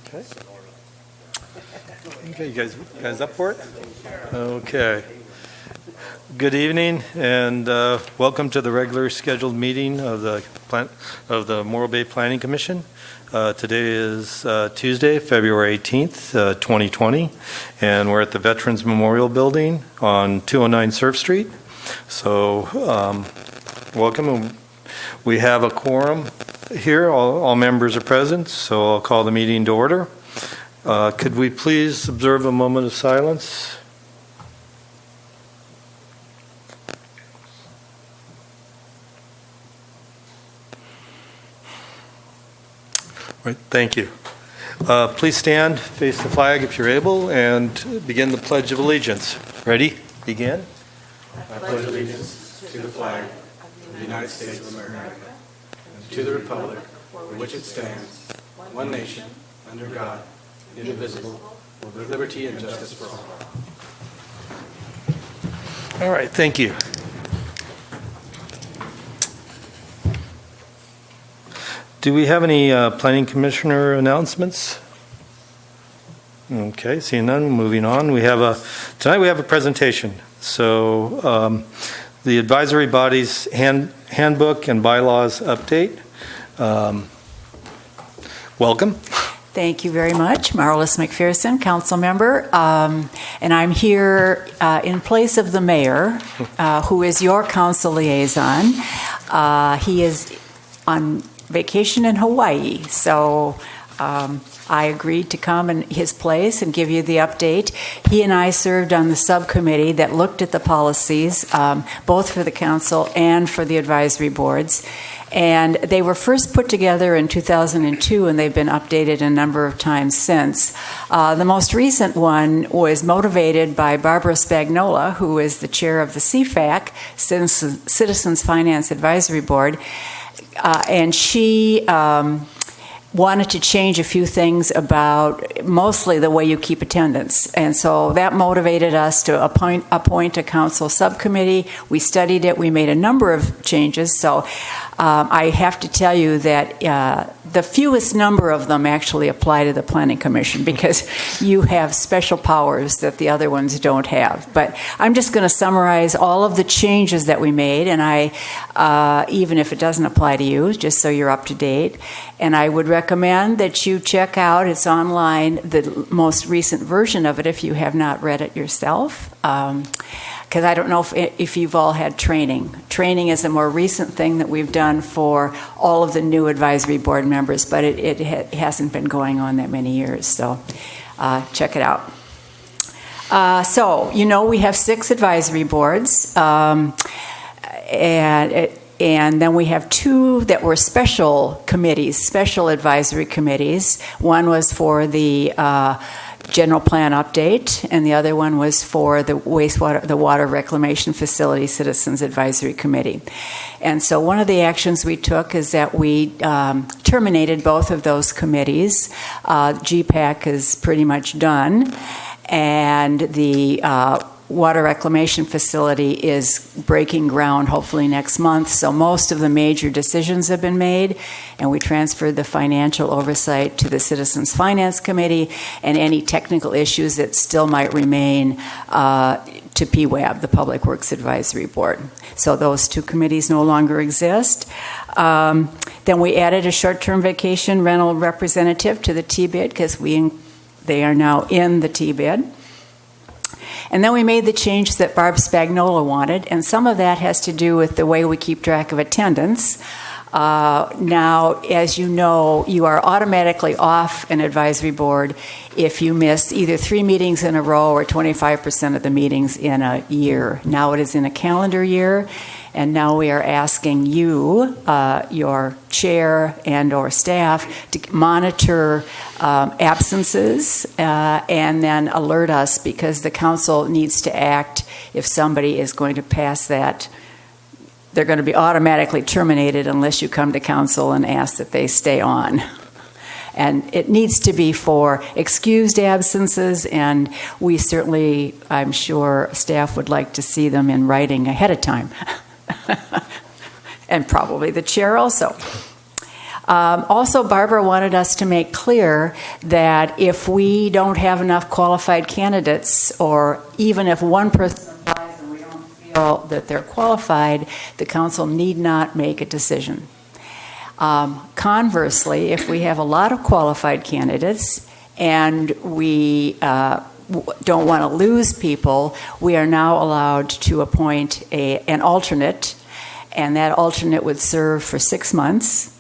Okay. Okay, you guys up for it? Okay. Good evening, and welcome to the regular scheduled meeting of the Morro Bay Planning Commission. Today is Tuesday, February 18th, 2020, and we're at the Veterans Memorial Building on 209 Surf Street. So, welcome. We have a quorum here. All members are present, so I'll call the meeting to order. Could we please observe a moment of silence? Right, thank you. Please stand, face the flag if you're able, and begin the Pledge of Allegiance. Ready? Begin. I pledge allegiance to the flag of the United States of America, and to the republic for which it stands, one nation, under God, indivisible, with liberty and justice for all. All right, thank you. Do we have any planning commissioner announcements? Okay, seeing none, moving on. Tonight we have a presentation. So the advisory body's handbook and bylaws update. Welcome. Thank you very much. Marlis McPherson, council member. And I'm here in place of the mayor, who is your council liaison. He is on vacation in Hawaii, so I agreed to come in his place and give you the update. He and I served on the subcommittee that looked at the policies, both for the council and for the advisory boards. And they were first put together in 2002, and they've been updated a number of times since. The most recent one was motivated by Barbara Spagnola, who is the chair of the CFAC, Citizens Finance Advisory Board. And she wanted to change a few things about mostly the way you keep attendance. And so that motivated us to appoint a council subcommittee. We studied it. We made a number of changes. So I have to tell you that the fewest number of them actually apply to the Planning Commission because you have special powers that the other ones don't have. But I'm just going to summarize all of the changes that we made, and even if it doesn't apply to you, just so you're up to date. And I would recommend that you check out, it's online, the most recent version of it if you have not read it yourself. Because I don't know if you've all had training. Training is a more recent thing that we've done for all of the new advisory board members, but it hasn't been going on that many years, so check it out. So, we have 6 advisory boards, and then we have 2 that were special committees, special advisory committees. One was for the general plan update, and the other one was for the water reclamation facility citizens advisory committee. And so one of the actions we took is that we terminated both of those committees. GPAC is pretty much done, and the water reclamation facility is breaking ground hopefully next month. So most of the major decisions have been made, and we transferred the financial oversight to the Citizens Finance Committee, and any technical issues that still might remain to PWAB, the Public Works Advisory Board. So those 2 committees no longer exist. Then we added a short-term vacation rental representative to the TBID because they are now in the TBID. And then we made the change that Barb Spagnola wanted, and some of that has to do with the way we keep track of attendance. Now, as you know, you are automatically off an advisory board if you miss either 3 meetings in a row or 25% of the meetings in a year. Now it is in a calendar year, and now we are asking you, your chair and or staff, to monitor absences and then alert us, because the council needs to act if somebody is going to pass that. They're going to be automatically terminated unless you come to council and ask that they stay on. And it needs to be for excused absences, and we certainly, I'm sure, staff would like to see them in writing ahead of time. And probably the chair also. Also, Barbara wanted us to make clear that if we don't have enough qualified candidates, or even if one person applies and we don't feel that they're qualified, the council need not make a decision. Conversely, if we have a lot of qualified candidates and we don't want to lose people, we are now allowed to appoint an alternate, and that alternate would serve for 6 months.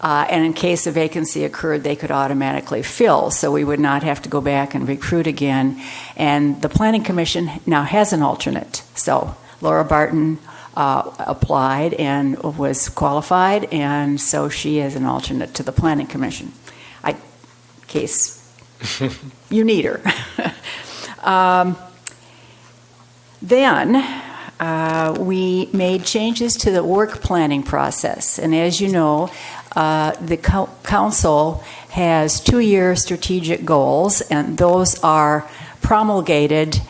And in case a vacancy occurred, they could automatically fill, so we would not have to go back and recruit again. And the Planning Commission now has an alternate. So Laura Barton applied and was qualified, and so she is an alternate to the Planning Commission. In case you need her. Then we made changes to the work planning process. And as you know, the council has 2-year strategic goals, and those are promulgated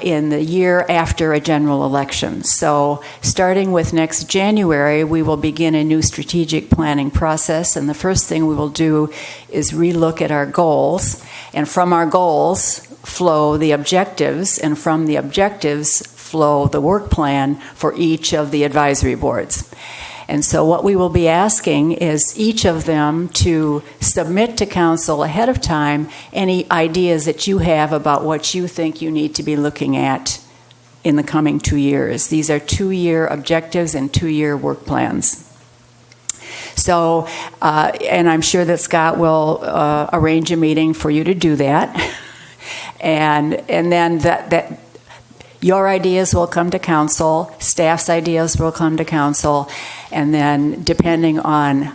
in the year after a general election. So starting with next January, we will begin a new strategic planning process, and the first thing we will do is relook at our goals, and from our goals flow the objectives, and from the objectives flow the work plan for each of the advisory boards. And so what we will be asking is each of them to submit to council ahead of time any ideas that you have about what you think you need to be looking at in the coming 2 years. These are 2-year objectives and 2-year work plans. So, and I'm sure that Scott will arrange a meeting for you to do that. And then that your ideas will come to council, staff's ideas will come to council, and then depending on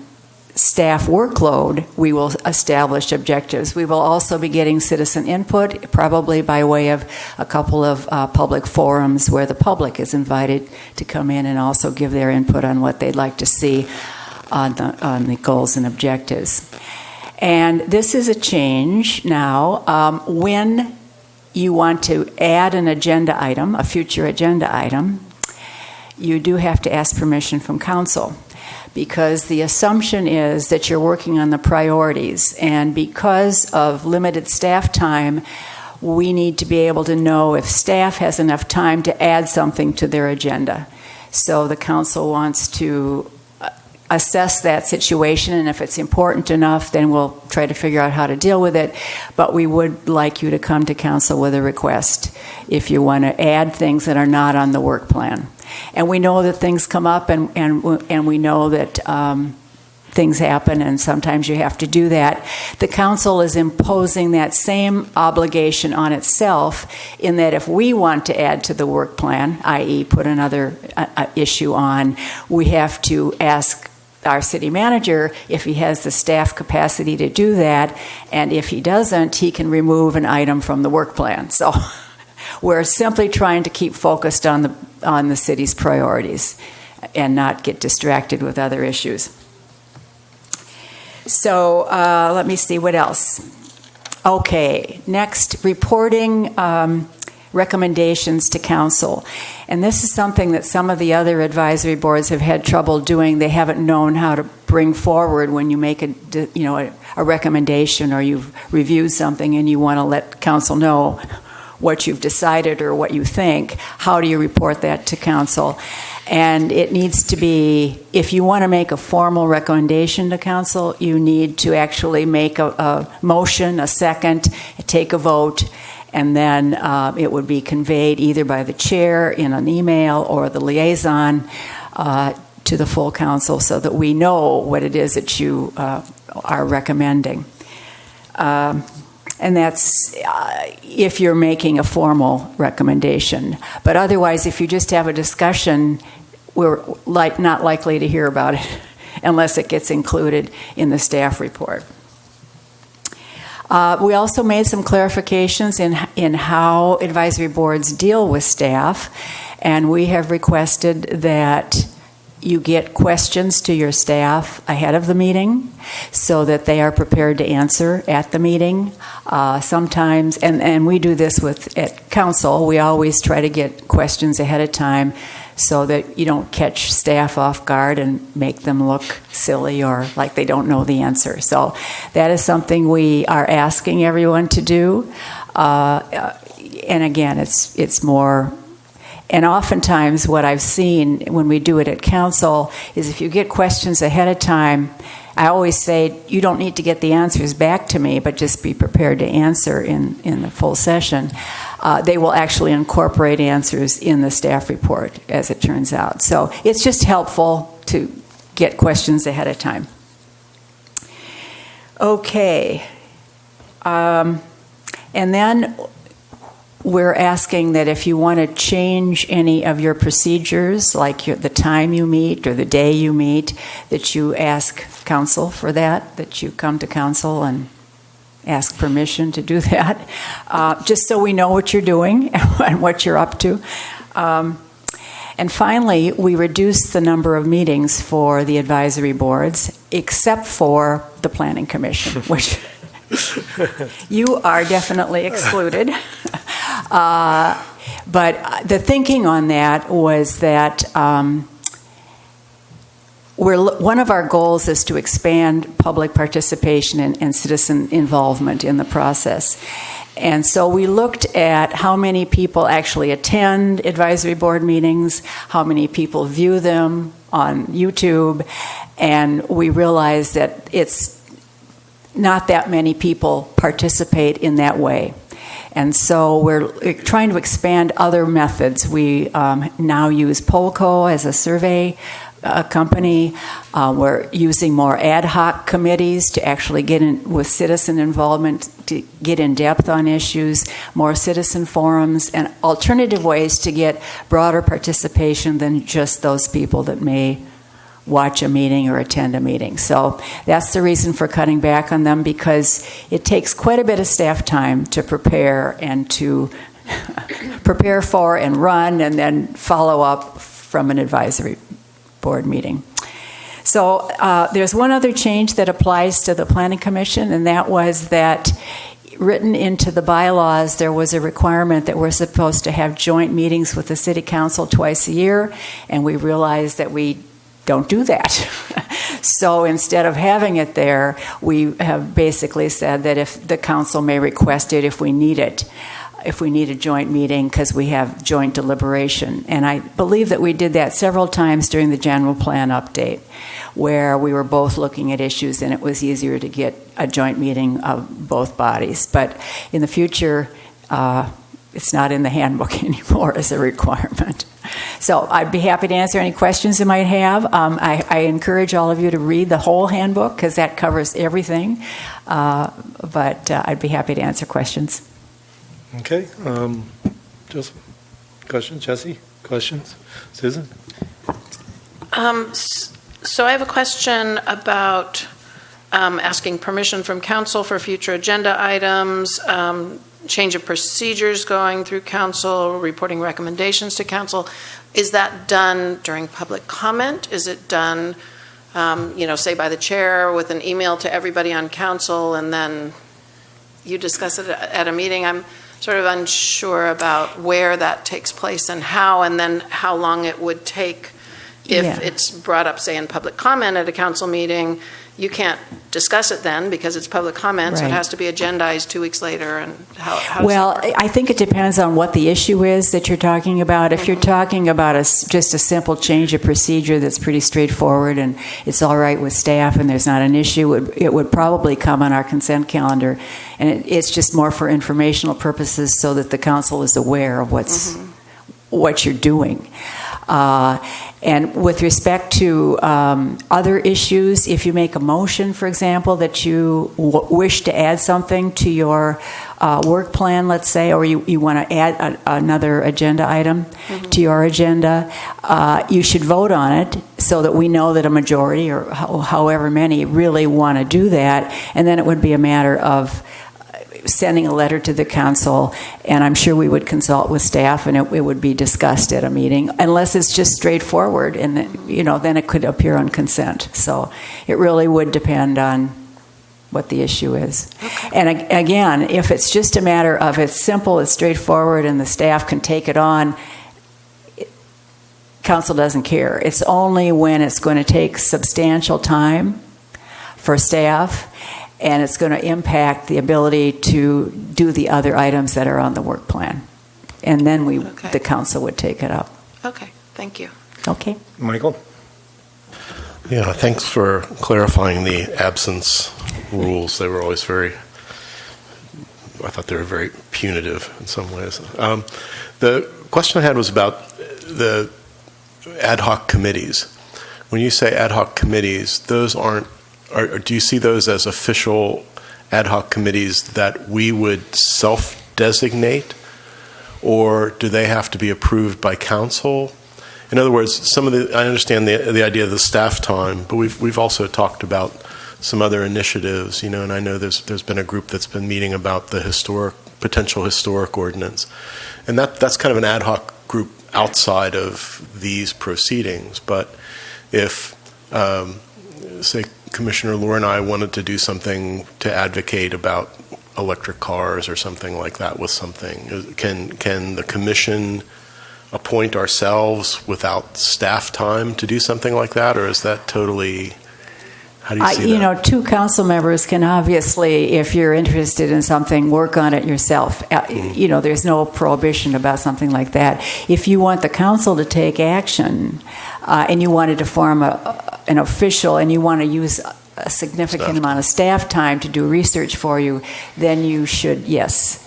staff workload, we will establish objectives. We will also be getting citizen input, probably by way of a couple of public forums where the public is invited to come in and also give their input on what they'd like to see on the goals and objectives. And this is a change now. When you want to add an agenda item, a future agenda item, you do have to ask permission from council, because the assumption is that you're working on the priorities, and because of limited staff time, we need to be able to know if staff has enough time to add something to their agenda. So the council wants to assess that situation, and if it's important enough, then we'll try to figure out how to deal with it. But we would like you to come to council with a request if you want to add things that are not on the work plan. And we know that things come up, and we know that things happen, and sometimes you have to do that. The council is imposing that same obligation on itself, in that if we want to add to the work plan, i.e. put another issue on, we have to ask our city manager if he has the staff capacity to do that, and if he doesn't, he can remove an item from the work plan. So we're simply trying to keep focused on the city's priorities and not get distracted with other issues. So let me see what else. Okay, next, reporting recommendations to council. And this is something that some of the other advisory boards have had trouble doing. They haven't known how to bring forward when you make a recommendation, or you've reviewed something and you want to let council know what you've decided or what you think. How do you report that to council? And it needs to be, if you want to make a formal recommendation to council, you need to actually make a motion, a second, take a vote, and then it would be conveyed either by the chair in an email or the liaison to the full council, so that we know what it is that you are recommending. And that's if you're making a formal recommendation. But otherwise, if you just have a discussion, we're not likely to hear about it unless it gets included in the staff report. We also made some clarifications in how advisory boards deal with staff, and we have requested that you get questions to your staff ahead of the meeting so that they are prepared to answer at the meeting. Sometimes, and we do this at council, we always try to get questions ahead of time so that you don't catch staff off guard and make them look silly or like they don't know the answer. So that is something we are asking everyone to do. And again, it's more. And oftentimes what I've seen when we do it at council is if you get questions ahead of time, I always say, you don't need to get the answers back to me, but just be prepared to answer in the full session. They will actually incorporate answers in the staff report, as it turns out. So it's just helpful to get questions ahead of time. Okay. And then we're asking that if you want to change any of your procedures, like the time you meet or the day you meet, that you ask council for that you come to council and ask permission to do that, just so we know what you're doing and what you're up to. And finally, we reduced the number of meetings for the advisory boards, except for the Planning Commission, which you are definitely excluded. But the thinking on that was that one of our goals is to expand public participation and citizen involvement in the process. And so we looked at how many people actually attend advisory board meetings, how many people view them on YouTube, and we realized that it's not that many people participate in that way. And so we're trying to expand other methods. We now use Polco as a survey company. We're using more ad hoc committees to actually get in with citizen involvement, to get in depth on issues, more citizen forums, and alternative ways to get broader participation than just those people that may watch a meeting or attend a meeting. So that's the reason for cutting back on them, because it takes quite a bit of staff time to prepare and to prepare for and run and then follow up from an advisory board meeting. So there's one other change that applies to the Planning Commission, and that was that written into the bylaws, there was a requirement that we're supposed to have joint meetings with the City Council twice a year, and we realized that we don't do that. So instead of having it there, we have basically said that if the council may request it if we need it, if we need a joint meeting because we have joint deliberation. And I believe that we did that several times during the general plan update, where we were both looking at issues and it was easier to get a joint meeting of both bodies. But in the future, it's not in the handbook anymore as a requirement. So I'd be happy to answer any questions you might have. I encourage all of you to read the whole handbook because that covers everything. But I'd be happy to answer questions. Okay. Joseph, questions? Jesse, questions? Susan? So I have a question about asking permission from council for future agenda items, change of procedures going through council, reporting recommendations to council. Is that done during public comment? Is it done, say by the chair with an email to everybody on council and then you discuss it at a meeting? I'm sort of unsure about where that takes place and how, and then how long it would take if it's brought up, say, in public comment at a council meeting. You can't discuss it then because it's public comment, so it has to be agendized 2 weeks later. And how does that work? I think it depends on what the issue is that you're talking about. If you're talking about just a simple change of procedure that's pretty straightforward and it's all right with staff and there's not an issue, it would probably come on our consent calendar. And it's just more for informational purposes so that the council is aware of what you're doing. And with respect to other issues, if you make a motion, for example, that you wish to add something to your work plan, let's say, or you want to add another agenda item to your agenda, you should vote on it so that we know that a majority or however many really want to do that. And then it would be a matter of sending a letter to the council, and I'm sure we would consult with staff and it would be discussed at a meeting, unless it's just straightforward and then it could appear on consent. So it really would depend on what the issue is. Okay. And again, if it's just a matter of it's simple, it's straightforward, and the staff can take it on, council doesn't care. It's only when it's going to take substantial time for staff and it's going to impact the ability to do the other items that are on the work plan. And then the council would take it up. Okay, thank you. Okay. Michael? Yeah, thanks for clarifying the absence rules. They were always I thought they were very punitive in some ways. The question I had was about the ad hoc committees. When you say ad hoc committees, those do you see those as official ad hoc committees that we would self-designate, or do they have to be approved by council? In other words, I understand the idea of the staff time, but we've also talked about some other initiatives, and I know there's been a group that's been meeting about the potential historic ordinance, and that's kind of an ad hoc group outside of these proceedings. But if, say, Commissioner Lohr and I wanted to do something to advocate about electric cars or something like that with something, can the commission appoint ourselves without staff time to do something like that, or is that totally, how do you see that? Two council members can obviously, if you're interested in something, work on it yourself. There's no prohibition about something like that. If you want the council to take action and you wanted to form an official and you want to use a significant amount of staff time to do research for you, then you should, yes.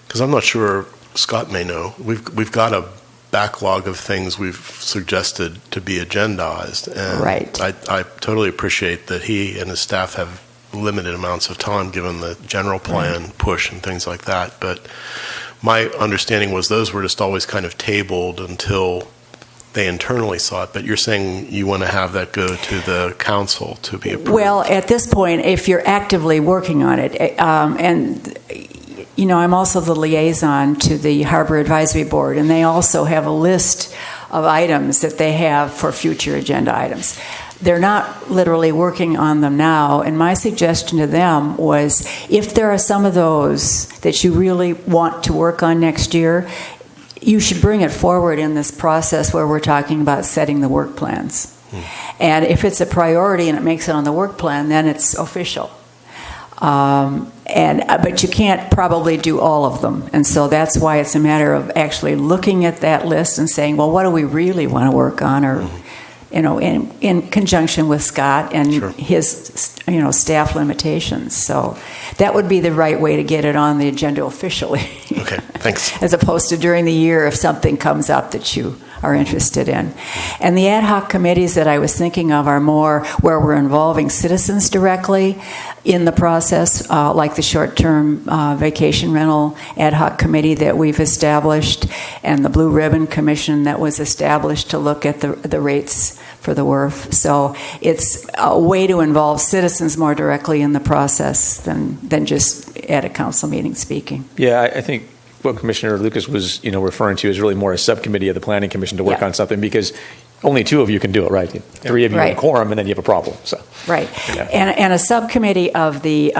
Because I'm not sure, Scott may know, we've got a backlog of things we've suggested to be agendized, and right. I totally appreciate that he and his staff have limited amounts of time given the general plan push and things like that, but my understanding was those were just always kind of tabled until they internally saw it. But you're saying you want to have that go to the council to be approved? Well, at this point, if you're actively working on it, and I'm also the liaison to the Harbor Advisory Board, and they also have a list of items that they have for future agenda items. They're not literally working on them now, and my suggestion to them was if there are some of those that you really want to work on next year, you should bring it forward in this process where we're talking about setting the work plans. And if it's a priority and it makes it on the work plan, then it's official. But you can't probably do all of them. And so that's why it's a matter of actually looking at that list and saying, well, what do we really want to work on? Or, in conjunction with Scott and his, staff limitations. So that would be the right way to get it on the agenda officially. Okay, thanks. As opposed to during the year if something comes up that you are interested in. And the ad hoc committees that I was thinking of are more where we're involving citizens directly in the process, like the short-term vacation rental ad hoc committee that we've established and the Blue Ribbon Commission that was established to look at the rates for the WRF. So it's a way to involve citizens more directly in the process than just at a council meeting speaking. Yeah, I think what Commissioner Lucas was, referring to is really more a subcommittee of the Planning Commission to work on something, because only two of you can do it, right? Three of you in quorum, and then you have a problem. So right, and a subcommittee of the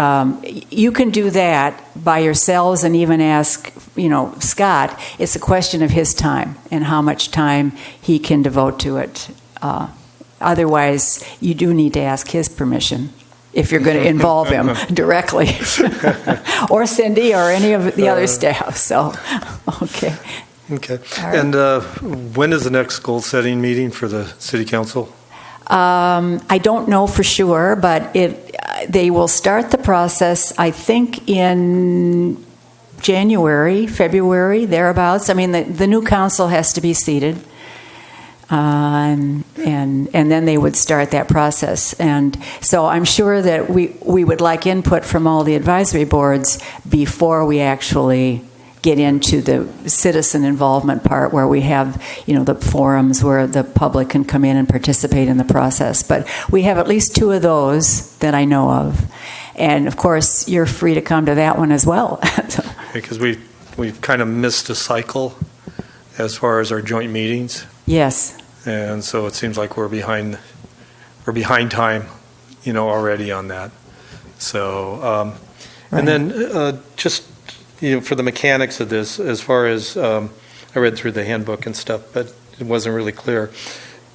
you can do that by yourselves, and even ask Scott. It's a question of his time and how much time he can devote to it. Otherwise, you do need to ask his permission if you're going to involve him directly, or Cindy, or any of the other staff. So, okay. Okay. Right. And when is the next goal-setting meeting for the City Council? I don't know for sure, but they will start the process, I think, in January, February, thereabouts. I mean, the new council has to be seated. And then they would start that process. And so I'm sure that we would like input from all the advisory boards before we actually get into the citizen involvement part, where we have, the forums where the public can come in and participate in the process. But we have at least two of those that I know of. And of course, you're free to come to that one as well. Because we've kind of missed a cycle as far as our joint meetings. Yes. And so it seems like we're behind time, already on that. So, and then just, for the mechanics of this, as far as, I read through the handbook and stuff, but it wasn't really clear.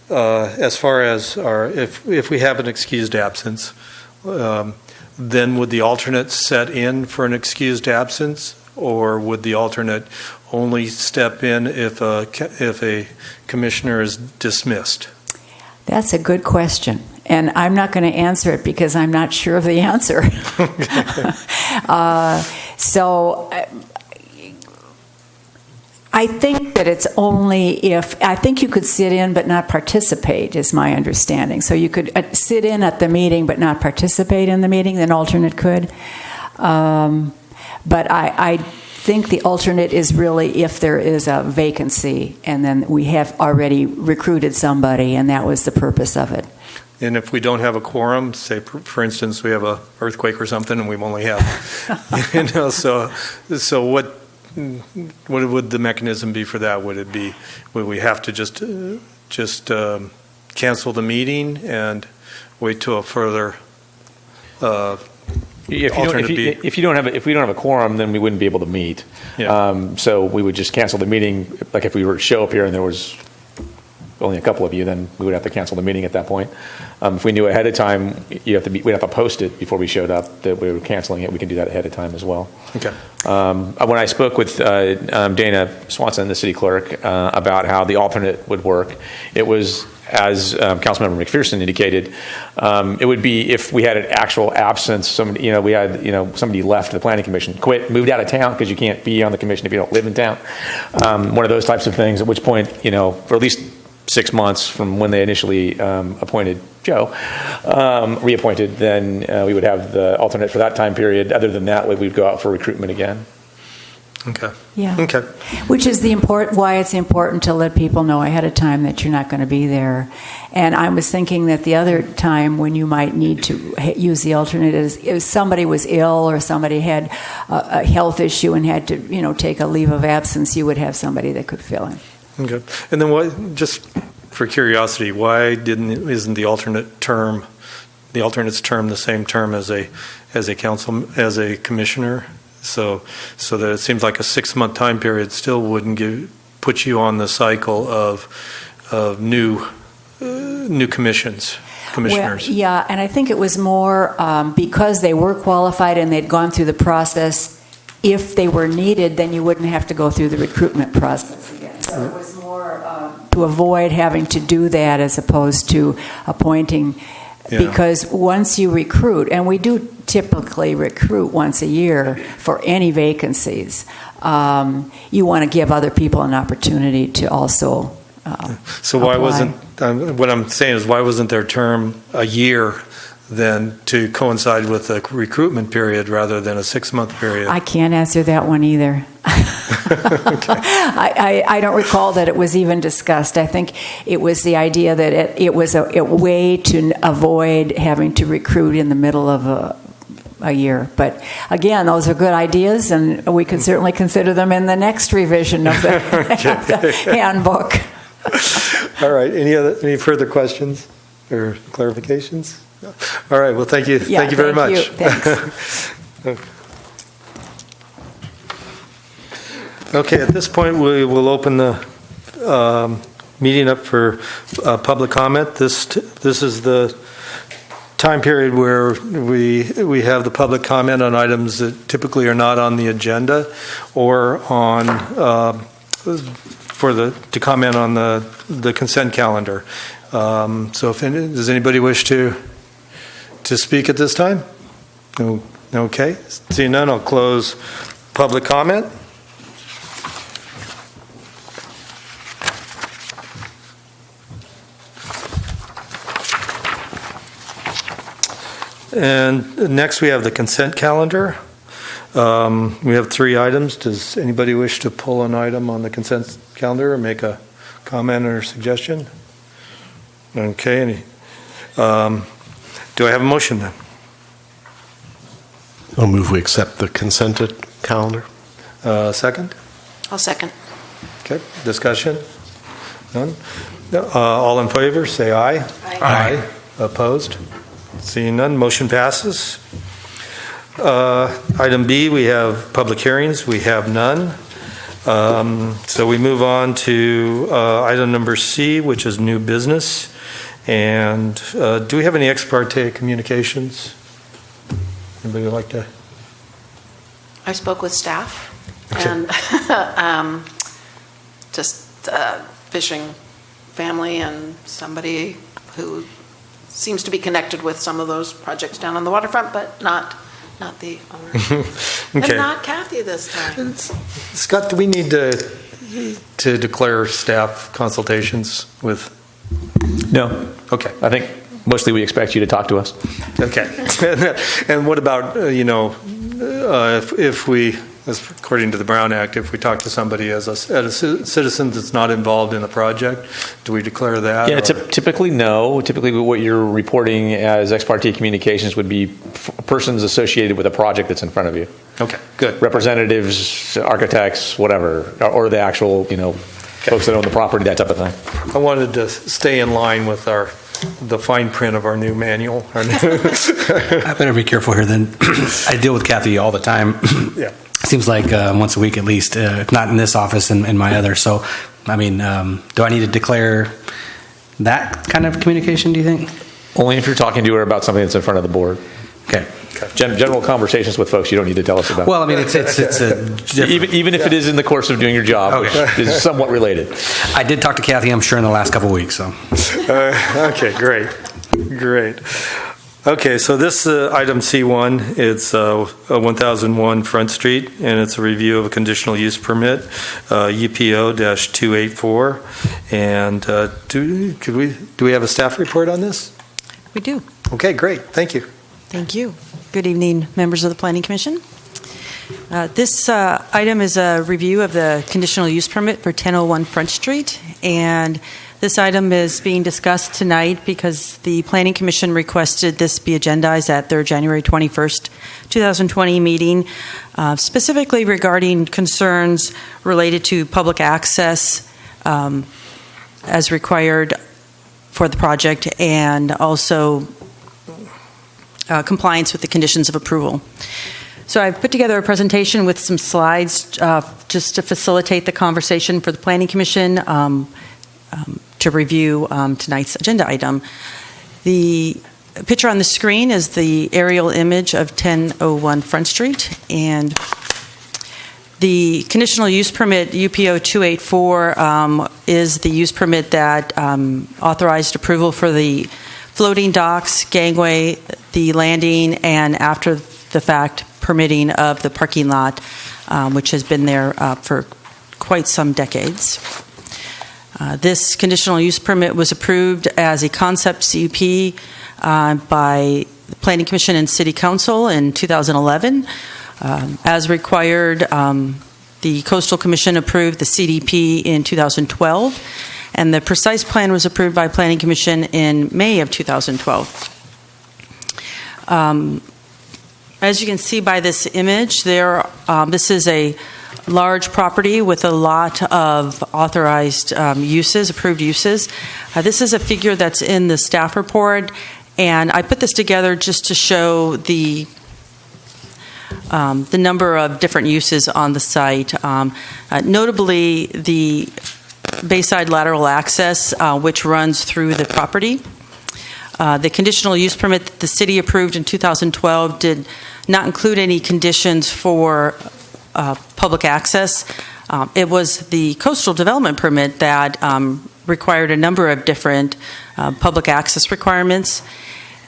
As far as if we have an excused absence, then would the alternate set in for an excused absence, or would the alternate only step in if a commissioner is dismissed? That's a good question, and I'm not going to answer it because I'm not sure of the answer. I think that it's only I think you could sit in but not participate, is my understanding. So you could sit in at the meeting but not participate in the meeting, then alternate could. But I think the alternate is really if there is a vacancy and then we have already recruited somebody and that was the purpose of it. And if we don't have a quorum, say for instance we have an earthquake or something and we only have, so what would the mechanism be for that? Would we have to just cancel the meeting and wait till a further if we don't have a quorum, then we wouldn't be able to meet. Yeah. So we would just cancel the meeting. Like if we were to show up here and there was only a couple of you, then we would have to cancel the meeting at that point. If we knew ahead of time, we'd have to post it before we showed up that we were canceling it. We can do that ahead of time as well. Okay. When I spoke with Dana Swanson, the city clerk, about how the alternate would work, it was, as Councilmember McPherson indicated, it would be if we had an actual absence. Somebody left the planning commission, quit, moved out of town because you can't be on the commission if you don't live in town. One of those types of things. At which point, for at least 6 months from when they initially appointed Joe, reappointed, then we would have the alternate for that time period. Other than that, we'd go out for recruitment again. Okay. Yeah. Okay. Which is why it's important to let people know ahead of time that you're not going to be there. And I was thinking that the other time when you might need to use the alternate is if somebody was ill or somebody had a health issue and had to, take a leave of absence, you would have somebody that could fill in. Okay. And then just for curiosity, why isn't the alternate's term the same term as a commissioner? So that it seems like a 6-month time period still wouldn't put you on the cycle of new commissioners. Well, yeah, and I think it was more because they were qualified and they'd gone through the process. If they were needed, then you wouldn't have to go through the recruitment process again. So it was more to avoid having to do that as opposed to appointing. Yeah. Because once you recruit, and we do typically recruit once a year for any vacancies, you want to give other people an opportunity to also So why wasn't, what I'm saying is why wasn't their term a year then to coincide with the recruitment period rather than a 6-month period? I can't answer that one either. Okay. I don't recall that it was even discussed. I think it was the idea that it was a way to avoid having to recruit in the middle of a year. But again, those are good ideas, and we can certainly consider them in the next revision of the, of the handbook. All right. Any further questions or clarifications? All right. Well, thank you. Yeah, thank you very much. Thanks. Okay. At this point, we will open the meeting up for public comment. This is the time period where we have the public comment on items that typically are not on the agenda, or on to comment on the consent calendar. So, does anybody wish to speak at this time? No. Okay. Seeing none, I'll close public comment. And next we have the consent calendar. We have 3 items. Does anybody wish to pull an item on the consent calendar or make a comment or suggestion? Okay. Do I have a motion then? I'll move we accept the consented calendar. Second? I'll second. Okay. Discussion? None? All in favor, say aye. Aye. Opposed? Seeing none, motion passes. Item B, we have public hearings. We have none. So we move on to item number C, which is new business. And do we have any ex parte communications? Anybody would like to? I spoke with staff and just fishing family and somebody who seems to be connected with some of those projects down on the waterfront, but not the owner. Okay. And not Kathy this time. Scott, do we need to declare staff consultations with? No. Okay. I think mostly we expect you to talk to us. Okay. And what about, if we, according to the Brown Act, if we talk to somebody as a citizen that's not involved in the project, do we declare that? Yeah, or- typically no. Typically what you're reporting as ex parte communications would be persons associated with a project that's in front of you. Okay, good. Representatives, architects, whatever, or the actual, folks that own the property, that type of thing. I wanted to stay in line with the fine print of our new manual. I better be careful here then. I deal with Kathy all the time. Yeah. Seems like once a week at least, if not in this office and in my other. So, I mean, do I need to declare that kind of communication, do you think? Only if you're talking to her about something that's in front of the board. Okay. General conversations with folks you don't need to tell us about. Well, I mean, it's a even if it is in the course of doing your job, Okay. which is somewhat related. I did talk to Kathy, I'm sure, in the last couple of weeks. So, Okay, great. Okay, so this item C1, it's 1001 Front Street, and it's a review of a conditional use permit, UPO-284. And do we have a staff report on this? We do. Okay, great. Thank you. Thank you. Good evening, members of the Planning Commission. This item is a review of the conditional use permit for 1001 Front Street, and this item is being discussed tonight because the Planning Commission requested this be agendized at their January 21st, 2020 meeting, specifically regarding concerns related to public access as required for the project, and also compliance with the conditions of approval. So I've put together a presentation with some slides just to facilitate the conversation for the Planning Commission to review tonight's agenda item. The picture on the screen is the aerial image of 1001 Front Street, and the conditional use permit UPO 284 is the use permit that authorized approval for the floating docks, gangway, the landing, and after the fact permitting of the parking lot, which has been there for quite some decades. This conditional use permit was approved as a concept CUP by the Planning Commission and City Council in 2011. As required, the Coastal Commission approved the CDP in 2012, and the precise plan was approved by Planning Commission in May of 2012. As you can see by this image, this is a large property with a lot of authorized uses, approved uses. This is a figure that's in the staff report, and I put this together just to show the number of different uses on the site. Notably, the Bayside lateral access, which runs through the property. The conditional use permit that the city approved in 2012 did not include any conditions for public access. It was the coastal development permit that required a number of different public access requirements.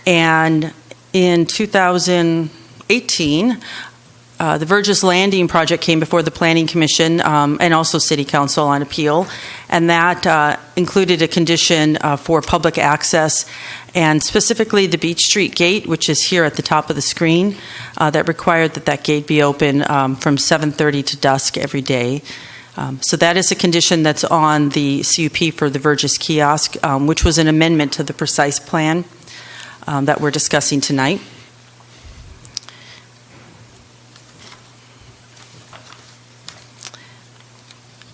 And in 2018, the Verges Landing project came before the Planning Commission and also City Council on appeal, and that included a condition for public access, and specifically the Beach Street Gate, which is here at the top of the screen, that required that gate be open from 7:30 to dusk every day. So that is a condition that's on the CUP for the Verges kiosk, which was an amendment to the precise plan that we're discussing tonight.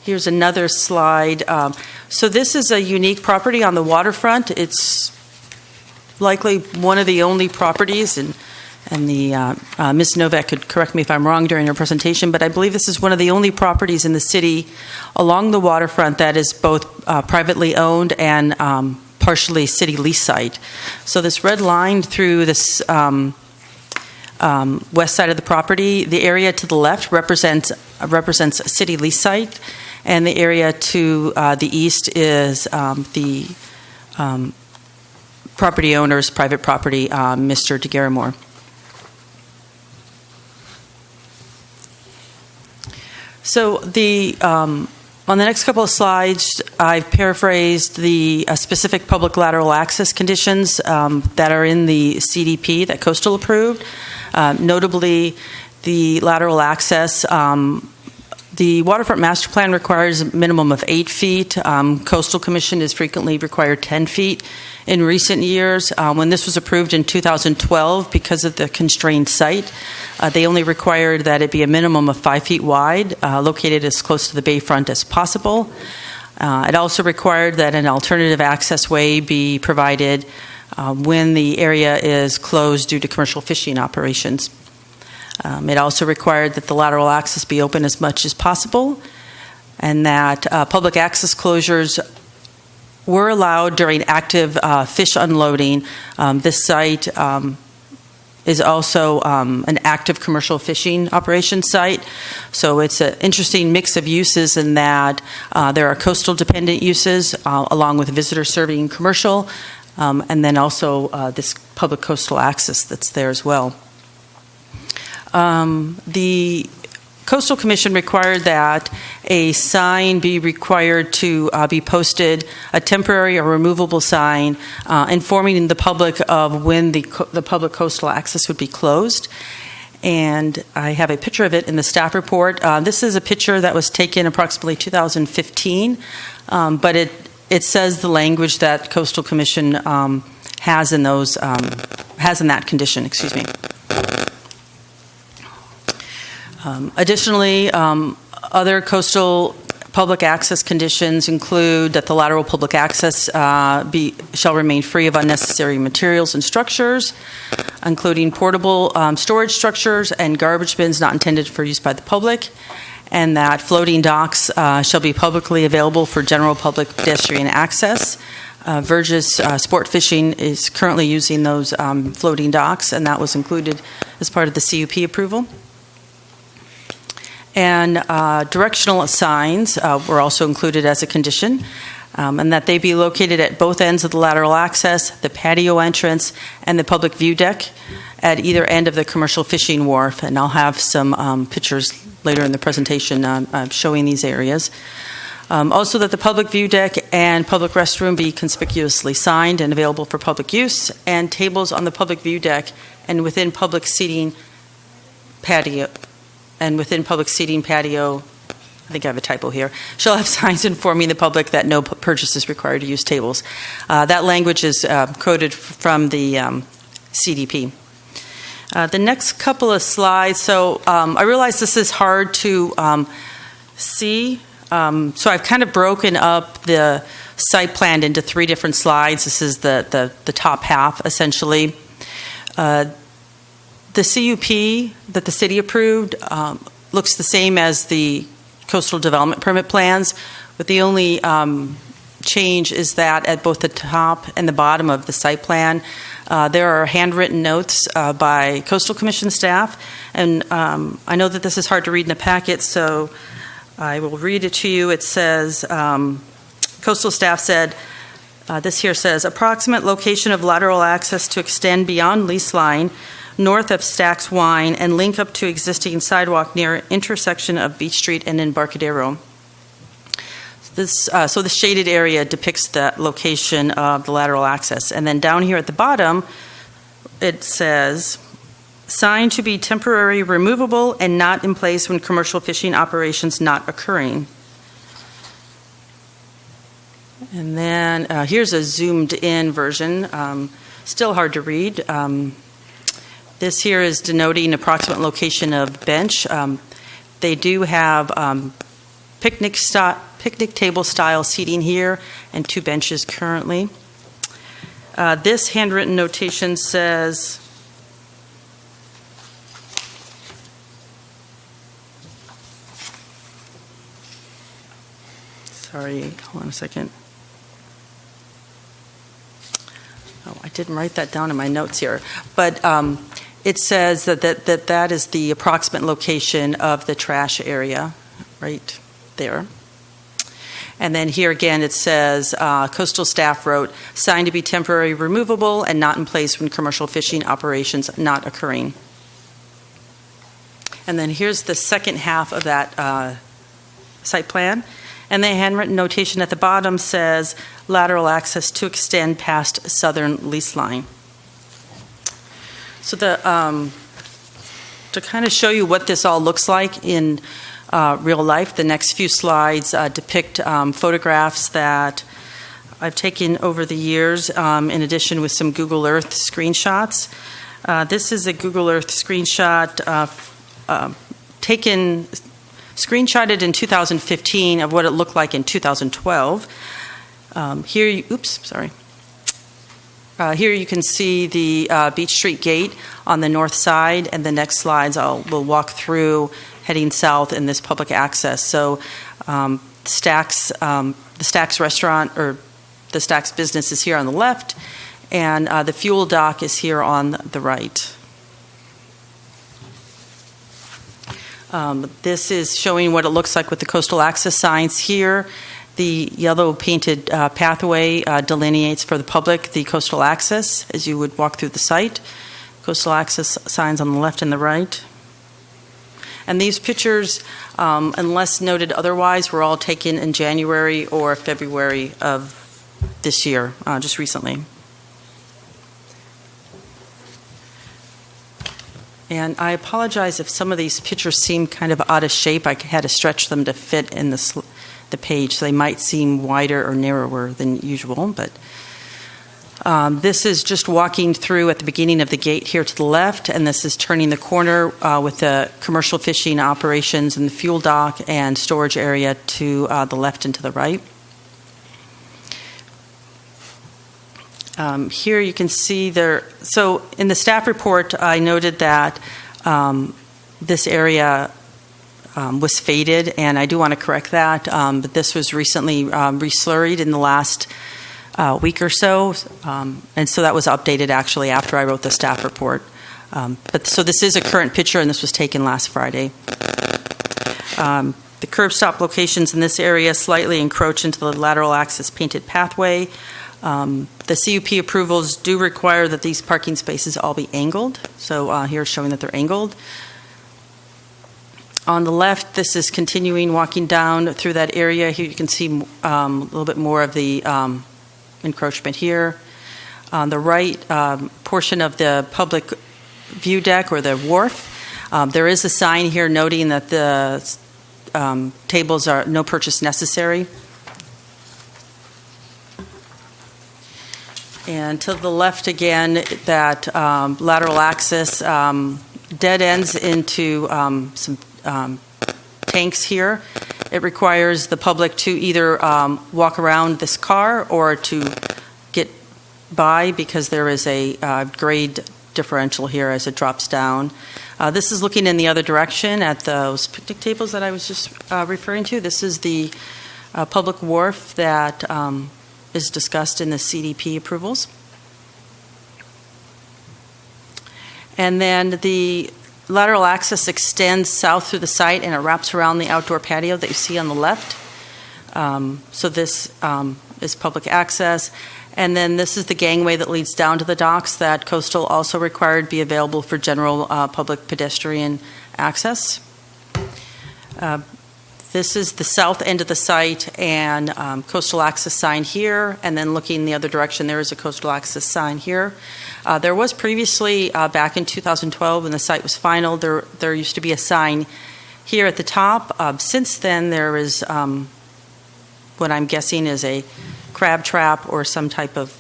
Here's another slide. So this is a unique property on the waterfront. It's likely one of the only properties, and And Ms. Novak could correct me if I'm wrong during her presentation, but I believe this is one of the only properties in the city along the waterfront that is both privately owned and partially city lease site. So this red line through this west side of the property, the area to the left represents a city lease site, and the area to the east is the property owner's private property, Mr. DeGaramore. So on the next couple of slides, I've paraphrased the specific public lateral access conditions that are in the CDP that Coastal approved. Notably, the lateral access, the Waterfront Master Plan requires a minimum of 8 feet. Coastal Commission has frequently required 10 feet. In recent years, when this was approved in 2012, because of the constrained site, they only required that it be a minimum of 5 feet wide, located as close to the bayfront as possible. It also required that an alternative access way be provided when the area is closed due to commercial fishing operations. It also required that the lateral access be open as much as possible, and that public access closures were allowed during active fish unloading. This site is also an active commercial fishing operation site, so it's an interesting mix of uses in that there are coastal dependent uses along with visitor serving commercial, and then also this public coastal access that's there as well. The Coastal Commission required that a sign be required to be posted, a temporary or removable sign, informing the public of when the public coastal access would be closed. And I have a picture of it in the staff report. This is a picture that was taken approximately 2015, but it says the language that Coastal Commission has in those has in that condition. Excuse me. Additionally, other coastal public access conditions include that the lateral public access shall remain free of unnecessary materials and structures, including portable storage structures and garbage bins not intended for use by the public, and that floating docks shall be publicly available for general public pedestrian access. Verges Sport Fishing is currently using those floating docks, and that was included as part of the CUP approval. And directional signs were also included as a condition, and that they be located at both ends of the lateral access, the patio entrance, and the public view deck at either end of the commercial fishing wharf. And I'll have some pictures later in the presentation showing these areas. Also that the public view deck and public restroom be conspicuously signed and available for public use, and tables on the public view deck and within public seating patio, I think I have a typo here, shall have signs informing the public that no purchase is required to use tables. That language is quoted from the CDP. The next couple of slides, so I realize this is hard to see, so I've kind of broken up the site plan into 3 different slides. This is the top half, essentially. The CUP that the city approved looks the same as the coastal development permit plans, but the only change is that at both the top and the bottom of the site plan, there are handwritten notes by Coastal Commission staff, and I know that this is hard to read in the packet, so I will read it to you. It says, Coastal staff said, this here says, approximate location of lateral access to extend beyond lease line north of Stacks Wine and link up to existing sidewalk near intersection of Beach Street and Embarcadero. So the shaded area depicts the location of the lateral access. And then down here at the bottom, it says, sign to be temporary, removable, and not in place when commercial fishing operations not occurring. And then here's a zoomed in version, still hard to read. This here is denoting approximate location of bench. They do have picnic table style seating here and 2 benches currently. This handwritten notation says Sorry, hold on a second. Oh, I didn't write that down in my notes here. But it says that is the approximate location of the trash area, right there. And then here again it says, coastal staff wrote, sign to be temporary removable and not in place when commercial fishing operations not occurring. And then here's the second half of that site plan. And the handwritten notation at the bottom says, lateral access to extend past southern lease line. So to kind of show you what this all looks like in real life, the next few slides depict photographs that I've taken over the years, in addition with some Google Earth screenshots. This is a Google Earth screenshot screenshotted in 2015 of what it looked like in 2012. Here you can see the Beach Street Gate on the north side, and the next slides we'll walk through heading south in this public access. So the Stack's restaurant, or the Stack's business, is here on the left, and the fuel dock is here on the right. This is showing what it looks like with the coastal access signs here. The yellow painted pathway delineates for the public the coastal access as you would walk through the site. Coastal access signs on the left and the right. And these pictures, unless noted otherwise, were all taken in January or February of this year, just recently. And I apologize if some of these pictures seem kind of out of shape. I had to stretch them to fit in the page, so they might seem wider or narrower than usual. But this is just walking through at the beginning of the gate here to the left, and this is turning the corner with the commercial fishing operations and the fuel dock and storage area to the left and to the right. Here you can see there. So in the staff report, I noted that this area was faded, and I do want to correct that. But this was recently reslurried in the last week or so, and so that was updated actually after I wrote the staff report. So this is a current picture, and this was taken last Friday. The curb stop locations in this area slightly encroach into the lateral access painted pathway. The CUP approvals do require that these parking spaces all be angled. So here showing that they're angled. On the left, this is continuing walking down through that area. Here you can see a little bit more of the encroachment here. On the right portion of the public view deck or the wharf, there is a sign here noting that the tables are no purchase necessary. And to the left again, that lateral access dead ends into some tanks here. It requires the public to either walk around this car or to get by because there is a grade differential here as it drops down. This is looking in the other direction at those picnic tables that I was just referring to. This is the public wharf that is discussed in the CDP approvals. And then the lateral access extends south through the site and it wraps around the outdoor patio that you see on the left. So this is public access. And then this is the gangway that leads down to the docks that Coastal also required be available for general public pedestrian access. This is the south end of the site and coastal access sign here, and then looking the other direction, there is a coastal access sign here. There was previously, back in 2012 when the site was final, there used to be a sign here at the top. Since then, there is what I'm guessing is a crab trap or some type of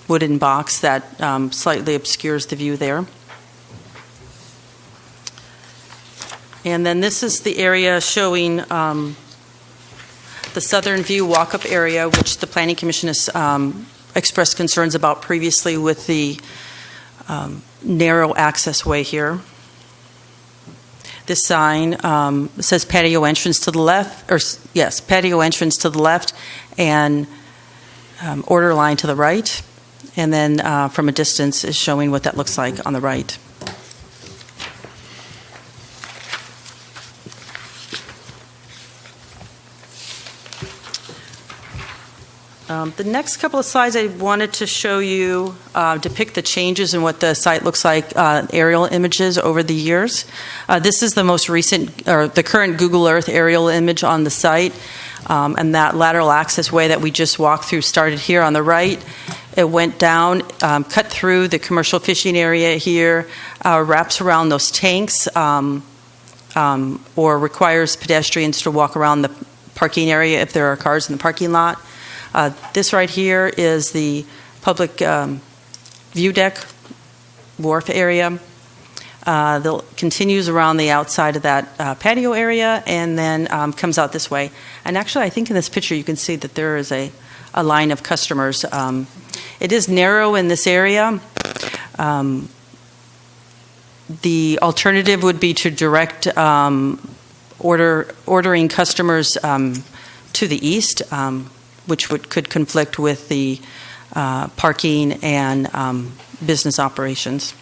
wooden box that slightly obscures the view there. And then this is the area showing the southern view walk-up area, which the Planning Commission has expressed concerns about previously with the narrow access way here. this sign says patio entrance to the left, or yes, patio entrance to the left, and order line to the right. And then from a distance is showing what that looks like on the right. The next couple of slides I wanted to show you depict the changes in what the site looks like, aerial images over the years. This is the most recent, or the current Google Earth aerial image on the site, and that lateral access way that we just walked through started here on the right. It went down, cut through the commercial fishing area here, wraps around those tanks, or requires pedestrians to walk around the parking area if there are cars in the parking lot. This right here is the public view deck wharf area. That continues around the outside of that patio area and then comes out this way. And actually, I think in this picture you can see that there is a line of customers. It is narrow in this area. The alternative would be to direct ordering customers to the east, which could conflict with the parking and business operations.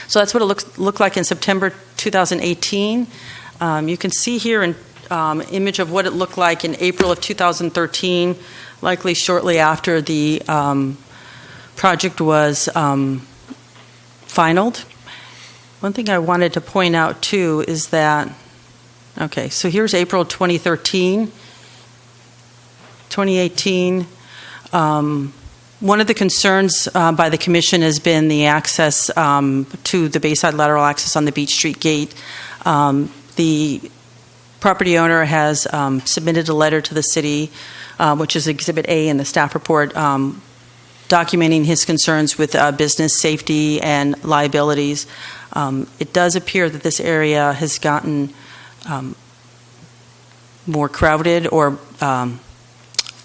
So that's what it looked like in September 2018. You can see here an image of what it looked like in April of 2013, likely shortly after the project was finalized. One thing I wanted to point out too is that, okay, so here's April 2013. 2018, one of the concerns by the Commission has been the access to the Bayside lateral access on the Beach Street Gate. The property owner has submitted a letter to the city, which is Exhibit A in the staff report, documenting his concerns with business safety and liabilities. It does appear that this area has gotten more crowded or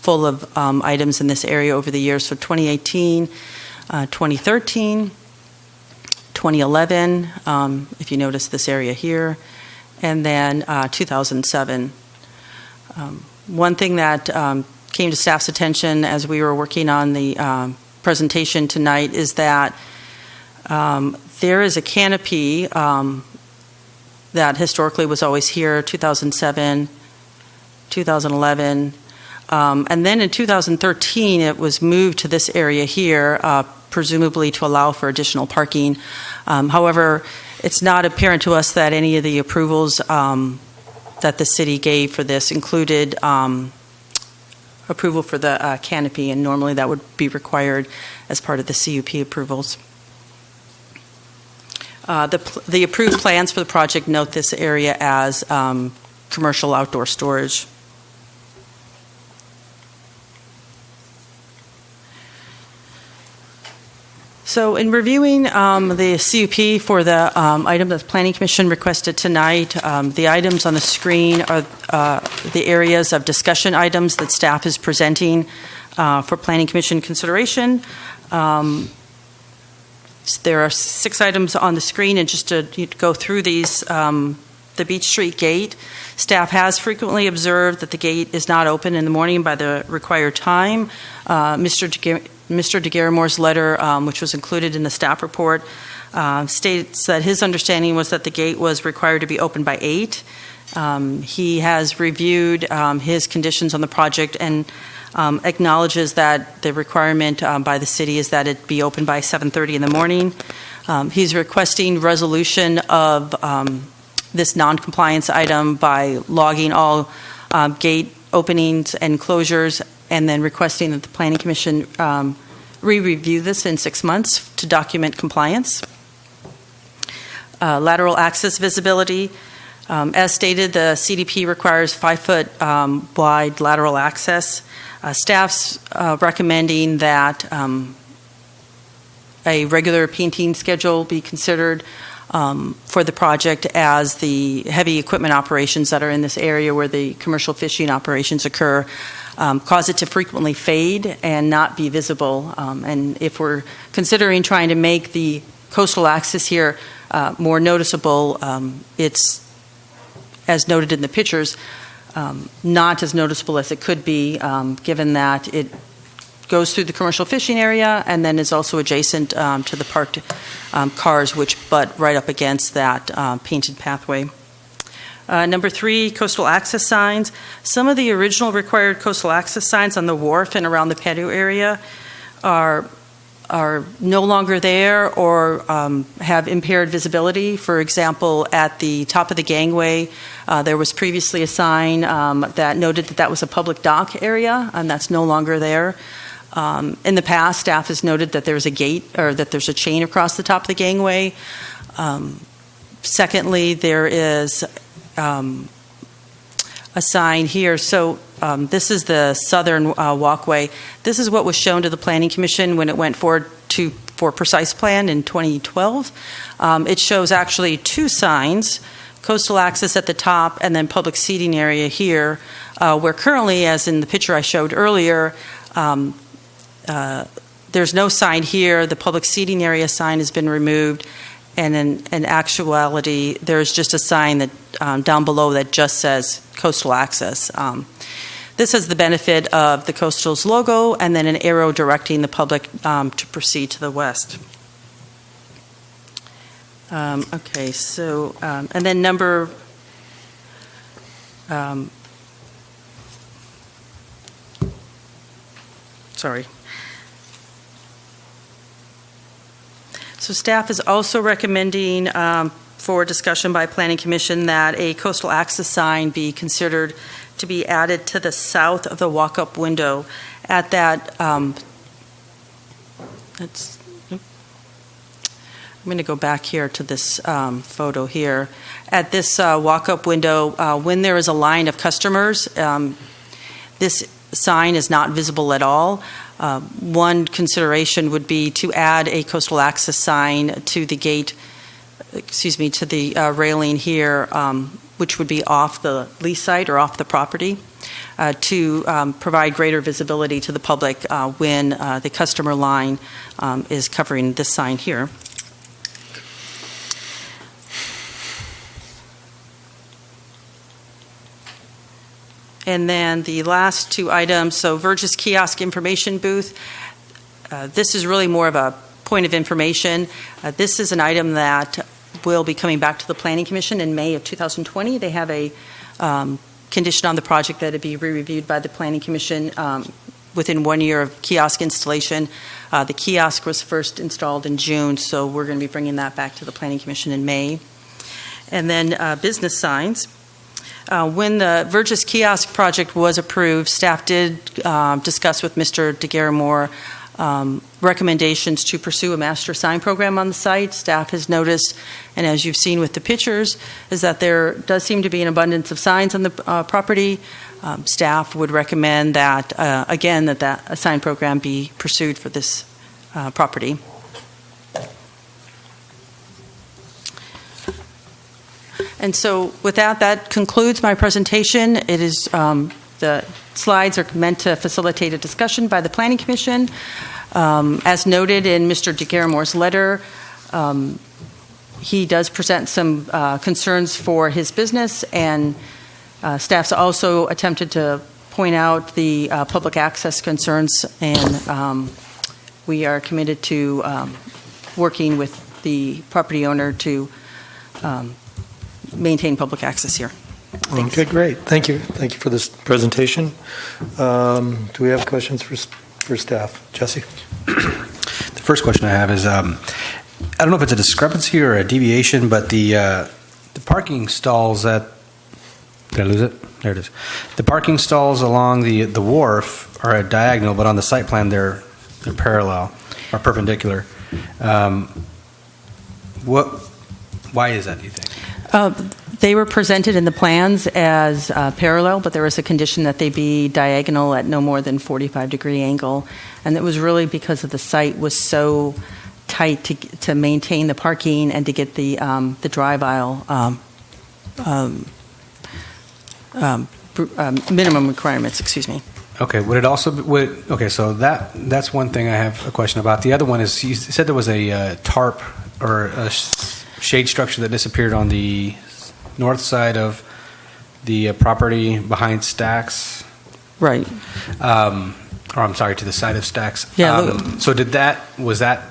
full of items in this area over the years. So 2018, 2013, 2011, if you notice this area here, and then 2007. One thing that came to staff's attention as we were working on the presentation tonight is that there is a canopy that historically was always here, 2007, 2011, and then in 2013, it was moved to this area here, presumably to allow for additional parking. However, it's not apparent to us that any of the approvals that the city gave for this included approval for the canopy, and normally that would be required as part of the CUP approvals. The approved plans for the project note this area as commercial outdoor storage. So in reviewing the CUP for the item that the Planning Commission requested tonight, the items on the screen are the areas of discussion items that staff is presenting for Planning Commission consideration. There are 6 items on the screen, and just to go through these, the Beach Street Gate, staff has frequently observed that the gate is not open in the morning by the required time. Mr. DeGaramore's letter, which was included in the staff report, states that his understanding was that the gate was required to be open by 8. He has reviewed his conditions on the project and acknowledges that the requirement by the city is that it be open by 7:30 in the morning. He's requesting resolution of this non-compliance item by logging all gate openings and closures, and then requesting that the Planning Commission re-review this in 6 months to document compliance. Lateral access visibility. As stated, the CDP requires 5-foot wide lateral access. Staff's recommending that a regular painting schedule be considered for the project, as the heavy equipment operations that are in this area where the commercial fishing operations occur cause it to frequently fade and not be visible. And if we're considering trying to make the coastal access here more noticeable. It's, as noted in the pictures, not as noticeable as it could be, given that it goes through the commercial fishing area and then is also adjacent to the parked cars, which butt right up against that painted pathway. Number 3, coastal access signs. Some of the original required coastal access signs on the wharf and around the patio area are no longer there or have impaired visibility. For example, at the top of the gangway, there was previously a sign that noted that that was a public dock area, and that's no longer there. In the past, staff has noted that there's a gate or that there's a chain across the top of the gangway. Secondly, there is a sign here. So this is the southern walkway. This is what was shown to the Planning Commission when it went forward for precise plan in 2012. It shows actually 2 signs, coastal access at the top and then public seating area here, where currently, as in the picture I showed earlier, there's no sign here. The public seating area sign has been removed, and in actuality, there's just a sign that down below that just says coastal access. This has the benefit of the Coastal's logo and then an arrow directing the public to proceed to the west. Okay, so, and then number, sorry. So staff is also recommending for discussion by Planning Commission that a coastal access sign be considered to be added to the south of the walk-up window at that, I'm going to go back here to this photo here. At this walk-up window, when there is a line of customers, this sign is not visible at all. One consideration would be to add a coastal access sign to the gate, to the railing here, which would be off the lease site or off the property, to provide greater visibility to the public when the customer line is covering this sign here. And then the last 2 items, so Verges Kiosk Information Booth. This is really more of a point of information. This is an item that will be coming back to the Planning Commission in May of 2020. They have a condition on the project that it be re-reviewed by the Planning Commission within 1 year of kiosk installation. The kiosk was first installed in June, so we're going to be bringing that back to the Planning Commission in May. And then business signs. When the Verges Kiosk project was approved, staff did discuss with Mr. DeGaramore recommendations to pursue a master sign program on the site. Staff has noticed, and as you've seen with the pictures, is that there does seem to be an abundance of signs on the property. Staff would recommend that, again, that a sign program be pursued for this property. And so with that, that concludes my presentation. It is, the slides are meant to facilitate a discussion by the Planning Commission. As noted in Mr. DeGaramore's letter, he does present some concerns for his business, and staff's also attempted to point out the public access concerns, and we are committed to working with the property owner to maintain public access here. Thanks. Okay, great. Thank you. Thank you for this presentation. Do we have questions for staff? Jesse? The first question I have is, I don't know if it's a discrepancy or a deviation, but the parking stalls at, did I lose it? There it is. The parking stalls along the wharf are at diagonal, but on the site plan they're parallel or perpendicular. Why is that, do you think? They were presented in the plans as parallel, but there was a condition that they be diagonal at no more than 45-degree angle. And it was really because of the site was so tight to maintain the parking and to get the drive aisle minimum requirements, excuse me. Okay, would it also okay, so that's one thing I have a question about. The other one is, you said there was a tarp or a shade structure that disappeared on the north side of the property behind Stacks. Right. Or I'm sorry, to the side of Stacks. Yeah, So was that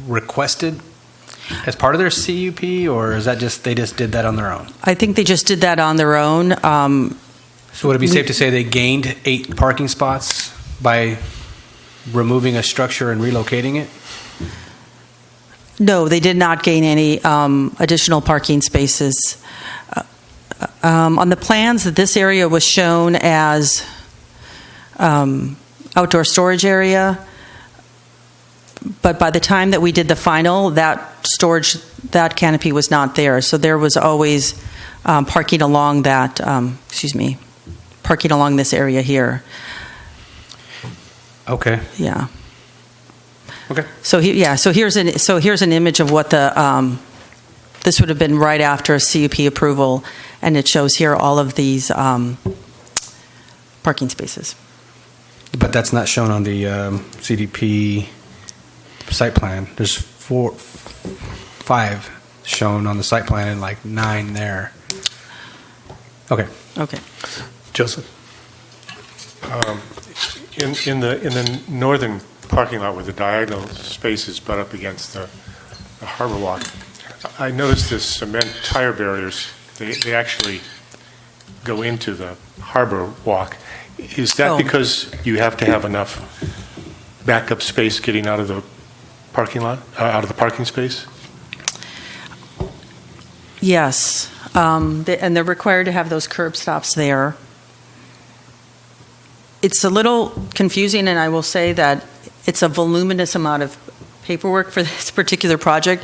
requested as part of their CUP, or is that they just did that on their own? I think they just did that on their own. So would it be safe to say they gained 8 parking spots by removing a structure and relocating it? No, they did not gain any additional parking spaces. On the plans, this area was shown as outdoor storage area, but by the time that we did the final, that canopy was not there. So there was always parking along parking along this area here. Okay. Yeah. Okay. So here's an image of what this would have been right after a CUP approval, and it shows here all of these parking spaces. But that's not shown on the CDP site plan. There's 5 shown on the site plan and like 9 there. Okay. Okay. Joseph? In the northern parking lot where the diagonal spaces butt up against the harbor walk, I noticed the cement tire barriers, they actually go into the harbor walk. Is that because you have to have enough backup space getting out of the parking lot, out of the parking space? Yes, and they're required to have those curb stops there. It's a little confusing, and I will say that it's a voluminous amount of paperwork for this particular project,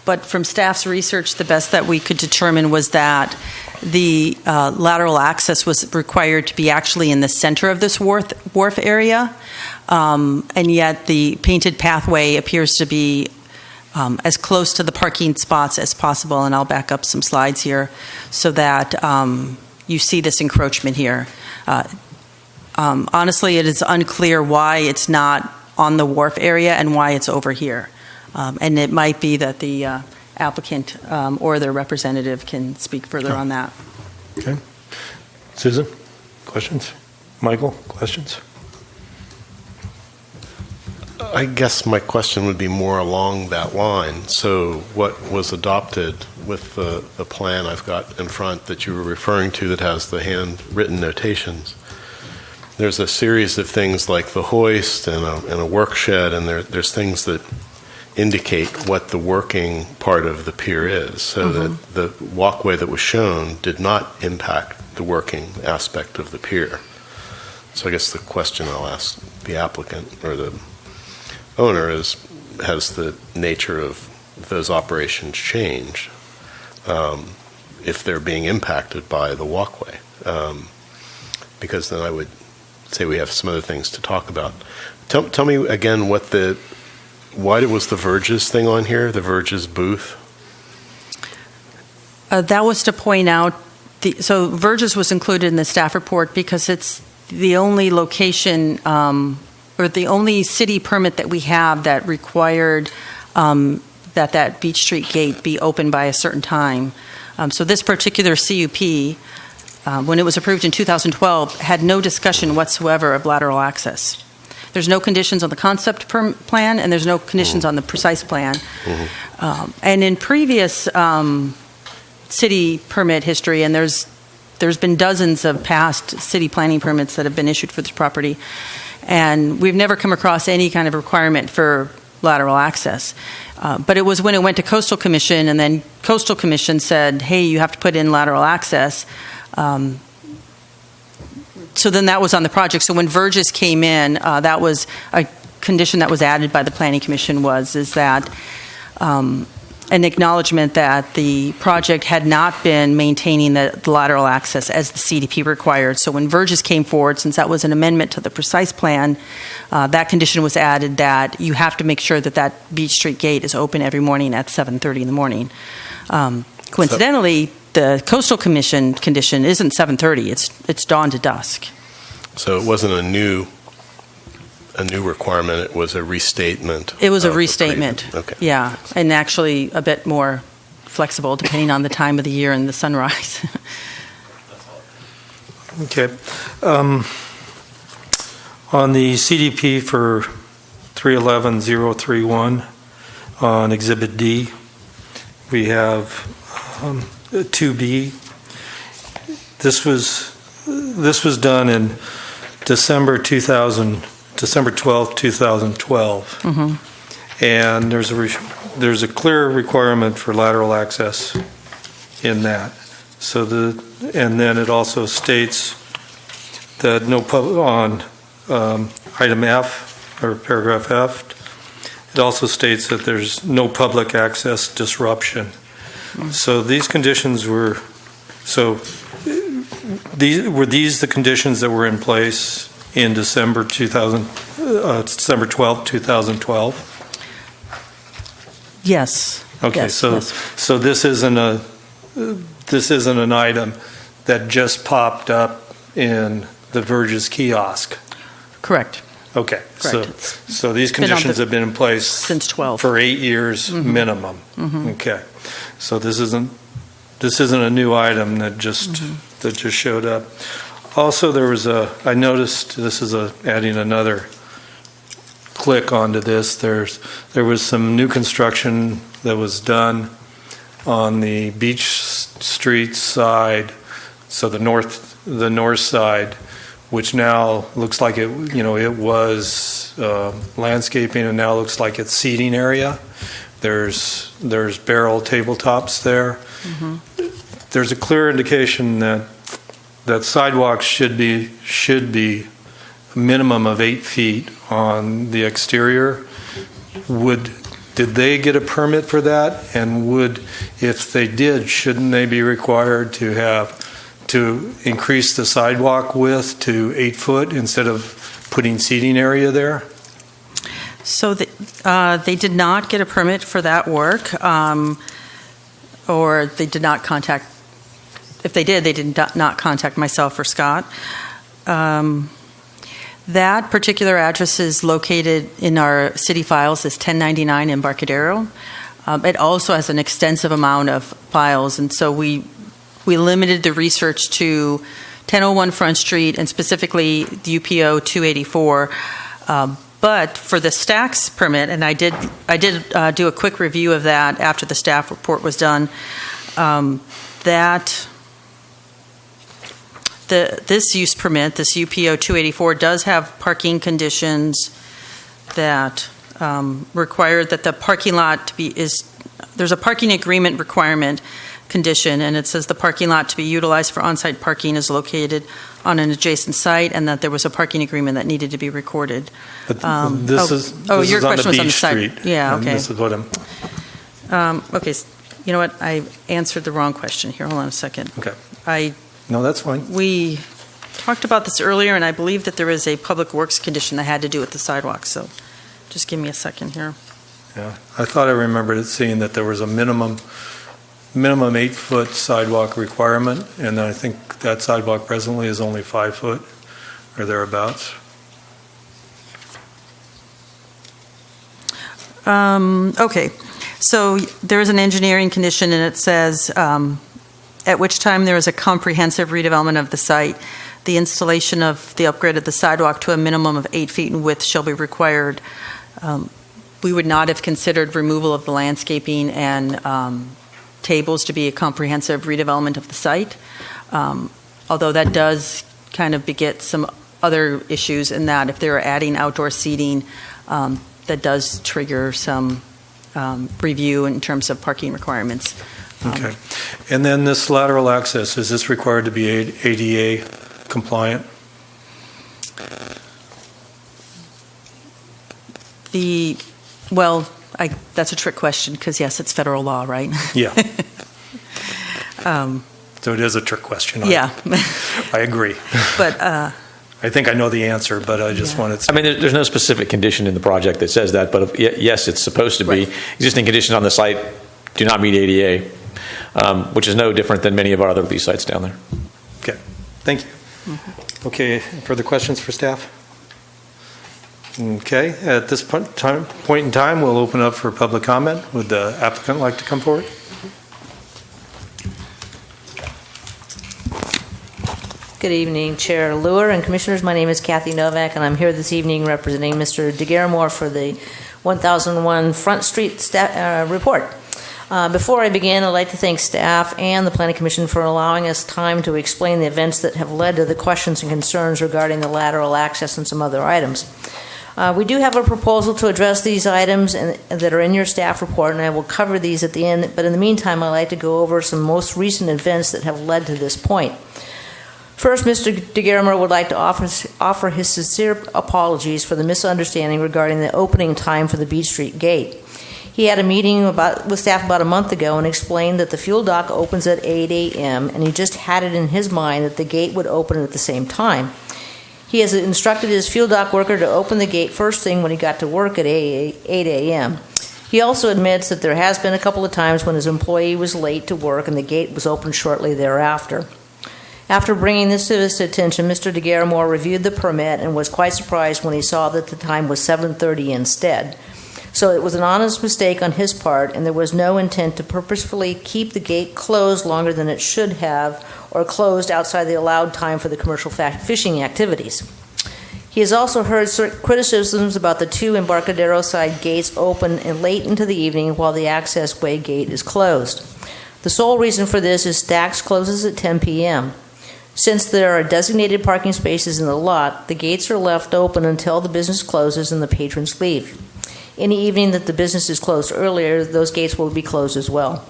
but from staff's research, the best that we could determine was that the lateral access was required to be actually in the center of this wharf area, and yet the painted pathway appears to be as close to the parking spots as possible, and I'll back up some slides here so that you see this encroachment here. Honestly, it is unclear why it's not on the wharf area and why it's over here. And it might be that the applicant or their representative can speak further on that. Okay. Susan, questions? Michael, questions? I guess my question would be more along that line. So what was adopted with the plan I've got in front that you were referring to that has the handwritten notations, there's a series of things like the hoist and a work shed, and there's things that indicate what the working part of the pier is, so that the walkway that was shown did not impact the working aspect of the pier. So I guess the question I'll ask the applicant or the owner is, has the nature of those operations changed if they're being impacted by the walkway? Because then I would say we have some other things to talk about. Tell me again why was the Verges thing on here, the Verges booth? That was to point out, so Verges was included in the staff report because it's the only location or the only city permit that we have that required that Beach Street gate be open by a certain time. So this particular CUP, when it was approved in 2012, had no discussion whatsoever of lateral access. There's no conditions on the concept plan, and there's no conditions on the precise plan. And in previous city permit history, and there's been dozens of past city planning permits that have been issued for this property, and we've never come across any kind of requirement for lateral access. But it was when it went to Coastal Commission, and then Coastal Commission said, hey, you have to put in lateral access. So then that was on the project. So when Verges came in, that was a condition that was added by the Planning Commission is that an acknowledgement that the project had not been maintaining the lateral access as the CDP required. So when Verges came forward, since that was an amendment to the precise plan, that condition was added that you have to make sure that Beach Street gate is open every morning at 7:30 in the morning. Coincidentally, the Coastal Commission condition isn't 7:30, it's dawn to dusk. So it wasn't a new a new requirement, it was a restatement. It was a of the restatement. previous. Okay. Yeah, and actually a bit more flexible depending on the time of the year and the sunrise. Okay. On the CDP for 311031 on Exhibit D, we have 2B. This was done in December 12th, 2012. Mhm. And there's a clear requirement for lateral access in that. And then it also states that on item F, or paragraph F, it also states that there's no public access disruption. So these conditions were these the conditions that were in place in December 12th, 2012? Yes. Okay, Yes, so yes. so this isn't an item that just popped up in the Verge's kiosk. Correct. Okay, Correct. so these been on conditions the- have been in place Since 12. for 8 years minimum. Okay, so this isn't a new item that just showed up. Also, I noticed this is adding another click onto this. There was some new construction that was done on the Beach Street side, so the north side, which now looks like it was landscaping, and now looks like it's seating area. There's barrel tabletops there. There's a clear indication that sidewalks should be a minimum of 8 feet on the exterior. Did they get a permit for that? And if they did, shouldn't they be required to increase the sidewalk width to 8 foot instead of putting seating area there? So they did not get a permit for that work, or they did not contact. If they did, they did not contact myself or Scott. That particular address is located in our city files as 1099 Embarcadero. It also has an extensive amount of files, and so we limited the research to 1001 Front Street and specifically the UPO 284. But for the stacks permit, and I did do a quick review of that after the staff report was done. This use permit, this UPO 284, does have parking conditions that require that the parking lot there's a parking agreement requirement condition, and it says the parking lot to be utilized for on-site parking is located on an adjacent site, and that there was a parking agreement that needed to be recorded. But this is your on question the was on the Beach side. Street. Yeah, and okay. This is what Okay, you know what? I answered the wrong question here. Hold on a second. Okay. I No, that's fine. We talked about this earlier, and I believe that there is a public works condition that had to do with the sidewalk, so just give me a second here. Yeah, I thought I remembered it seeing that there was a minimum 8-foot sidewalk requirement, and I think that sidewalk presently is only 5 foot or thereabouts. Okay, so there is an engineering condition, and it says, at which time there is a comprehensive redevelopment of the site, the installation of the upgrade of the sidewalk to a minimum of 8 feet in width shall be required. We would not have considered removal of the landscaping and tables to be a comprehensive redevelopment of the site, although that does kind of beget some other issues in that if they're adding outdoor seating, that does trigger some review in terms of parking requirements. Okay. And then this lateral access, is this required to be ADA compliant? That's a trick question because, yes, it's federal law, right? Yeah. So it is a trick question. Yeah. I agree. But I think I know the answer, but I just wanted to. I mean, there's no specific condition in the project that says that, but yes, it's supposed to be. Right. Existing conditions on the site do not meet ADA, which is no different than many of our other lease sites down there. Okay. Thank you. Okay. Further questions for staff? Okay, at this point in time, we'll open up for public comment. Would the applicant like to come forward? Good evening, Chair Luer and Commissioners. My name is Kathy Novak, and I'm here this evening representing Mr. DeGaramore for the 1001 Front Street report. Before I begin, I'd like to thank staff and the Planning Commission for allowing us time to explain the events that have led to the questions and concerns regarding the lateral access and some other items. We do have a proposal to address these items that are in your staff report, and I will cover these at the end. But in the meantime, I'd like to go over some most recent events that have led to this point. First, Mr. DeGaramore would like to offer his sincere apologies for the misunderstanding regarding the opening time for the Beach Street Gate. He had a meeting with staff about a month ago and explained that the fuel dock opens at 8 a.m., and he just had it in his mind that the gate would open at the same time. He has instructed his fuel dock worker to open the gate first thing when he got to work at 8 a.m. He also admits that there has been a couple of times when his employee was late to work and the gate was opened shortly thereafter. After bringing this to his attention, Mr. DeGaramore reviewed the permit and was quite surprised when he saw that the time was 7:30 instead. So it was an honest mistake on his part, and there was no intent to purposefully keep the gate closed longer than it should have, or closed outside the allowed time for the commercial fishing activities. He has also heard criticisms about the two Embarcadero side gates open late into the evening while the access way gate is closed. The sole reason for this is Stax closes at 10 p.m. Since there are designated parking spaces in the lot, the gates are left open until the business closes and the patrons leave. Any evening that the business is closed earlier, those gates will be closed as well.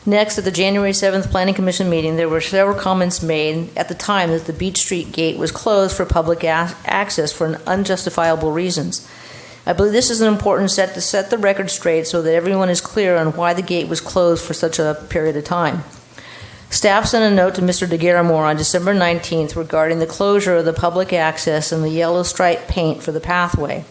Next, at the January 7th Planning Commission meeting, there were several comments made at the time that the Beach Street Gate was closed for public access for unjustifiable reasons. I believe this is an important step to set the record straight so that everyone is clear on why the gate was closed for such a period of time. Staff sent a note to Mr. DeGaramore on December 19th regarding the closure of the public access and the yellow stripe paint for the pathway.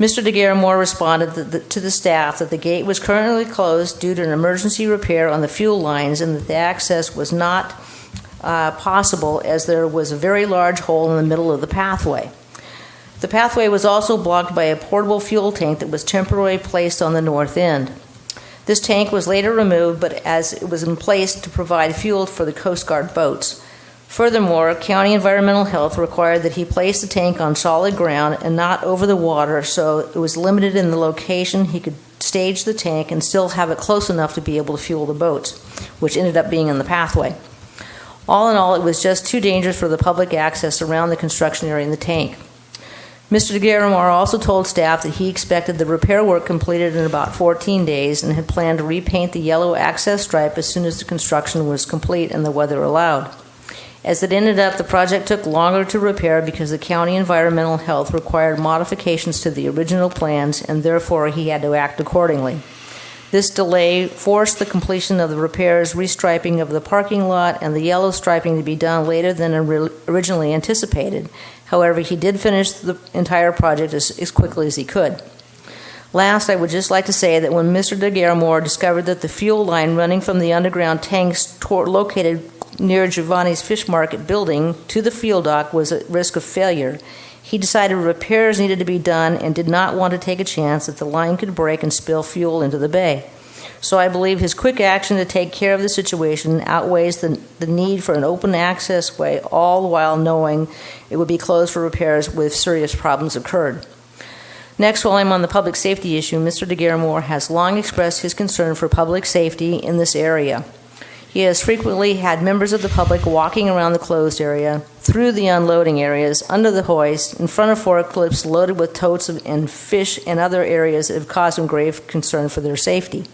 Mr. DeGaramore responded to the staff that the gate was currently closed due to an emergency repair on the fuel lines and that the access was not possible as there was a very large hole in the middle of the pathway. The pathway was also blocked by a portable fuel tank that was temporarily placed on the north end. This tank was later removed, but as it was in place to provide fuel for the Coast Guard boats. Furthermore, County Environmental Health required that he place the tank on solid ground and not over the water, so it was limited in the location he could stage the tank and still have it close enough to be able to fuel the boats, which ended up being in the pathway. All in all, it was just too dangerous for the public access around the construction area in the tank. Mr. DeGaramore also told staff that he expected the repair work completed in about 14 days and had planned to repaint the yellow access stripe as soon as the construction was complete and the weather allowed. As it ended up, the project took longer to repair because the County Environmental Health required modifications to the original plans, and therefore he had to act accordingly. This delay forced the completion of the repairs, restriping of the parking lot, and the yellow striping to be done later than originally anticipated. However, he did finish the entire project as quickly as he could. Last, I would just like to say that when Mr. DeGaramore discovered that the fuel line running from the underground tanks located near Giovanni's Fish Market building to the fuel dock was at risk of failure, he decided repairs needed to be done and did not want to take a chance that the line could break and spill fuel into the bay. So I believe his quick action to take care of the situation outweighs the need for an open access way, all the while knowing it would be closed for repairs if serious problems occurred. Next, while I'm on the public safety issue, Mr. DeGaramore has long expressed his concern for public safety in this area. He has frequently had members of the public walking around the closed area, through the unloading areas, under the hoist, in front of forklifts loaded with totes and fish and other areas that have caused him grave concern for their safety.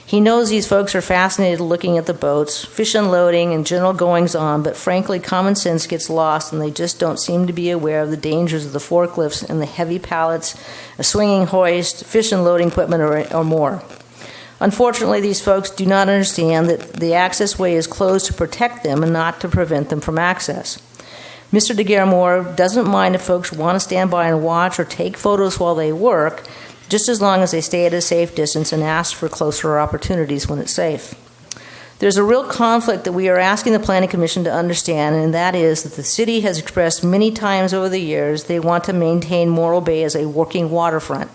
He knows these folks are fascinated looking at the boats, fish unloading, and general goings-on, but frankly, common sense gets lost and they just don't seem to be aware of the dangers of the forklifts and the heavy pallets, a swinging hoist, fish unloading equipment, or more. Unfortunately, these folks do not understand that the access way is closed to protect them and not to prevent them from access. Mr. DeGaramore doesn't mind if folks want to stand by and watch or take photos while they work, just as long as they stay at a safe distance and ask for closer opportunities when it's safe. There's a real conflict that we are asking the Planning Commission to understand, and that is that the city has expressed many times over the years they want to maintain Morro Bay as a working waterfront.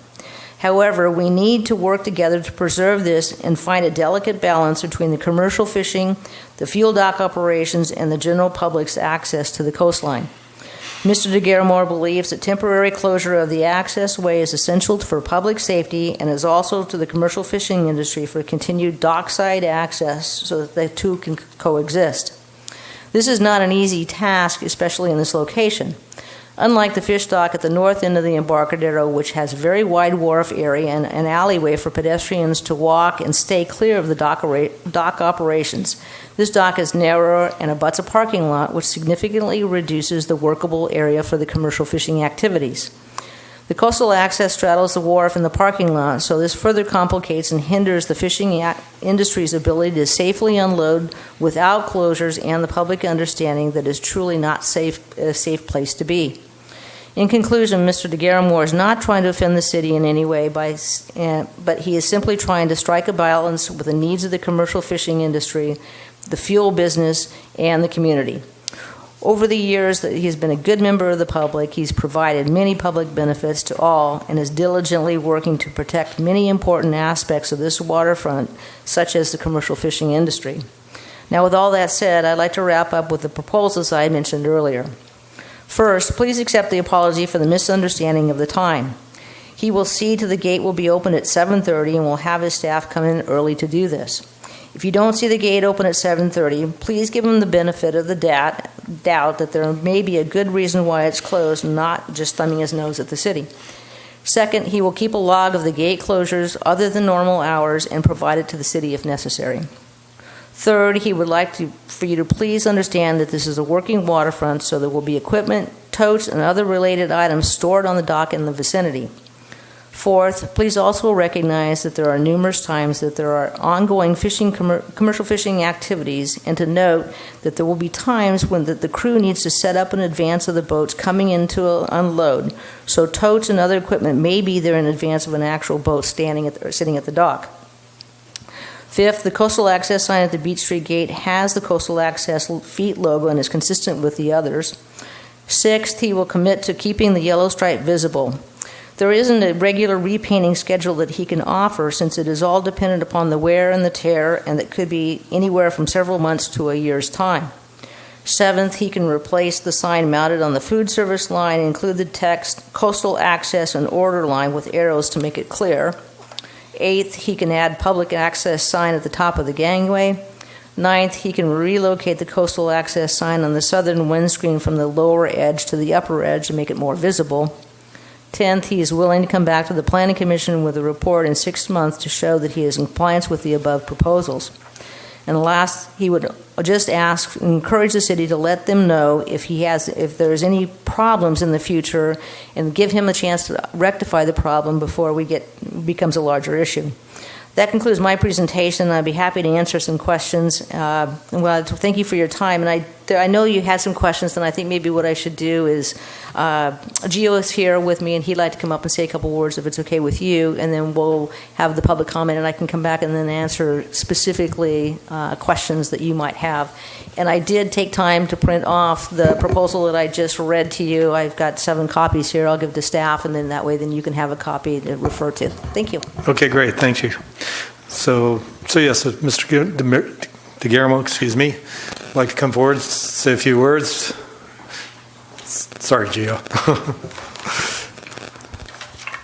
However, we need to work together to preserve this and find a delicate balance between the commercial fishing, the fuel dock operations, and the general public's access to the coastline. Mr. DeGarmore believes that temporary closure of the access way is essential for public safety and is also to the commercial fishing industry for continued dockside access so that the two can coexist. This is not an easy task, especially in this location. Unlike the fish dock at the north end of the Embarcadero, which has a very wide wharf area and an alleyway for pedestrians to walk and stay clear of the dock operations, this dock is narrower and abuts a parking lot, which significantly reduces the workable area for the commercial fishing activities. The coastal access straddles the wharf and the parking lot, so this further complicates and hinders the fishing industry's ability to safely unload without closures and the public understanding that it's truly not a safe place to be. In conclusion, Mr. DeGarmore is not trying to offend the city in any way, but he is simply trying to strike a balance with the needs of the commercial fishing industry, the fuel business, and the community. Over the years that he's been a good member of the public, he's provided many public benefits to all and is diligently working to protect many important aspects of this waterfront, such as the commercial fishing industry. Now, with all that said, I'd like to wrap up with the proposals I mentioned earlier. First, please accept the apology for the misunderstanding of the time. He will see to the gate will be open at 7:30 and will have his staff come in early to do this. If you don't see the gate open at 7:30, please give him the benefit of the doubt that there may be a good reason why it's closed, not just thumbing his nose at the city. Second, he will keep a log of the gate closures other than normal hours and provide it to the city if necessary. Third, he would like for you to please understand that this is a working waterfront, so there will be equipment, totes, and other related items stored on the dock in the vicinity. Fourth, please also recognize that there are numerous times that there are ongoing commercial fishing activities, and to note that there will be times when the crew needs to set up in advance of the boats coming in to unload, so totes and other equipment may be there in advance of an actual boat sitting at the dock. Fifth, the coastal access sign at the Beach Street Gate has the coastal access feet logo and is consistent with the others. Sixth, he will commit to keeping the yellow stripe visible. There isn't a regular repainting schedule that he can offer, since it is all dependent upon the wear and the tear, and it could be anywhere from several months to a year's time. Seventh, he can replace the sign mounted on the food service line and include the text coastal access and order line with arrows to make it clear. Eighth, he can add public access sign at the top of the gangway. Ninth, he can relocate the coastal access sign on the southern windscreen from the lower edge to the upper edge to make it more visible. 10th, he is willing to come back to the Planning Commission with a report in 6 months to show that he is in compliance with the above proposals. And last, he would just encourage the city to let them know if there's any problems in the future, and give him a chance to rectify the problem before becomes a larger issue. That concludes my presentation. I'd be happy to answer some questions. Well, thank you for your time. And I know you had some questions, and I think maybe what I should do is, Gio is here with me, and he'd like to come up and say a couple words if it's okay with you, and then we'll have the public comment, and I can come back and then answer specifically questions that you might have. And I did take time to print off the proposal that I just read to you. I've got 7 copies here. I'll give to staff, and then that way then you can have a copy to refer to. Thank you. Okay, great. Thank you. So yes, Mr. DeGarmo, excuse me, I'd like to come forward, say a few words. Sorry, Gio.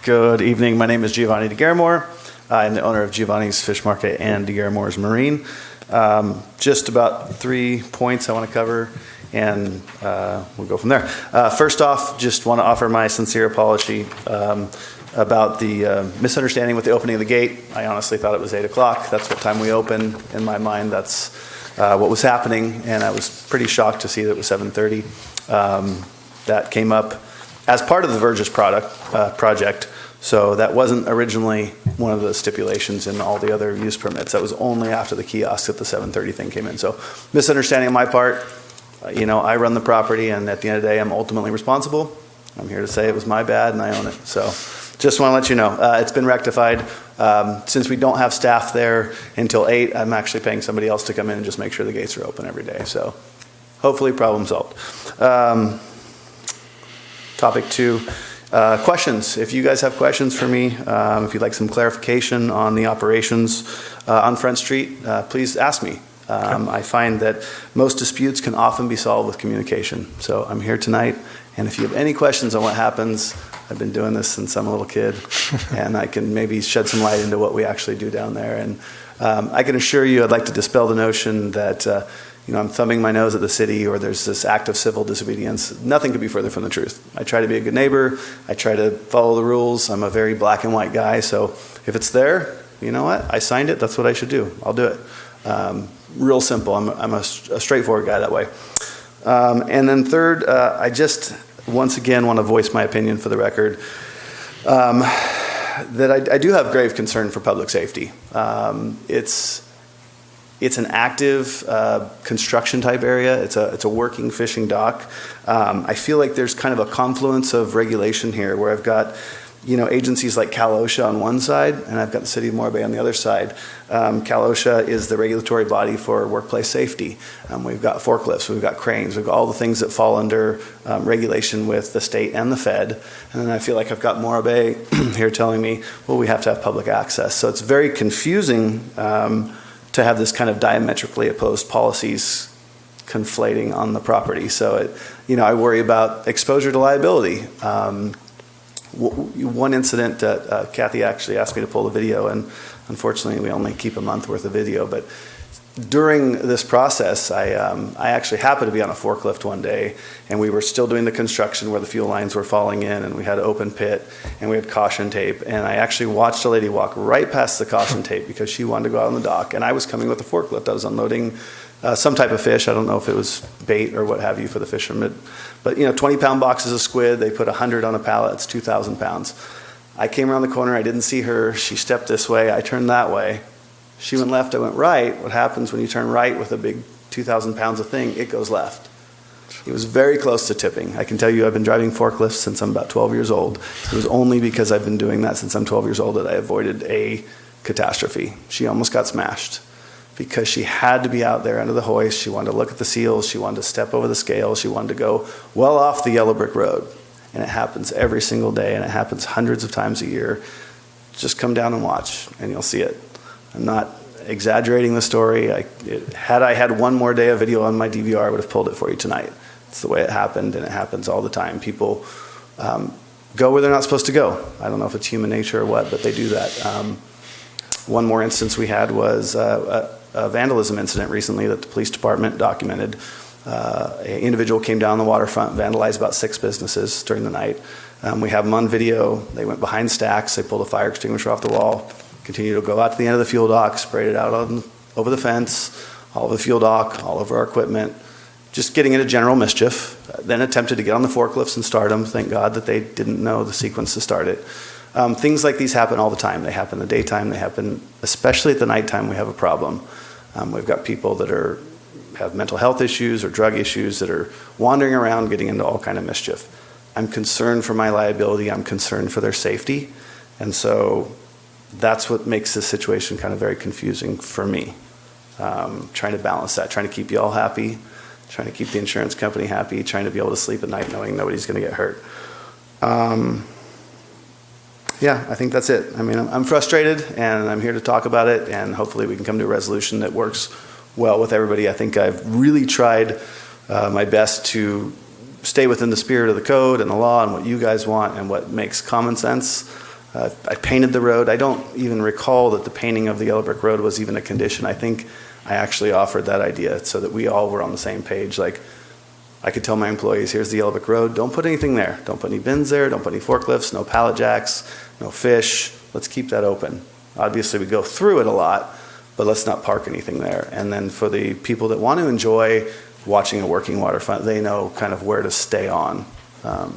Good evening. My name is Giovanni DeGarmore. I'm the owner of Giovanni's Fish Market and DeGarmore's Marine. Just about 3 points I want to cover, and we'll go from there. First off, just want to offer my sincere apology about the misunderstanding with the opening of the gate. I honestly thought it was 8 o'clock. That's what time we opened. In my mind, that's what was happening, and I was pretty shocked to see that it was 7:30. That came up as part of the Vergis project, so that wasn't originally one of the stipulations in all the other use permits. That was only after the kiosk that the 7:30 thing came in. So misunderstanding on my part. I run the property, and at the end of the day, I'm ultimately responsible. I'm here to say it was my bad, and I own it. So just want to let you know, it's been rectified. Since we don't have staff there until 8, I'm actually paying somebody else to come in and just make sure the gates are open every day. So hopefully problem solved. Topic 2, questions. If you guys have questions for me, if you'd like some clarification on the operations on Front Street, please ask me. I find that most disputes can often be solved with communication. So I'm here tonight, and if you have any questions on what happens, I've been doing this since I'm a little kid, and I can maybe shed some light into what we actually do down there. And I can assure you I'd like to dispel the notion that I'm thumbing my nose at the city or there's this act of civil disobedience. Nothing could be further from the truth. I try to be a good neighbor. I try to follow the rules. I'm a very black and white guy, so if it's there, you know what? I signed it. That's what I should do. I'll do it. Real simple. I'm a straightforward guy that way. And then third, I just once again want to voice my opinion for the record that I do have grave concern for public safety. It's an active construction type area. It's a working fishing dock. I feel like there's kind of a confluence of regulation here where I've got agencies like Cal OSHA on one side, and I've got the city of Morro Bay on the other side. Cal OSHA is the regulatory body for workplace safety. We've got forklifts, we've got cranes, we've got all the things that fall under regulation with the state and the Fed. And then I feel like I've got Morro Bay here telling me, well, we have to have public access. So it's very confusing to have this kind of diametrically opposed policies conflating on the property. So I worry about exposure to liability. One incident that Kathy actually asked me to pull the video, and unfortunately we only keep a month worth of video, but during this process I actually happened to be on a forklift one day, and we were still doing the construction where the fuel lines were falling in, and we had an open pit and we had caution tape, and I actually watched a lady walk right past the caution tape because she wanted to go out on the dock, and I was coming with a forklift. I was unloading some type of fish. I don't know if it was bait or what have you for the fishermen, but 20-pound boxes of squid. They put 100 on a pallet. It's 2,000 pounds. I came around the corner. I didn't see her. She stepped this way. I turned that way. She went left. I went right. What happens when you turn right with a big 2,000 pounds of thing? It goes left. It was very close to tipping. I can tell you I've been driving forklifts since I'm about 12 years old. It was only because I've been doing that since I'm 12 years old that I avoided a catastrophe. She almost got smashed because she had to be out there under the hoist. She wanted to look at the seals. She wanted to step over the scale. She wanted to go well off the yellow brick road. And it happens every single day, and it happens hundreds of times a year. Just come down and watch, and you'll see it. I'm not exaggerating the story. Had I had one more day of video on my DVR, I would have pulled it for you tonight. It's the way it happened, and it happens all the time. People go where they're not supposed to go. I don't know if it's human nature or what, but they do that. One more instance we had was a vandalism incident recently that the police department documented. An individual came down the waterfront, vandalized about 6 businesses during the night. We have them on video. They went behind stacks. They pulled a fire extinguisher off the wall, continued to go out to the end of the fuel dock, sprayed it out over the fence, all over the fuel dock, all over our equipment, just getting into general mischief. Then attempted to get on the forklifts and start them. Thank God that they didn't know the sequence to start it. Things like these happen all the time. They happen in the daytime. They happen, especially at the nighttime, we have a problem. We've got people that have mental health issues or drug issues that are wandering around getting into all kind of mischief. I'm concerned for my liability. I'm concerned for their safety. And so that's what makes this situation kind of very confusing for me. Trying to balance that, trying to keep you all happy, trying to keep the insurance company happy, trying to be able to sleep at night knowing nobody's going to get hurt. Yeah, I think that's it. I mean, I'm frustrated, and I'm here to talk about it, and hopefully we can come to a resolution that works well with everybody. I think I've really tried my best to stay within the spirit of the code and the law and what you guys want and what makes common sense. I painted the road. I don't even recall that the painting of the yellow brick road was even a condition. I think I actually offered that idea so that we all were on the same page. Like, I could tell my employees, here's the yellow brick road. Don't put anything there. Don't put any bins there. Don't put any forklifts, no pallet jacks, no fish. Let's keep that open. Obviously, we go through it a lot, but let's not park anything there. And then for the people that want to enjoy watching a working waterfront, they know kind of where to stay on.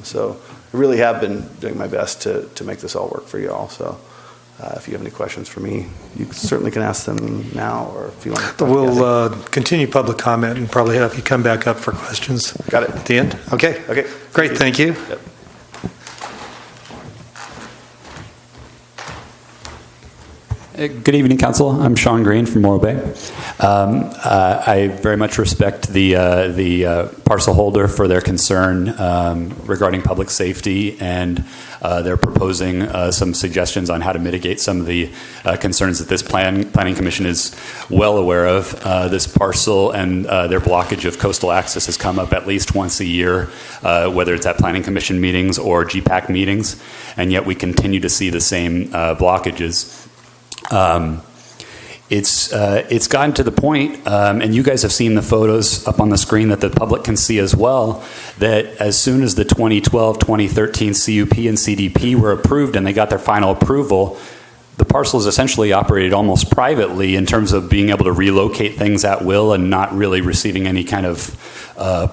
So I really have been doing my best to make this all work for you all. So if you have any questions for me, you certainly can ask them now, or if you want to. We'll continue public comment and probably have you come back up for questions. Got it. At the end? Okay. Okay. Great, thank you. Yep. Good evening, Council. I'm Sean Green from Morro Bay. I very much respect the parcel holder for their concern regarding public safety, and they're proposing some suggestions on how to mitigate some of the concerns that this Planning Commission is well aware of. This parcel and their blockage of coastal access has come up at least once a year, whether it's at Planning Commission meetings or GPAC meetings, and yet we continue to see the same blockages. It's gotten to the point, and you guys have seen the photos up on the screen that the public can see as well, that as soon as the 2012, 2013 CUP and CDP were approved and they got their final approval, the parcel is essentially operated almost privately in terms of being able to relocate things at will and not really receiving any kind of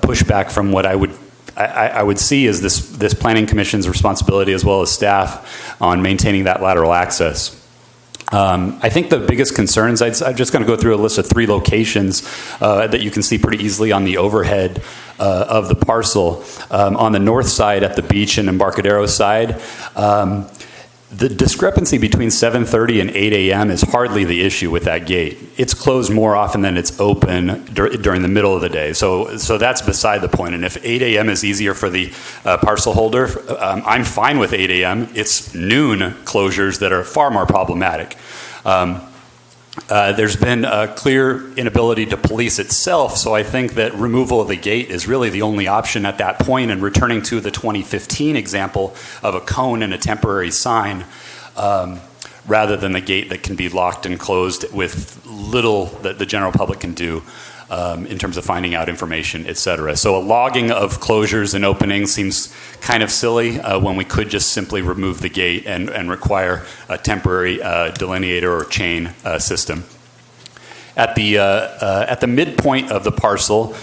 pushback from what I would see as this Planning Commission's responsibility as well as staff on maintaining that lateral access. I think the biggest concerns, I'm just going to go through a list of 3 locations that you can see pretty easily on the overhead of the parcel. On the north side at the beach and Embarcadero side, the discrepancy between 7:30 and 8 a.m. is hardly the issue with that gate. It's closed more often than it's open during the middle of the day. So that's beside the point. And if 8 a.m. is easier for the parcel holder, I'm fine with 8 a.m. It's noon closures that are far more problematic. There's been a clear inability to police itself, so I think that removal of the gate is really the only option at that point, and returning to the 2015 example of a cone and a temporary sign rather than the gate that can be locked and closed with little that the general public can do in terms of finding out information, et cetera. So a logging of closures and openings seems kind of silly when we could just simply remove the gate and require a temporary delineator or chain system. At the midpoint of the parcel,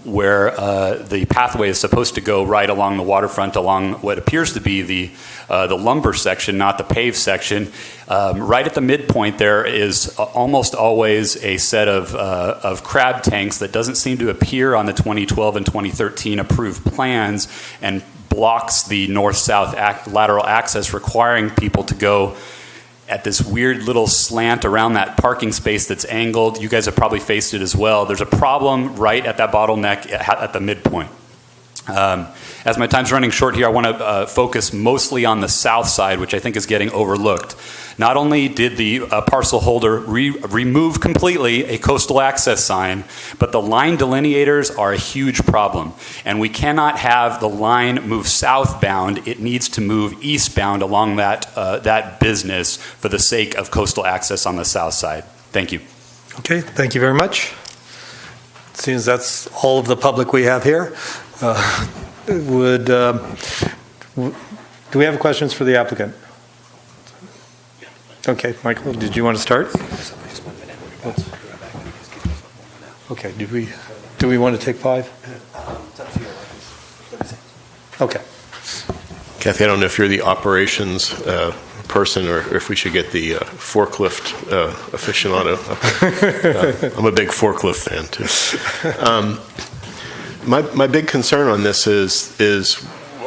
where the pathway is supposed to go right along the waterfront, along what appears to be the lumber section, not the paved section. Right at the midpoint, there is almost always a set of crab tanks that doesn't seem to appear on the 2012 and 2013 approved plans, and blocks the north-south lateral access, requiring people to go at this weird little slant around that parking space that's angled. You guys have probably faced it as well. There's a problem right at that bottleneck at the midpoint. As my time's running short here, I want to focus mostly on the south side, which I think is getting overlooked. Not only did the parcel holder remove completely a coastal access sign, but the line delineators are a huge problem. And we cannot have the line move southbound. It needs to move eastbound along that business for the sake of coastal access on the south side. Thank you. Okay, thank you very much. Seems that's all of the public we have here. Do we have questions for the applicant? Okay, Michael, did you want to start? Okay, do we want to take 5? Okay. Kathy, I don't know if you're the operations person or if we should get the forklift aficionado. I'm a big forklift fan, too. My big concern on this is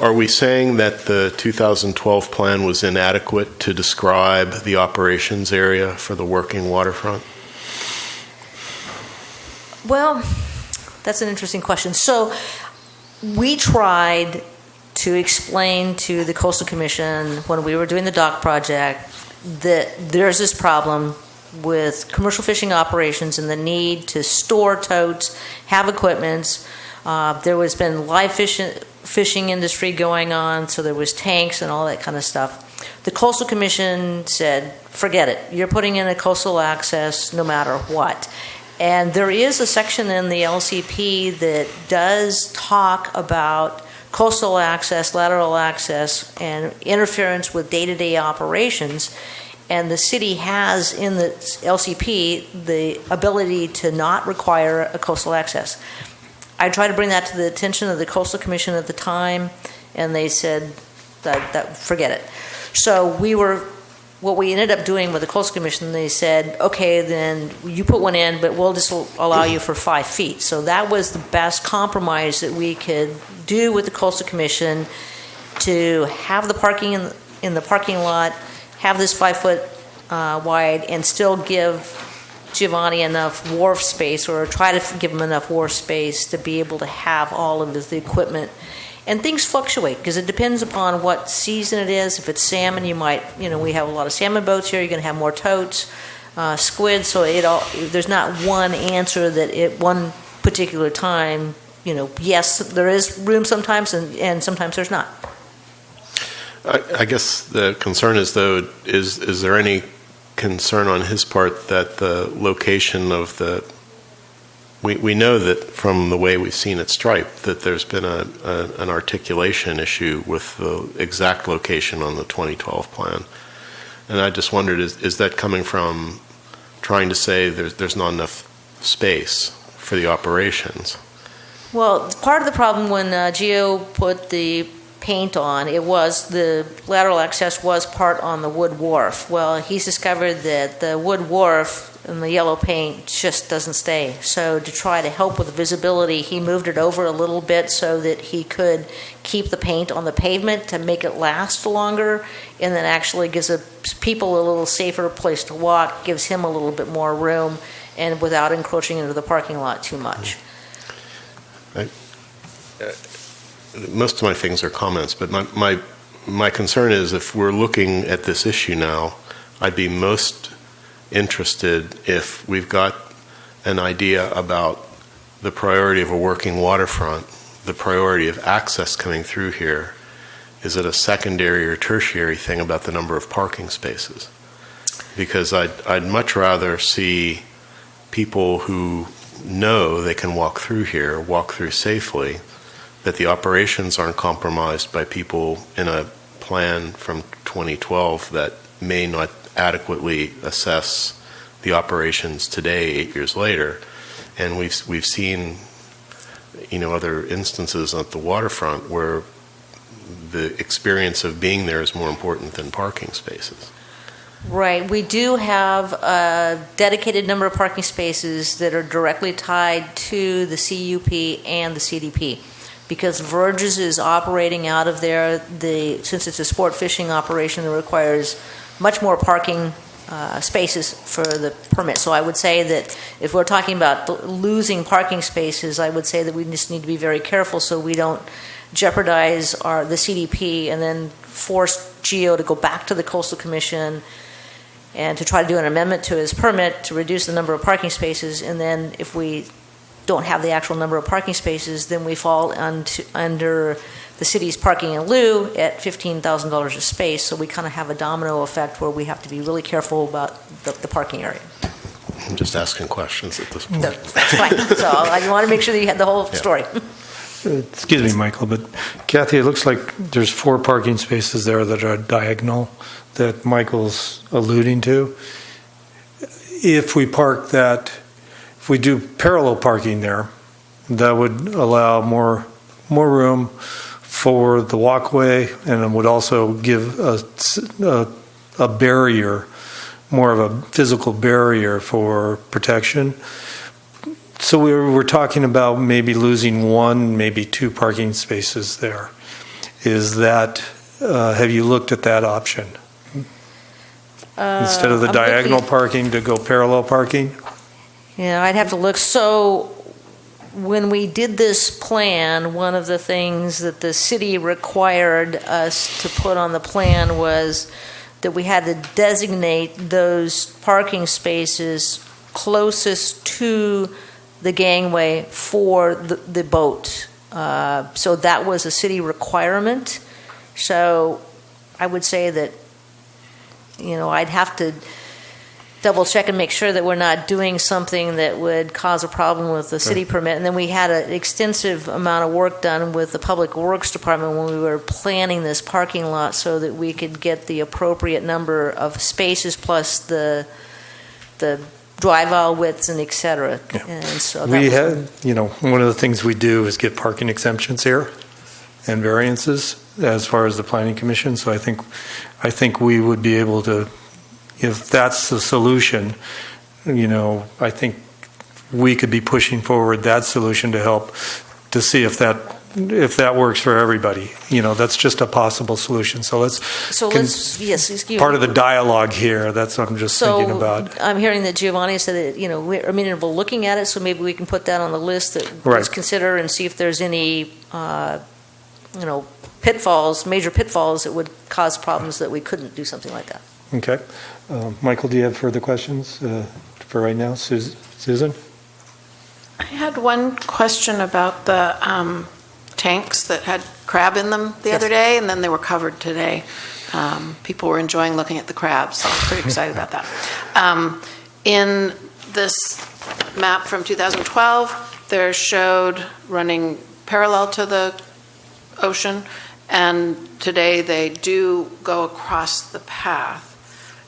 are we saying that the 2012 plan was inadequate to describe the operations area for the working waterfront? Well, that's an interesting question. So we tried to explain to the Coastal Commission when we were doing the dock project that there's this problem with commercial fishing operations and the need to store totes, have equipments. There has been live fishing industry going on, so there was tanks and all that kind of stuff. The Coastal Commission said, forget it. You're putting in a coastal access no matter what. And there is a section in the LCP that does talk about coastal access, lateral access, and interference with day-to-day operations. And the city has in the LCP the ability to not require a coastal access. I tried to bring that to the attention of the Coastal Commission at the time, and they said that forget it. So what we ended up doing with the Coastal Commission, they said, okay, then you put one in, but we'll just allow you for 5 feet. So that was the best compromise that we could do with the Coastal Commission to have the parking in the parking lot, have this 5-foot wide and still give Giovanni enough wharf space, or try to give him enough wharf space to be able to have all of the equipment. And things fluctuate because it depends upon what season it is. If it's salmon, you might, we have a lot of salmon boats here. You're going to have more totes, squid. So there's not one answer that at one particular time, yes, there is room sometimes, and sometimes there's not. I guess the concern is, though, is there any concern on his part that the location of we know that from the way we've seen it striped that there's been an articulation issue with the exact location on the 2012 plan, and I just wondered, is that coming from trying to say there's not enough space for the operations? Well, part of the problem when Geo put the paint on, it was the lateral access was part on the wood wharf. Well, he's discovered that the wood wharf and the yellow paint just doesn't stay. So to try to help with the visibility, he moved it over a little bit so that he could keep the paint on the pavement to make it last longer, and then actually gives people a little safer place to walk, gives him a little bit more room, and without encroaching into the parking lot too much. Most of my things are comments, but my concern is, if we're looking at this issue now, I'd be most interested if we've got an idea about the priority of a working waterfront, the priority of access coming through here. Is it a secondary or tertiary thing about the number of parking spaces? Because I'd much rather see people who know they can walk through here, walk through safely, that the operations aren't compromised by people in a plan from 2012 that may not adequately assess the operations today, 8 years later. And we've seen, other instances at the waterfront where the experience of being there is more important than parking spaces. Right. We do have a dedicated number of parking spaces that are directly tied to the CUP and the CDP. Because Verges is operating out of there, since it's a sport fishing operation that requires much more parking spaces for the permit. So I would say that if we're talking about losing parking spaces, I would say that we just need to be very careful so we don't jeopardize the CDP and then force Geo to go back to the Coastal Commission and to try to do an amendment to his permit to reduce the number of parking spaces. And then if we don't have the actual number of parking spaces, then we fall under the city's parking in lieu at $15,000 a space. So we kind of have a domino effect where we have to be really careful about the parking area. I'm just asking questions at this point. That's fine. So I want to make sure that you had the whole story. Excuse me, Michael, but Kathy, it looks like there's 4 parking spaces there that are diagonal that Michael's alluding to. If we do parallel parking there, that would allow more room for the walkway, and it would also give a barrier, more of a physical barrier for protection. So we're talking about maybe losing 1, maybe 2 parking spaces there. Is that, have you looked at that option? Instead of the diagonal parking, to go parallel parking? Yeah, I'd have to look. So when we did this plan, one of the things that the city required us to put on the plan was that we had to designate those parking spaces closest to the gangway for the boat. So that was a city requirement. So I would say that, I'd have to double check and make sure that we're not doing something that would cause a problem with the city permit. And then we had an extensive amount of work done with the Public Works Department when we were planning this parking lot so that we could get the appropriate number of spaces plus the drive aisle widths and et cetera. Yeah. And so We had, one of the things we do is get parking exemptions here and variances as far as the Planning Commission. So I think we would be able to, if that's the solution, I think we could be pushing forward that solution to help to see if that if that works for everybody. That's just a possible solution. So Yes, excuse me. part of the dialogue here, that's what I'm just thinking about. I'm hearing that Giovanni said that, we're amenable looking at it, so maybe we can put that on the list that Right. let's consider and see if there's any, pitfalls, major pitfalls that would cause problems that we couldn't do something like that. Okay. Michael, do you have further questions for right now? Susan? I had one question about the tanks that had crab in them the other day, and then they were covered today. People were enjoying looking at the crabs, so I was pretty excited about that. In this map from 2012, they're showed running parallel to the ocean, and today they do go across the path.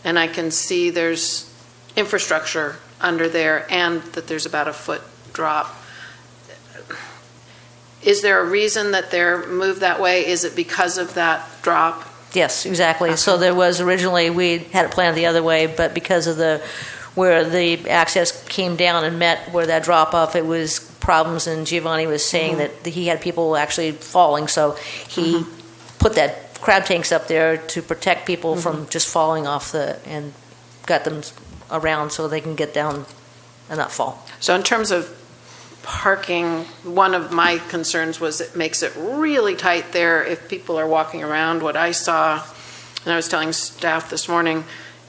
And I can see there's infrastructure under there and that there's about a foot drop. Is there a reason that they're moved that way? Is it because of that drop? Yes, exactly. Okay. So there was originally, we had it planned the other way, but because of where the access came down and met where that drop off, it was problems, and Giovanni was saying that he had people actually falling, so he put that crab tanks up there to protect people from just falling off and got them around so they can get down and not fall. So in terms of parking, one of my concerns was it makes it really tight there if people are walking around. What I saw, and I was telling staff this morning,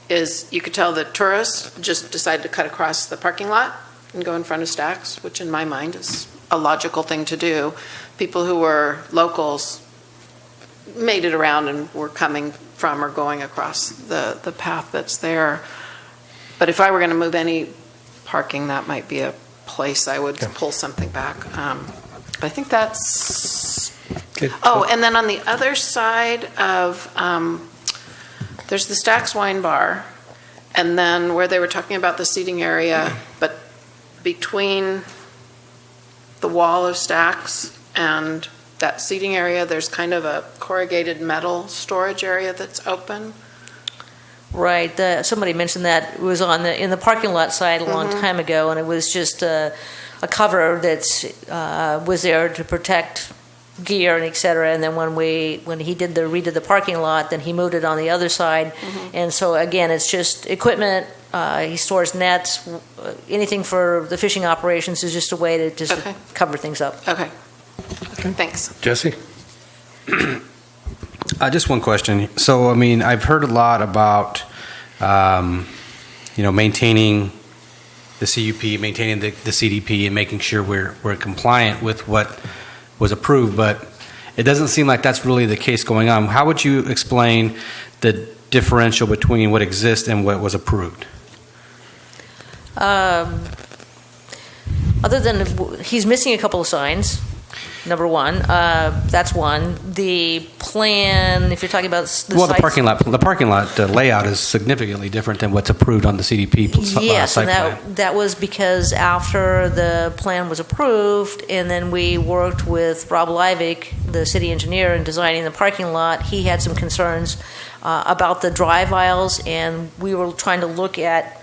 is you could tell that tourists just decided to cut across the parking lot and go in front of Stacks, which in my mind is a logical thing to do. People who were locals made it around and were coming from or going across the path that's there. But if I were going to move any parking, that might be a place I would pull something back. But I think that's... Okay. Oh, and then on the other side of... there's the Stacks Wine Bar, and then where they were talking about the seating area, but between the wall of Stacks and that seating area, there's kind of a corrugated metal storage area that's open. Right. Somebody mentioned that it was in the parking lot side a long time ago, and it was just a cover that was there to protect gear and et cetera. And then when he redid the parking lot, then he moved it on the other side. And so again, it's just equipment. He stores nets. Anything for the fishing operations is just a way to just cover things up. Okay, thanks. Jesse? Just one question. So, I've heard a lot about, maintaining the CUP, maintaining the CDP, and making sure we're compliant with what was approved, but it doesn't seem like that's really the case going on. How would you explain the differential between what exists and what was approved? Other than he's missing a couple of signs, number one. That's one. The plan, if you're talking about the parking lot layout is significantly different than what's approved on the CDP yes, site and plan. that was because after the plan was approved, and then we worked with Rob Leivik, the city engineer, in designing the parking lot. He had some concerns about the drive aisles, and we were trying to look at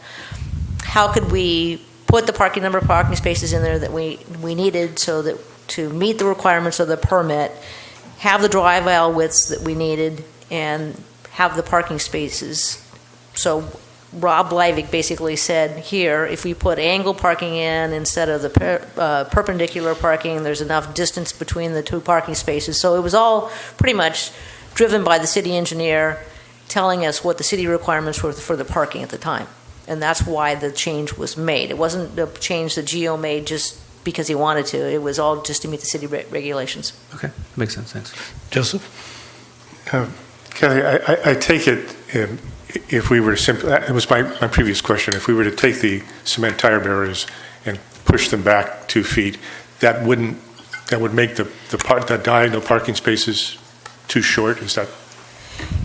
how could we put the number of parking spaces in there that we needed so that to meet the requirements of the permit, have the drive aisle widths that we needed, and have the parking spaces. So Rob Leivik basically said, here, if we put angle parking in instead of the perpendicular parking, there's enough distance between the two parking spaces. So it was all pretty much driven by the city engineer telling us what the city requirements were for the parking at the time. And that's why the change was made. It wasn't a change that Geo made just because he wanted to. It was all just to meet the city regulations. Okay, that makes sense. Thanks. Joseph? Kathy, I take it if we were to simply, it was my previous question, if we were to take the cement tire barriers and push them back 2 feet, that would make the diagonal parking spaces too short? Is that?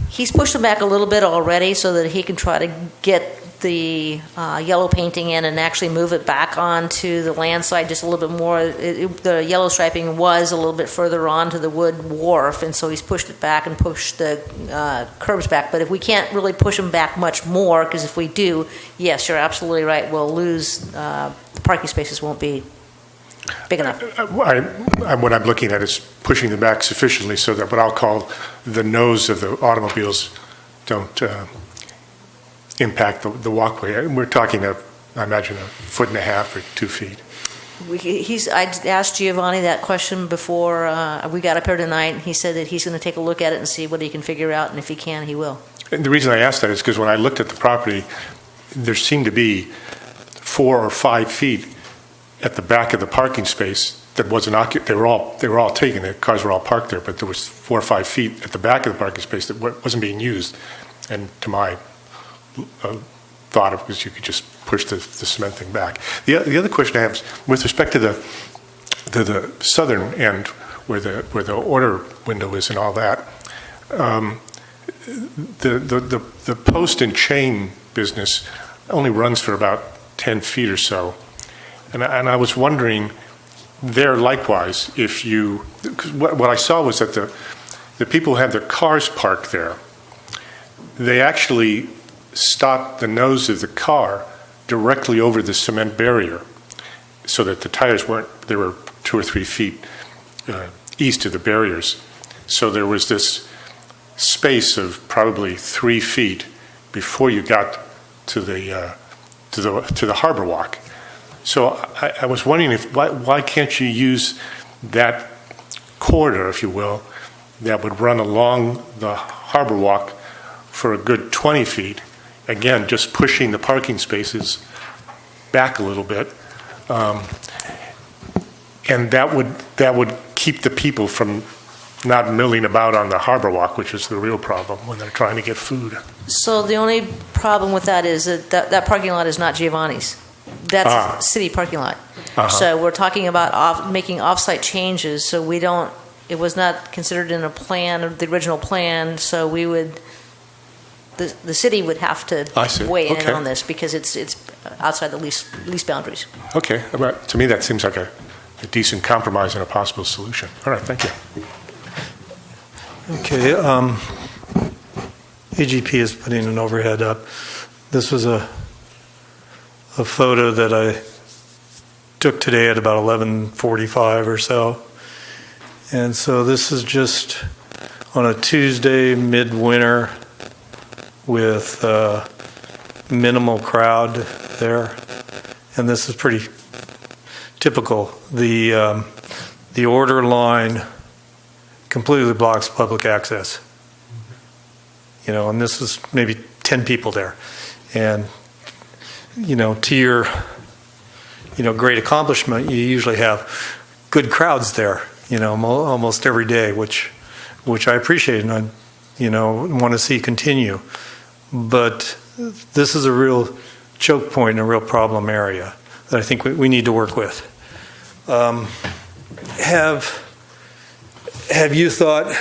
He's pushed them back a little bit already so that he can try to get the yellow painting in and actually move it back onto the land side just a little bit more. The yellow striping was a little bit further on to the wood wharf, and so he's pushed it back and pushed the curbs back. But if we can't really push them back much more, because if we do, yes, you're absolutely right, we'll lose, the parking spaces won't be big enough. What I'm looking at is pushing them back sufficiently so that what I'll call the nose of the automobiles don't impact the walkway. We're talking, I imagine, 1.5 or 2 feet. I asked Giovanni that question before we got up here tonight, and he said that he's going to take a look at it and see what he can figure out, and if he can, he will. And the reason I asked that is because when I looked at the property, there seemed to be 4 or 5 feet at the back of the parking space that wasn't occupied. They were all taken. The cars were all parked there, but there was 4 or 5 feet at the back of the parking space that wasn't being used. And to my thought, it was you could just push the cement thing back. The other question I have is with respect to the southern end where the order window is and all that. The post and chain business only runs for about 10 feet or so. And I was wondering there likewise, because what I saw was that the people who had their cars parked there, they actually stopped the nose of the car directly over the cement barrier so that the tires they were 2 or 3 feet east of the barriers. So there was this space of probably 3 feet before you got to the harbor walk. So I was wondering why can't you use that corridor, if you will, that would run along the harbor walk for a good 20 feet, again, just pushing the parking spaces back a little bit. And that would keep the people from not milling about on the harbor walk, which is the real problem when they're trying to get food. So the only problem with that is that parking lot is not Giovanni's. That's a city parking lot. Uh-huh. So we're talking about making off-site changes. So it was not considered in a plan, or the original plan. So the city would have to weigh in on this because it's outside the lease boundaries. Okay, to me that seems like a decent compromise and a possible solution. All right, thank you. Okay, AGP is putting an overhead up. This was a photo that I took today at about 11:45 or so. And so this is just on a Tuesday midwinter with minimal crowd there. And this is pretty typical. The order line completely blocks public access. And this is maybe 10 people there. And to your, great accomplishment, you usually have good crowds there, almost every day, which I appreciate and I, want to see continue. But this is a real choke point and a real problem area that I think we need to work with. Have you thought,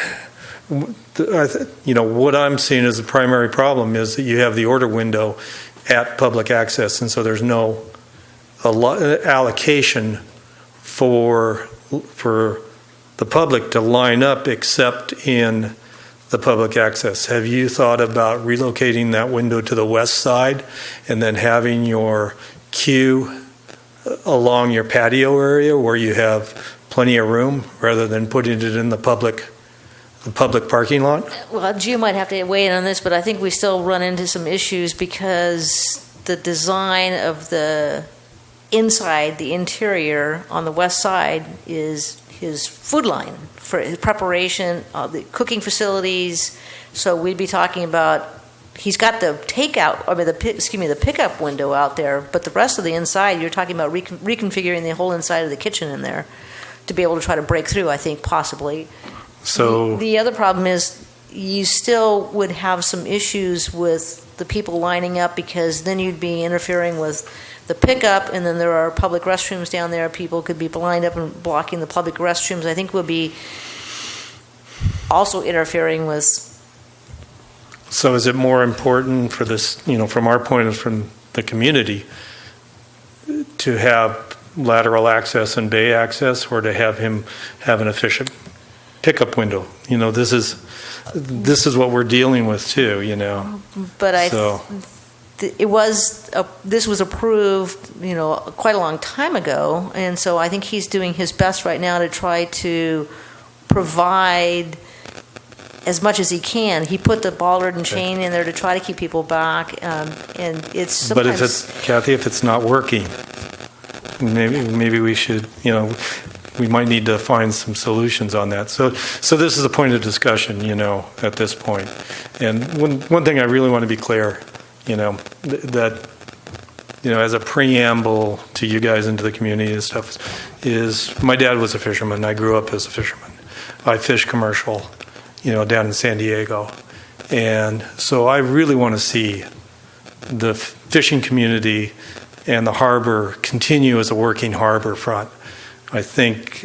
what I'm seeing as the primary problem is that you have the order window at public access, and so there's no allocation for the public to line up except in the public access. Have you thought about relocating that window to the west side and then having your queue along your patio area where you have plenty of room rather than putting it in the public parking lot? Well, Gio might have to weigh in on this, but I think we still run into some issues because the design of the interior on the west side is his food line for his preparation, the cooking facilities. So we'd be talking about, he's got the the pickup window out there, but the rest of the inside, you're talking about reconfiguring the whole inside of the kitchen in there to be able to try to break through, I think, possibly. So the other problem is you still would have some issues with the people lining up because then you'd be interfering with the pickup, and then there are public restrooms down there. People could be lined up and blocking the public restrooms. I think we'll be also interfering with. So is it more important for this, from our point of from the community, to have lateral access and bay access, or to have him have an efficient pickup window? This is what we're dealing with too. But this was approved, quite a long time ago, and so I think he's doing his best right now to try to provide as much as he can. He put the bollard and chain in there to try to keep people back, and it's sometimes... But Kathy, if it's not working, maybe we should, we might need to find some solutions on that. So this is a point of discussion, at this point. And one thing I really want to be clear, that, as a preamble to you guys into the community and stuff, is my dad was a fisherman. I grew up as a fisherman. I fish commercial, down in San Diego. And so I really want to see the fishing community and the harbor continue as a working harbor front. I think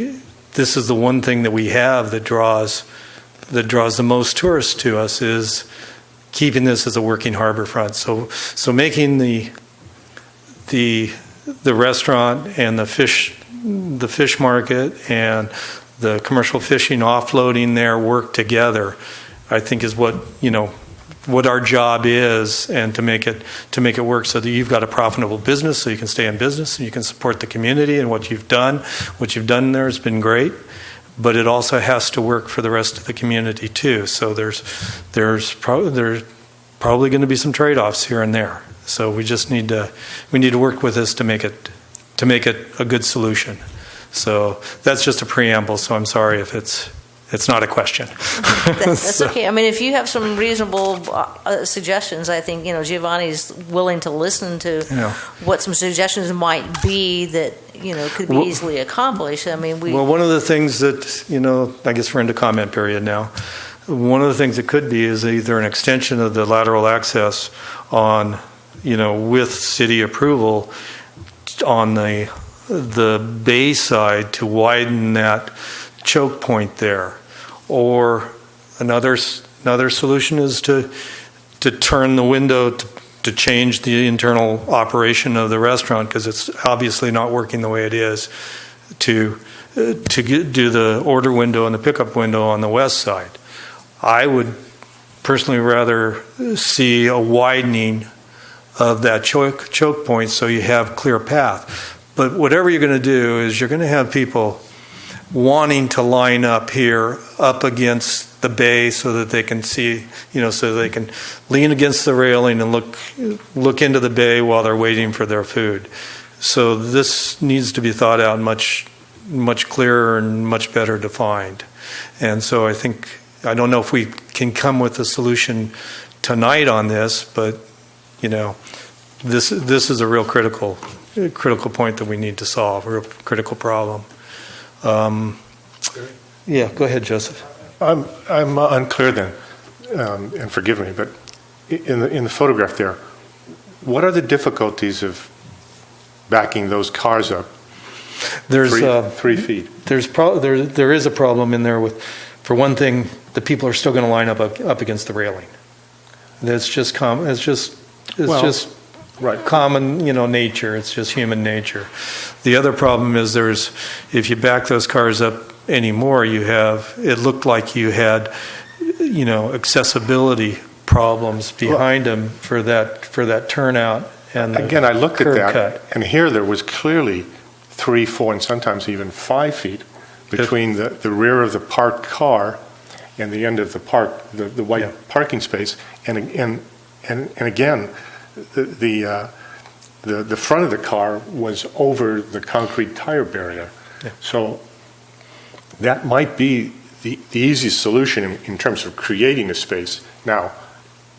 this is the one thing that we have that draws the most tourists to us, is keeping this as a working harbor front. So making the restaurant and the fish market and the commercial fishing offloading there work together, I think is what our job is, and to make it work so that you've got a profitable business, so you can stay in business and you can support the community. And what you've done there has been great, but it also has to work for the rest of the community too. So there's probably going to be some trade-offs here and there. So we need to work with this to make it a good solution. So that's just a preamble. So I'm sorry if it's not a question. That's okay. I mean, if you have some reasonable suggestions, I think, Giovanni's willing to listen to what some suggestions might be that, could be easily accomplished. I mean, well, one of the things that, I guess we're into comment period now. One of the things it could be is either an extension of the lateral access on, with city approval on the bay side to widen that choke point there. Or another solution is to turn the window to change the internal operation of the restaurant, because it's obviously not working the way it is, to do the order window and the pickup window on the west side. I would personally rather see a widening of that choke point so you have clear path. But whatever you're going to do is you're going to have people wanting to line up here up against the bay so that they can see, so they can lean against the railing and look into the bay while they're waiting for their food. So this needs to be thought out much clearer and much better defined. And so I don't know if we can come with a solution tonight on this, but this is a real critical point that we need to solve, a real critical problem. Yeah, go ahead, Joseph. I'm unclear then, and forgive me, but in the photograph there, what are the difficulties of backing those cars up? There's 3 feet. There is a problem in there with, for one thing, the people are still going to line up against the railing. That's just common. It's just right. Common, nature. It's just human nature. The other problem is if you back those cars up anymore, it looked like you had, accessibility problems behind them for that turnout. And again, I looked at that, cut. And here there was clearly 3, 4, and sometimes even 5 feet between the rear of the parked car and the end of the white parking space, and again. The front of the car was over the concrete tire barrier. Yeah. So that might be the easiest solution in terms of creating a space. Now,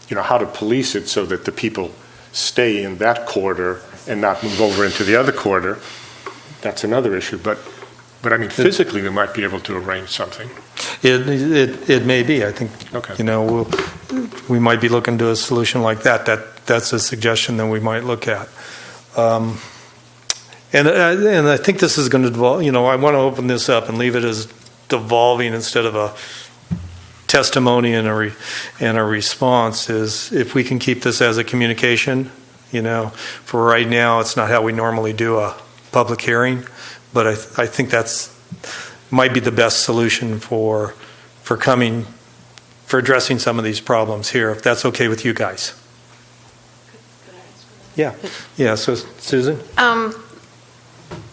how to police it so that the people stay in that corridor and not move over into the other corridor, that's another issue. But I mean, physically, we might be able to arrange something. It may be. I think, okay. We might be looking to a solution like that. That's a suggestion that we might look at. And I think this is going to devolve. I want to open this up and leave it as devolving instead of a testimony and a response. Is if we can keep this as a communication. For right now, it's not how we normally do a public hearing, but I think that's might be the best solution for addressing some of these problems here, if that's okay with you guys. Yeah, so Susan?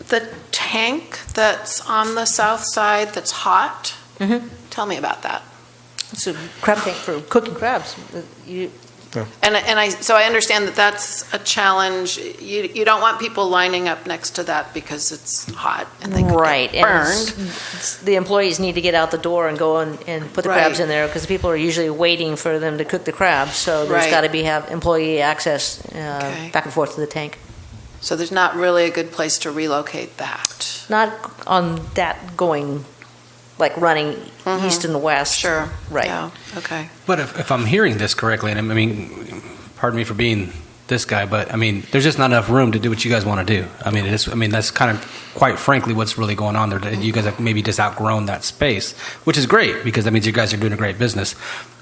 The tank that's on the south side that's hot, tell me about that. It's a crab tank for cooking crabs. So I understand that that's a challenge. You don't want people lining up next to that because it's hot and they could Right. get burned. And the employees need to get out the door and go and put the crabs Right. in there because people are usually waiting for them to cook the crabs. So there's Right. got to have employee access Okay. back and forth to the tank. So there's not really a good place to relocate that. Not on that going, like running east and west. Sure. Right. Yeah. Okay. But if I'm hearing this correctly, and I mean, pardon me for being this guy, but I mean, there's just not enough room to do what you guys want to do. I mean, that's kind of, quite frankly, what's really going on there. You guys have maybe just outgrown that space, which is great because that means you guys are doing a great business.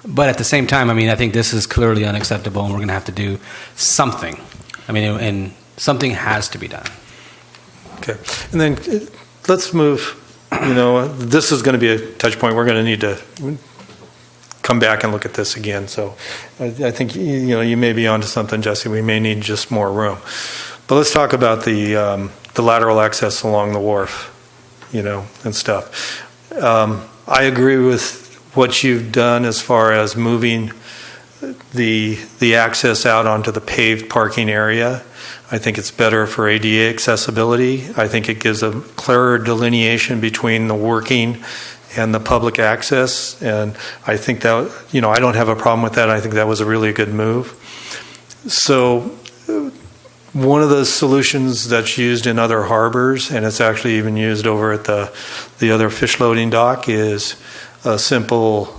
But at the same time, I mean, I think this is clearly unacceptable, and we're going to have to do something. I mean, and something has to be done. Okay. And then let's move, this is going to be a touch point. We're going to need to come back and look at this again. So I think, you may be onto something, Jesse. We may need just more room. But let's talk about the lateral access along the wharf, and stuff. I agree with what you've done as far as moving the access out onto the paved parking area. I think it's better for ADA accessibility. I think it gives a clearer delineation between the working and the public access. And I think that, I don't have a problem with that. I think that was a really good move. So one of the solutions that's used in other harbors, and it's actually even used over at the other fish loading dock, is a simple,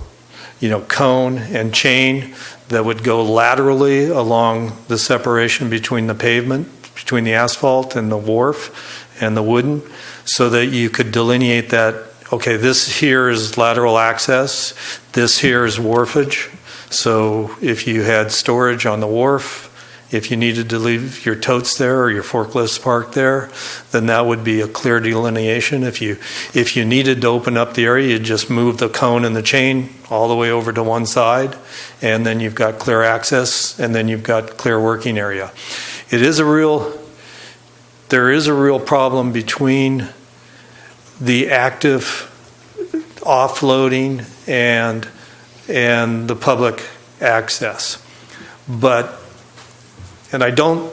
cone and chain that would go laterally along the separation between the pavement, between the asphalt and the wharf and the wooden, so that you could delineate that, okay, this here is lateral access, this here is wharfage. So if you had storage on the wharf, if you needed to leave your totes there or your forklifts parked there, then that would be a clear delineation. If you needed to open up the area, you'd just move the cone and the chain all the way over to one side, and then you've got clear access, and then you've got clear working area. There is a real problem between the active offloading and the public access. And I don't,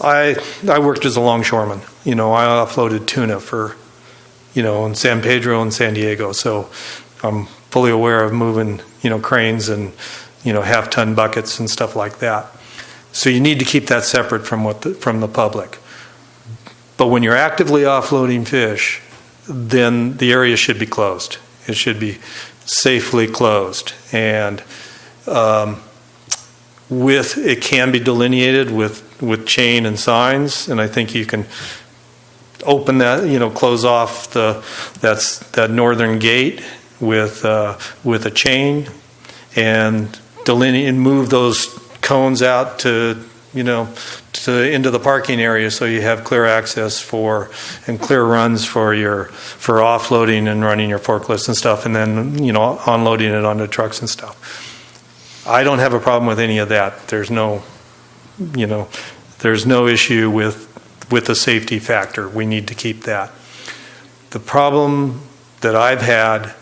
I worked as a longshoreman. I offloaded tuna for, in San Pedro and San Diego. So I'm fully aware of moving, cranes and, half-ton buckets and stuff like that. So you need to keep that separate from the public. But when you're actively offloading fish, then the area should be closed. It should be safely closed. And it can be delineated with chain and signs, and I think you can open that, close off that northern gate with a chain and delineate and move those cones out to into the parking area, so you have clear access and clear runs for offloading and running your forklifts and stuff, and then unloading it onto trucks and stuff. I don't have a problem with any of that. There's no issue with the safety factor. We need to keep that. The problem that I've had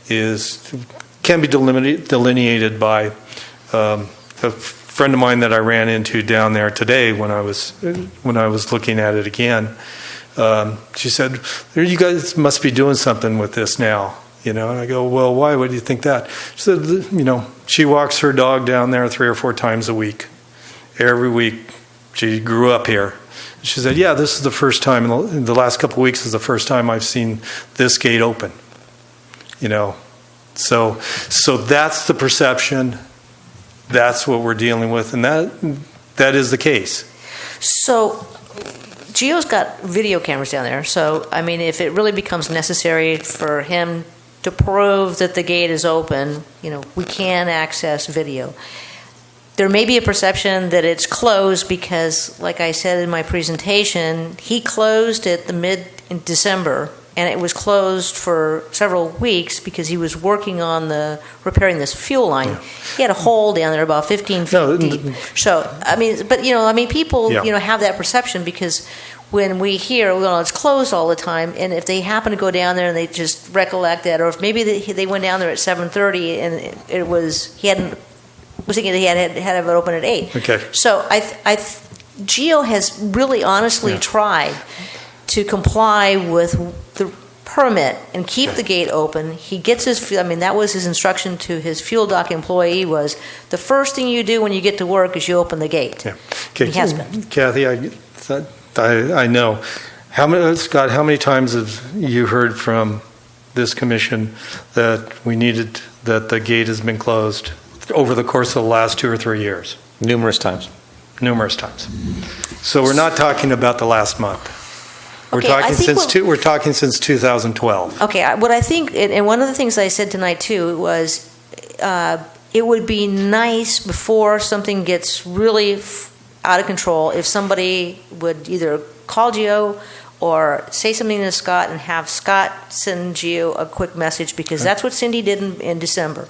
can be delineated by a friend of mine that I ran into down there today when I was looking at it again. She said, "You guys must be doing something with this now." And I go, "Well, why? What do you think that?" She said, she walks her dog down there 3 or 4 times a week. Every week. She grew up here. She said, "Yeah, this is the first time, in the last couple of weeks is the first time I've seen this gate open." So that's the perception. That's what we're dealing with, and that is the case. So Gio's got video cameras down there. So, I mean, if it really becomes necessary for him to prove that the gate is open, we can access video. There may be a perception that it's closed because, like I said in my presentation, he closed it in December and it was closed for several weeks because he was working on repairing this fuel line. Yeah. He had a hole down there about 15 feet deep. So, people, Yeah. have that perception because when we hear, well, it's closed all the time, and if they happen to go down there and they just recollect that, or if maybe they went down there at 7:30 and it was, was thinking that he had to have it open at 8. Okay. So Geo has really honestly tried to comply with the permit and keep the gate open. He gets that was his instruction to his fuel dock employee was, the first thing you do when you get to work is you open the gate. Yeah. Okay. He has been. Kathy, I know. Scott, how many times have you heard from this commission that the gate has been closed over the course of the last 2 or 3 years? Numerous times. Numerous times. So we're not talking about the last month. We're Okay, talking since 2012. Okay, what I think, and one of the things I said tonight too was, it would be nice before something gets really out of control if somebody would either call Geo or say something to Scott and have Scott send Geo a quick message, because that's what Cindy did in December.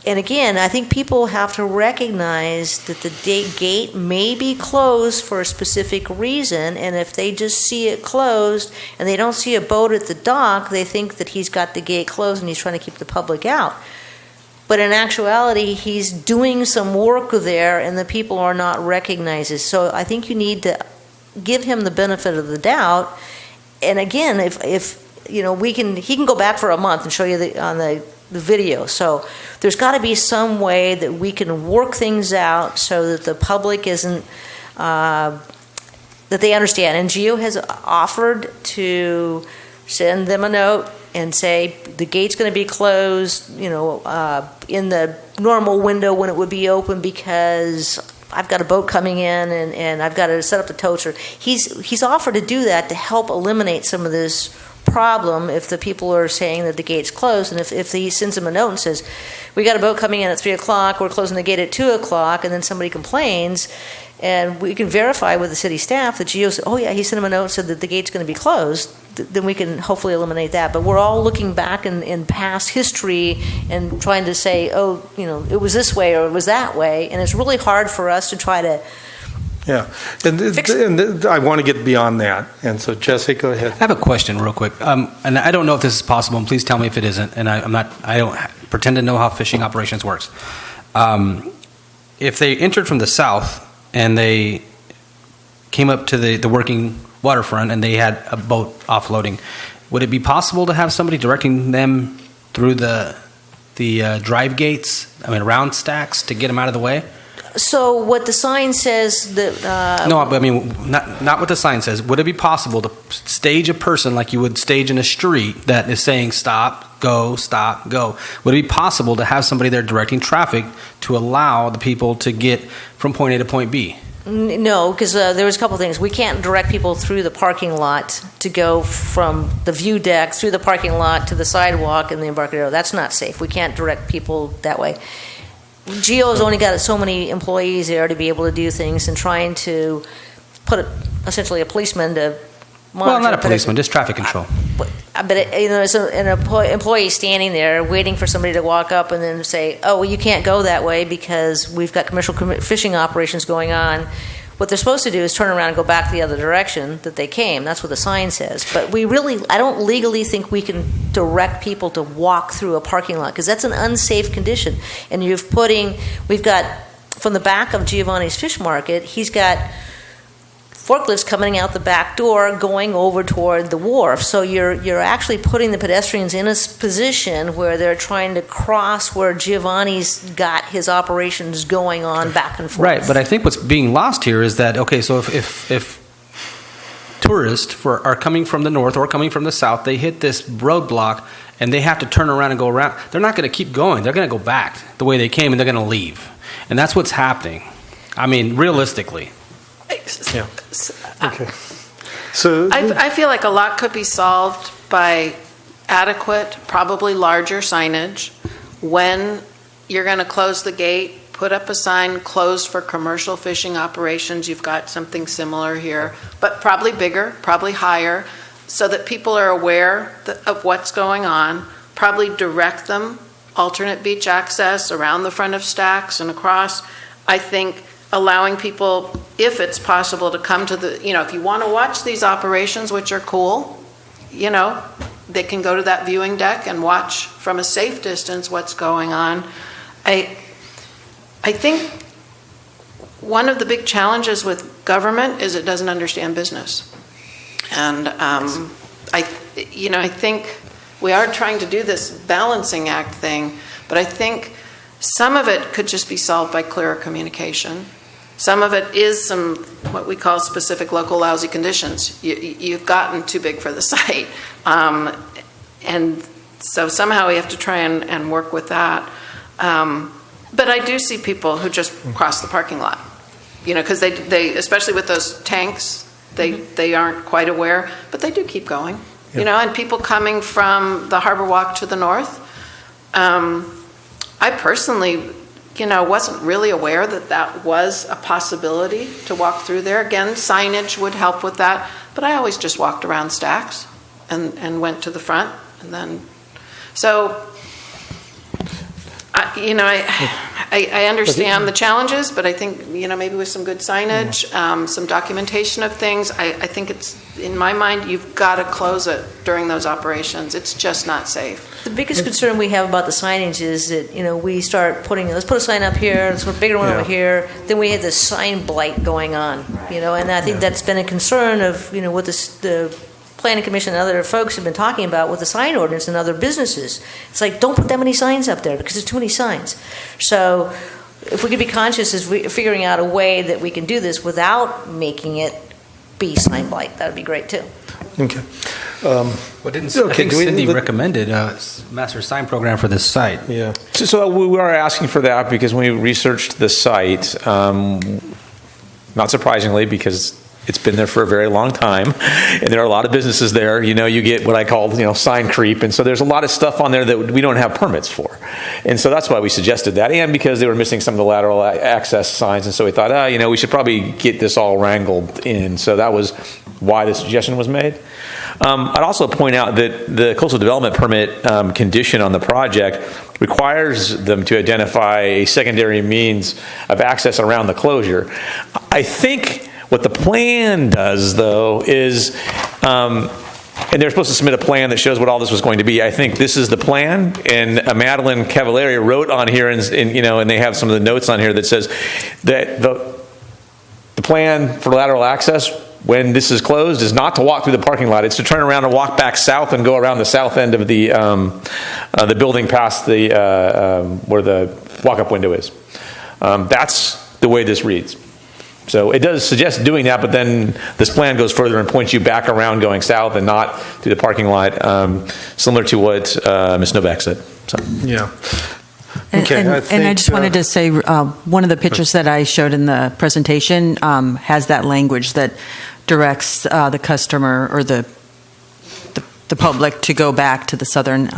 And again, I think people have to recognize that the gate may be closed for a specific reason, and if they just see it closed and they don't see a boat at the dock, they think that he's got the gate closed and he's trying to keep the public out. But in actuality, he's doing some work there and the people are not recognizing. So I think you need to give him the benefit of the doubt. And again, if he can go back for a month and show you on the video. So there's got to be some way that we can work things out so that the public isn't, that they understand. And Geo has offered to send them a note and say the gate's going to be closed, in the normal window when it would be open, because I've got a boat coming in and I've got to set up the totes. Or he's offered to do that to help eliminate some of this problem if the people are saying that the gate's closed. And if he sends them a note and says, we got a boat coming in at 3 o'clock, we're closing the gate at 2 o'clock, and then somebody complains, and we can verify with the city staff that Geo said, oh yeah, he sent him a note and said that the gate's going to be closed, then we can hopefully eliminate that. But we're all looking back in past history and trying to say, oh, it was this way or it was that way, and it's really hard for us to try to. Yeah, and I want to get beyond that. And so, Jesse, go ahead. I have a question real quick, and I don't know if this is possible, and please tell me if it isn't, and I don't pretend to know how fishing operations works. If they entered from the south and they came up to the working waterfront and they had a boat offloading, would it be possible to have somebody directing them through the drive gates, around stacks, to get them out of the way? So what the sign says that... No, but not what the sign says. Would it be possible to stage a person like you would stage in a street that is saying stop, go, stop, go? Would it be possible to have somebody there directing traffic to allow the people to get from point A to point B? No, because there was a couple things. We can't direct people through the parking lot to go from the view deck through the parking lot to the sidewalk and the Embarcadero. That's not safe. We can't direct people that way. Geo's only got so many employees there to be able to do things, and trying to put essentially a policeman to monitor. Well, not a policeman, just traffic control. But there's an employee standing there waiting for somebody to walk up and then say, oh, well, you can't go that way because we've got commercial fishing operations going on. What they're supposed to do is turn around and go back the other direction that they came. That's what the sign says. But I don't legally think we can direct people to walk through a parking lot, because that's an unsafe condition. And we've got, from the back of Giovanni's Fish Market, he's got forklifts coming out the back door going over toward the wharf. So you're actually putting the pedestrians in a position where they're trying to cross where Giovanni's got his operations going on back and forth. Right, but I think what's being lost here is that, okay, so if tourists are coming from the north or coming from the south, they hit this roadblock and they have to turn around and go around, they're not going to keep going. They're going to go back the way they came, and they're going to leave. And that's what's happening. Realistically. Yeah. Okay. So I feel like a lot could be solved by adequate, probably larger signage. When you're going to close the gate, put up a sign, closed for commercial fishing operations. You've got something similar here, but probably bigger, probably higher. so that people are aware of what's going on, probably direct them, alternate beach access around the front of Stacks and across. I think allowing people, if it's possible, to come to the, if you want to watch these operations, which are cool, they can go to that viewing deck and watch from a safe distance what's going on. I think one of the big challenges with government is it doesn't understand business. And I think we are trying to do this balancing act thing, but I think some of it could just be solved by clearer communication. Some of it is some what we call specific local lousy conditions. You've gotten too big for the site. And so somehow we have to try and work with that. But I do see people who just cross the parking lot, because they, especially with those tanks, they aren't quite aware, but they do keep going, and people coming from the Harbor Walk to the north. I personally, wasn't really aware that was a possibility to walk through there. Again, signage would help with that, but I always just walked around Stacks and went to the front, and then, so, I understand the challenges, but I think, maybe with some good signage, some documentation of things, I think it's, in my mind, you've got to close it during those operations. It's just not safe. The biggest concern we have about the signage is that, we start putting, let's put a sign up here, let's put a bigger one over here, then we have this sign blight going on, and I think that's been a concern of, what the Planning Commission and other folks have been talking about with the sign ordinance and other businesses. It's like, don't put that many signs up there because there's too many signs. So if we could be conscious as figuring out a way that we can do this without making it be sign blight, that would be great too. Okay. I think Cindy recommended a master sign program for this site. Yeah. So we are asking for that because when we researched the site, not surprisingly, because it's been there for a very long time, and there are a lot of businesses there. You get what I call, sign creep, and so there's a lot of stuff on there that we don't have permits for, and so that's why we suggested that, and because they were missing some of the lateral access signs, and so we thought, we should probably get this all wrangled in. So that was why the suggestion was made. I'd also point out that the coastal development permit condition on the project requires them to identify a secondary means of access around the closure. I think what the plan does, though, is, and they're supposed to submit a plan that shows what all this was going to be. I think this is the plan, and Madeline Cavallari wrote on here, and they have some of the notes on here that says that the plan for lateral access when this is closed is not to walk through the parking lot. It's to turn around and walk back south and go around the south end of the building past the where the walk-up window is. That's the way this reads. So it does suggest doing that, but then this plan goes further and points you back around going south and not to the parking lot, similar to what Ms. Novak said. So. Yeah. Okay, and I just wanted to say one of the pictures that I showed in the presentation has that language that directs the customer or the public to go back to the southern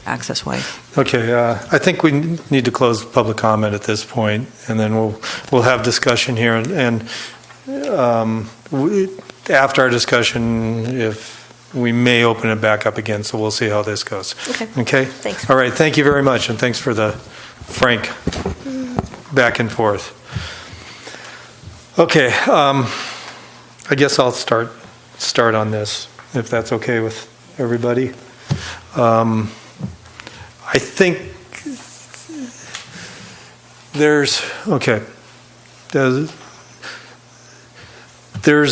access way. Okay, I think we need to close public comment at this point, and then we'll have discussion here. And after our discussion, if we may open it back up again, so we'll see how this goes. Okay? Thanks. All right, thank you very much, and thanks for the frank back and forth. Okay, I guess I'll start on this, if that's okay with everybody. I think there's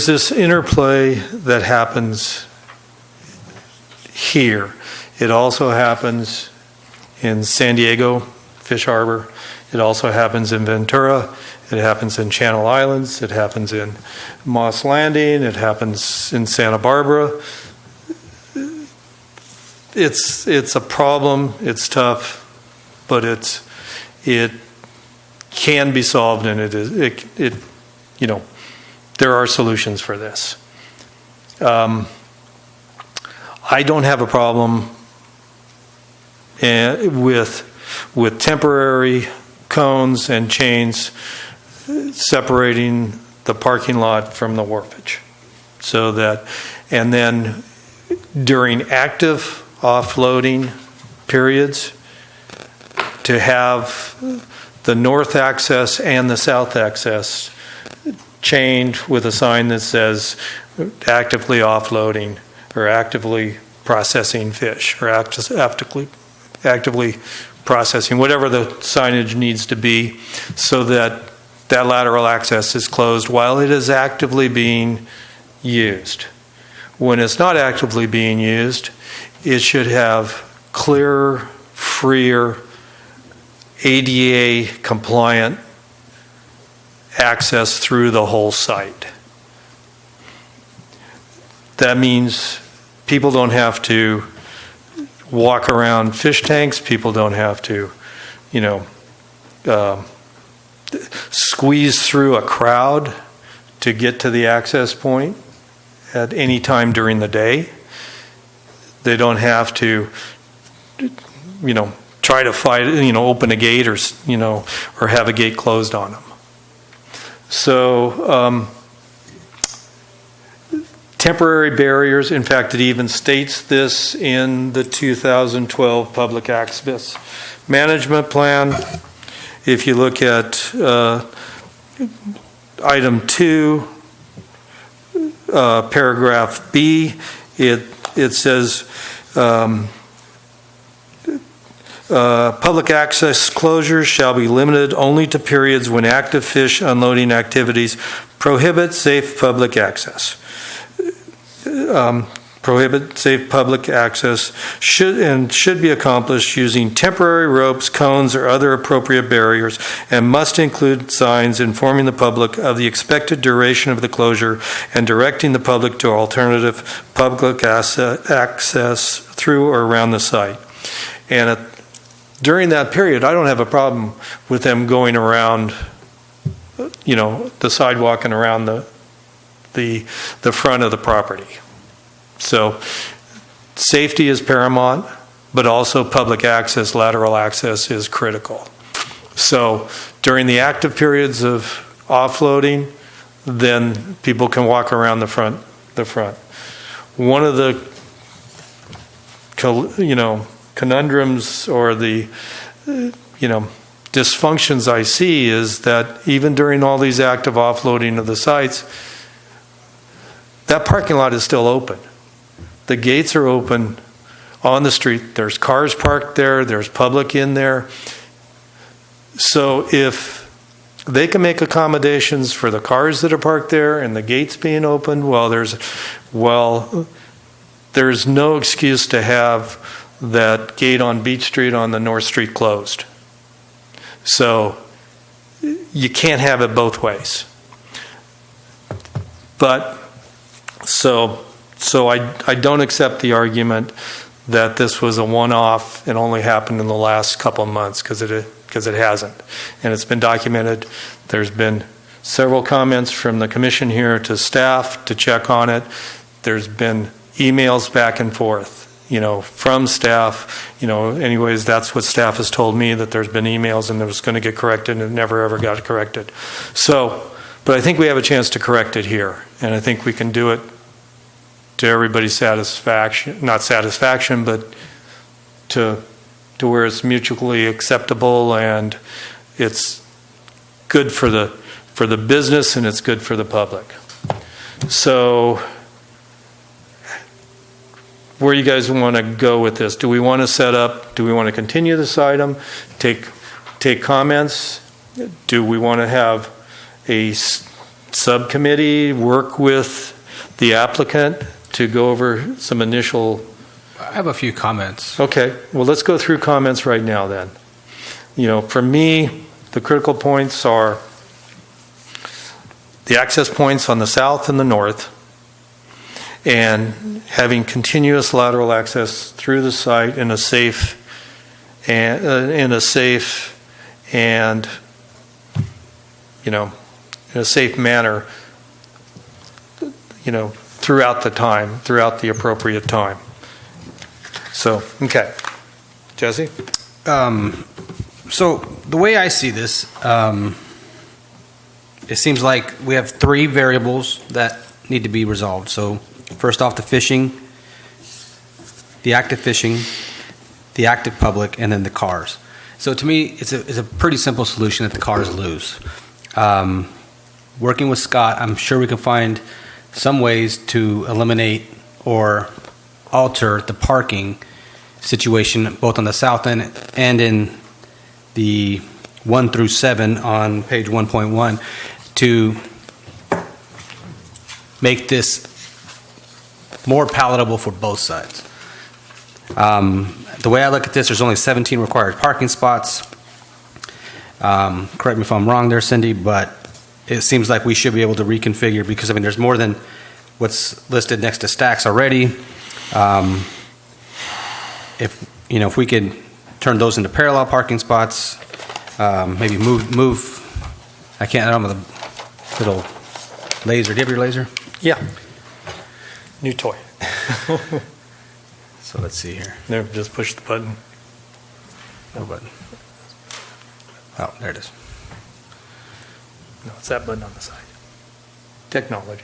this interplay that happens here. It also happens in San Diego, Fish Harbor. It also happens in Ventura. It happens in Channel Islands. It happens in Moss Landing. It happens in Santa Barbara. It's a problem. It's tough, but it can be solved, and there are solutions for this. I don't have a problem with temporary cones and chains separating the parking lot from the wharfage, so that, and then during active offloading periods to have the north access and the south access chained with a sign that says actively offloading or actively processing fish or actively processing, whatever the signage needs to be, so that that lateral access is closed while it is actively being used. When it's not actively being used, it should have clearer, freer, ADA compliant access through the whole site. That means people don't have to walk around fish tanks, people don't have to, squeeze through a crowd to get to the access point at any time during the day. They don't have to, try to fight, open a gate or have a gate closed on them. So, temporary barriers, in fact, it even states this in the 2012 Public Access Management Plan. If you look at item 2, paragraph B, it says public access closures shall be limited only to periods when active fish unloading activities prohibit safe public access. Prohibit safe public access should be accomplished using temporary ropes, cones, or other appropriate barriers, and must include signs informing the public of the expected duration of the closure and directing the public to alternative public access through or around the site. And during that period, I don't have a problem with them going around, the sidewalk and around the front of the property. So safety is paramount, but also public access, lateral access is critical. So during the active periods of offloading, then people can walk around the front. One of the conundrums or the dysfunctions I see is that even during all these active offloading of the sites, that parking lot is still open. The gates are open on the street. There's cars parked there. There's public in there. So if they can make accommodations for the cars that are parked there and the gates being open, there's no excuse to have that gate on Beach Street on the North Street closed. So you can't have it both ways. But so I don't accept the argument that this was a one-off and only happened in the last couple of months, because it hasn't. And it's been documented. There's been several comments from the commission here to staff to check on it. There's been emails back and forth, from staff. Anyways, that's what staff has told me, that there's been emails and it was going to get corrected and it never ever got corrected. So, but I think we have a chance to correct it here. And I think we can do it to everybody's satisfaction, not satisfaction, but to where it's mutually acceptable and it's good for the business and it's good for the public. So where you guys want to go with this? Do we want to continue this item, take comments? Do we want to have a subcommittee work with the applicant to go over some initial? I have a few comments. Okay, well, let's go through comments right now then. For me, the critical points are the access points on the south and the north, and having continuous lateral access through the site in a safe manner, throughout the appropriate time. So, okay. Jesse? So the way I see this, it seems like we have three variables that need to be resolved. So first off, the fishing the active fishing, the active public, and then the cars. So to me, it's a pretty simple solution that the cars lose. Working with Scott, I'm sure we can find some ways to eliminate or alter the parking situation both on the south end and in the 1 through 7 on page 1.1 to make this more palatable for both sides. The way I look at this, there's only 17 required parking spots. Correct me if I'm wrong there, Cindy, but it seems like we should be able to reconfigure because, I mean, there's more than what's listed next to stacks already. If we could turn those into parallel parking spots, maybe move. I don't have the little laser. Do you have your laser? Yeah. New toy. So let's see here. There, just push the button. No button. Oh, there it is. No, it's that button on the side. Technology.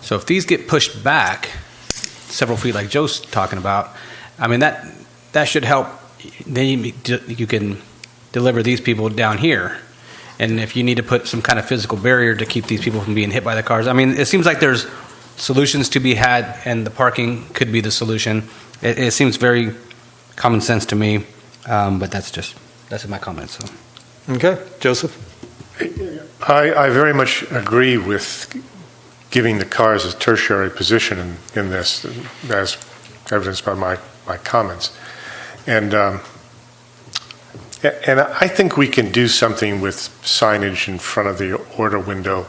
So if these get pushed back several feet like Joe's talking about, I mean, that should help. Then you can deliver these people down here. And if you need to put some kind of physical barrier to keep these people from being hit by the cars, I mean, it seems like there's solutions to be had, and the parking could be the solution. It seems very common sense to me, but that's my comments. So. Okay, Joseph? I very much agree with giving the cars a tertiary position in this, as evidenced by my comments. And I think we can do something with signage in front of the order window,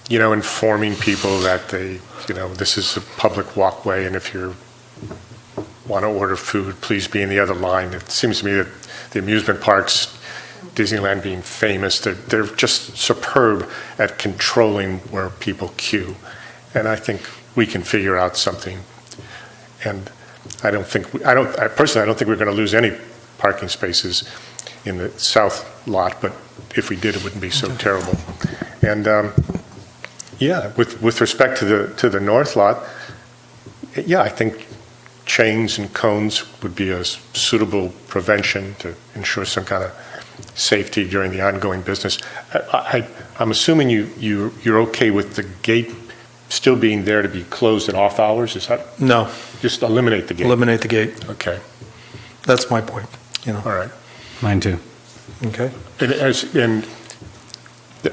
informing people that this is a public walkway, and if you want to order food, please be in the other line. It seems to me that the amusement parks, Disneyland being famous, they're just superb at controlling where people queue. And I think we can figure out something. And I personally don't think we're going to lose any parking spaces in the south lot, but if we did, it wouldn't be so terrible. And with respect to the north lot, I think chains and cones would be a suitable prevention to ensure some kind of safety during the ongoing business. I'm assuming you're okay with the gate still being there to be closed at off hours? Is that? No. Just eliminate the gate. Eliminate the gate. Okay. That's my point. All right. Mine too. Okay. And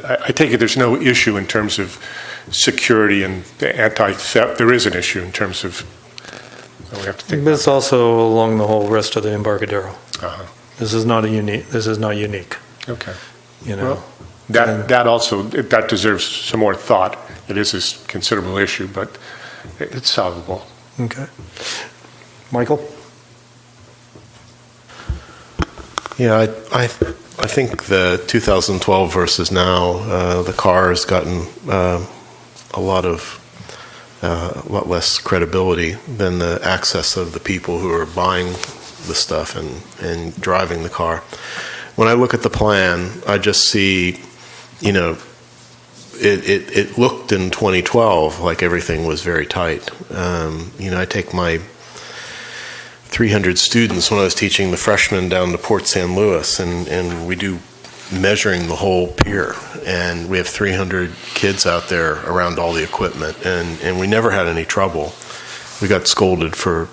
I take it there's no issue in terms of security and anti-theft. There is an issue in terms of. We have to think. But it's also along the whole rest of the Embarcadero. Uh-huh. This is not unique. Okay. Well, that deserves some more thought. It is a considerable issue, but it's solvable. Okay. Michael? Yeah, I think the 2012 versus now, the car has gotten a lot less credibility than the access of the people who are buying the stuff and driving the car. When I look at the plan, I just see, it looked in 2012 like everything was very tight. I take my 300 students when I was teaching the freshmen down to Port San Luis, and we do measuring the whole pier, and we have 300 kids out there around all the equipment, and we never had any trouble. We got scolded for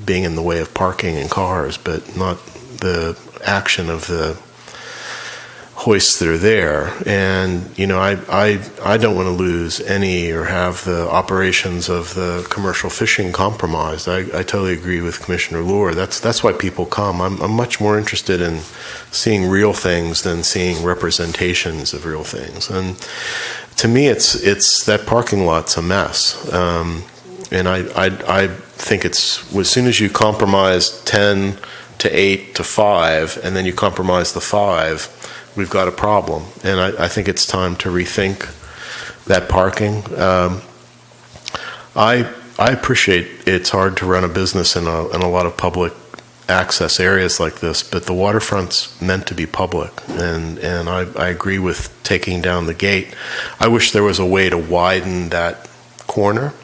being in the way of parking and cars, but not the action of the hoists that are there. And I don't want to lose any or have the operations of the commercial fishing compromised. I totally agree with Commissioner Luer. That's why people come. I'm much more interested in seeing real things than seeing representations of real things. And to me, it's that parking lot's a mess. And I think it's as soon as you compromise 10 to 8 to 5, and then you compromise the 5, we've got a problem. And I think it's time to rethink that parking. I appreciate it's hard to run a business in a lot of public access areas like this, but the waterfront's meant to be public, and I agree with taking down the gate. I wish there was a way to widen that corner,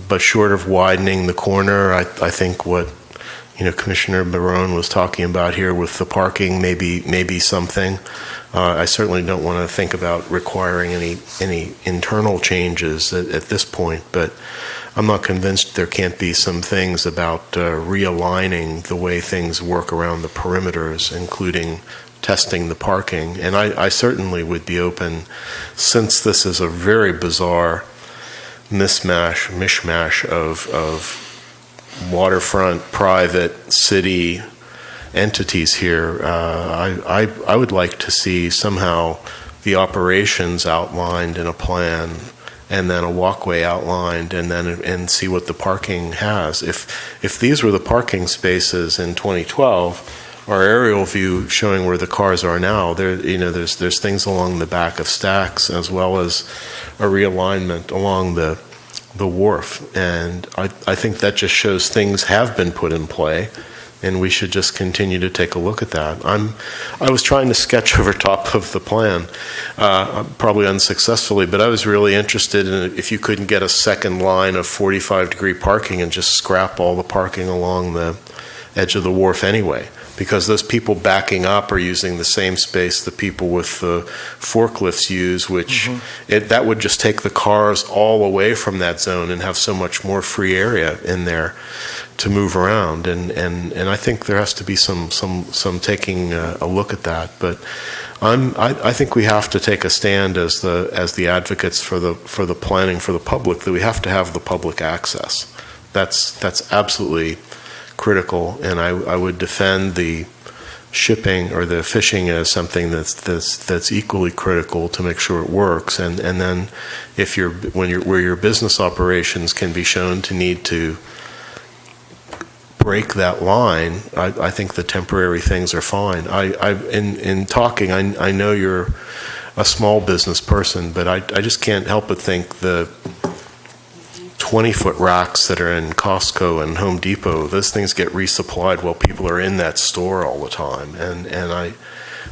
but short of widening the corner, I think what Commissioner Barone was talking about here with the parking, maybe something. I certainly don't want to think about requiring any internal changes at this point, but I'm not convinced there can't be some things about realigning the way things work around the perimeters, including testing the parking. And I certainly would be open, since this is a very bizarre mishmash of waterfront, private, city entities here. I would like to see somehow the operations outlined in a plan, and then a walkway outlined, and see what the parking has. If these were the parking spaces in 2012, our aerial view showing where the cars are now, there's things along the back of stacks, as well as a realignment along the wharf, and I think that just shows things have been put in play, and we should just continue to take a look at that. I was trying to sketch over top of the plan, probably unsuccessfully, but I was really interested in if you couldn't get a second line of 45-degree parking and just scrap all the parking along the edge of the wharf anyway, because those people backing up are using the same space the people with the forklifts use, which that would just take the cars all away from that zone and have so much more free area in there to move around. And I think there has to be some taking a look at that. But I think we have to take a stand as the advocates for the planning for the public, that we have to have the public access. That's absolutely critical, and I would defend the shipping or the fishing as something that's equally critical to make sure it works. And then where your business operations can be shown to need to break that line, I think the temporary things are fine. In talking, I know you're a small business person, but I just can't help but think the 20-foot racks that are in Costco and Home Depot, those things get resupplied while people are in that store all the time. And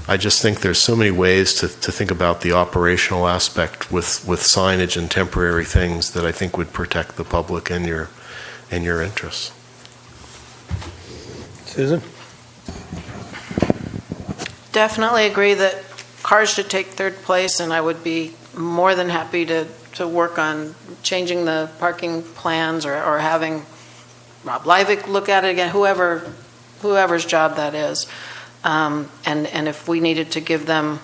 I just think there's so many ways to think about the operational aspect with signage and temporary things that I think would protect the public and your interests. Susan? Definitely agree that cars should take third place, and I would be more than happy to work on changing the parking plans or having Rob Leivik look at it again, whoever's job that is. And if we needed to give them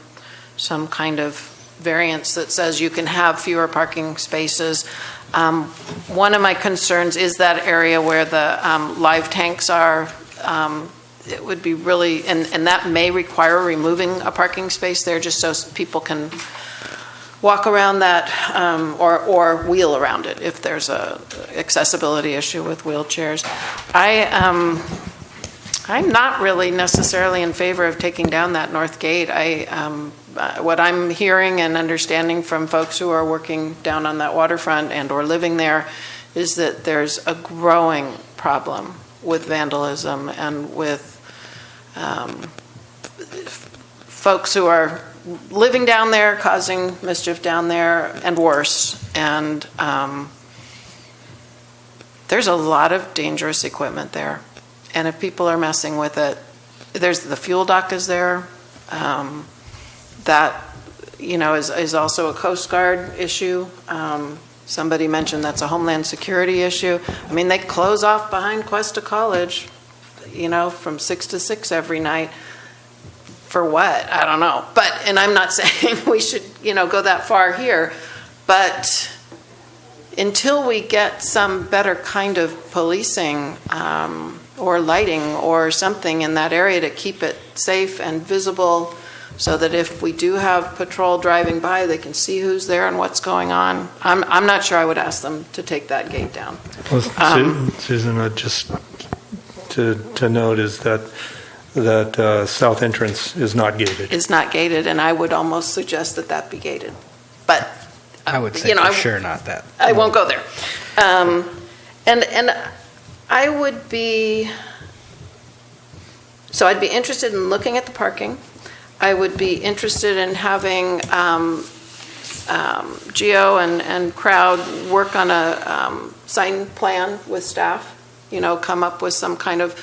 some kind of variance that says you can have fewer parking spaces. One of my concerns is that area where the live tanks are. It would be really, and that may require removing a parking space there just so people can walk around that or wheel around it if there's a accessibility issue with wheelchairs. I'm not really necessarily in favor of taking down that north gate. What I'm hearing and understanding from folks who are working down on that waterfront and or living there is that there's a growing problem with vandalism and with folks who are living down there, causing mischief down there, and worse. And there's a lot of dangerous equipment there. And if people are messing with it, there's the fuel dock is there. That, is also a Coast Guard issue. Somebody mentioned that's a Homeland Security issue. I mean, they close off behind Cuesta College, from 6 to 6 every night. For what? I don't know. And I'm not saying we should, go that far here, but until we get some better kind of policing or lighting or something in that area to keep it safe and visible so that if we do have patrol driving by, they can see who's there and what's going on. I'm not sure I would ask them to take that gate down. Well, Susan, just to note is that south entrance is not gated. It's not gated, and I would almost suggest that be gated. But I would say for sure not that. I won't go there. And I would be, so I'd be interested in looking at the parking. I would be interested in having Geo and crowd work on a sign plan with staff, come up with some kind of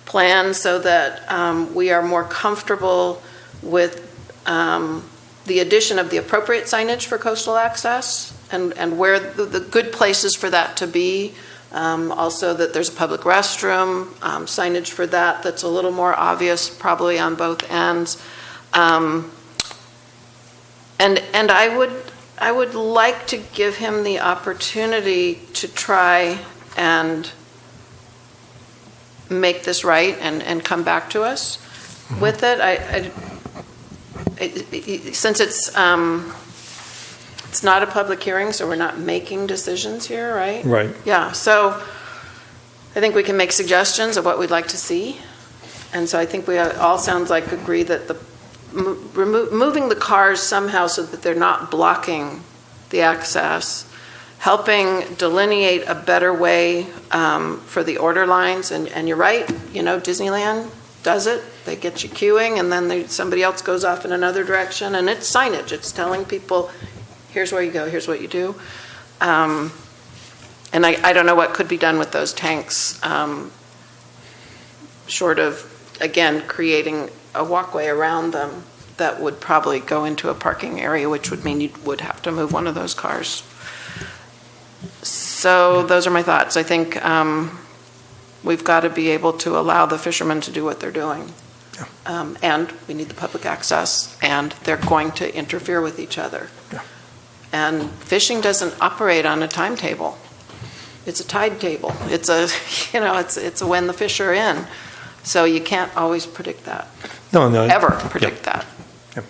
plan so that we are more comfortable with the addition of the appropriate signage for coastal access and where the good places for that to be. Also that there's a public restroom, signage for that that's a little more obvious probably on both ends. And I would like to give him the opportunity to try and make this right and come back to us with it. Since it's not a public hearing, so we're not making decisions here, right? Right. Yeah, so I think we can make suggestions of what we'd like to see. And so I think we all sounds like agree that moving the cars somehow so that they're not blocking the access, helping delineate a better way for the order lines. And you're right, Disneyland does it. They get you queuing, and then somebody else goes off in another direction, and it's signage. It's telling people, here's where you go, here's what you do. And I don't know what could be done with those tanks, short of, again, creating a walkway around them that would probably go into a parking area, which would mean you would have to move one of those cars. So those are my thoughts. I think we've got to be able to allow the fishermen to do what they're doing. Yeah. And we need the public access, and they're going to interfere with each other. Yeah. And fishing doesn't operate on a timetable. It's a tide table. It's a, it's a when the fish are in. So you can't always predict that. No. Ever predict that. Yep.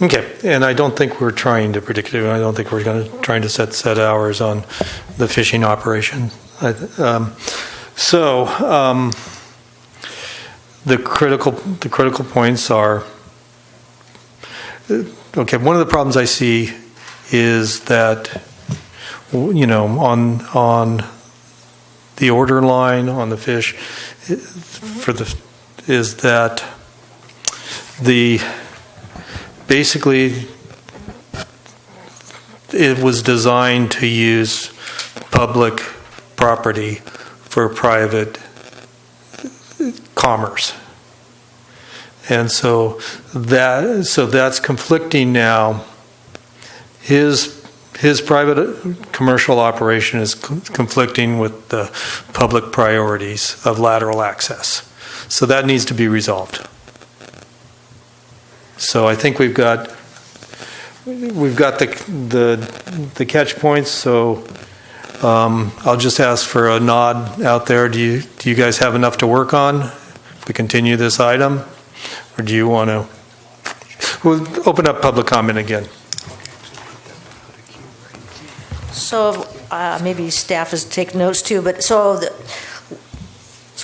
Okay, and I don't think we're trying to predict it. I don't think we're trying to set hours on the fishing operation. The critical points are, okay, one of the problems I see is that, on the order line on the fish, is that basically it was designed to use public property for private commerce. And so that's conflicting now. His private commercial operation is conflicting with the public priorities of lateral access. So that needs to be resolved. So I think we've got the catch points. So I'll just ask for a nod out there. Do you guys have enough to work on if we continue this item, or do you want to? We'll open up public comment again. So maybe staff has taken notes too, but so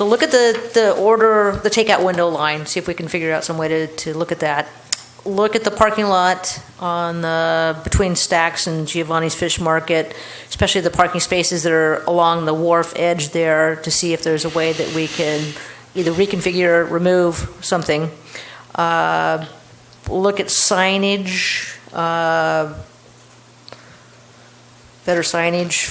look at the order, the takeout window line, see if we can figure out some way to look at that. Look at the parking lot between Stacks and Giovanni's Fish Market, especially the parking spaces that are along the wharf edge there, to see if there's a way that we can either reconfigure or remove something. Look at signage, better signage.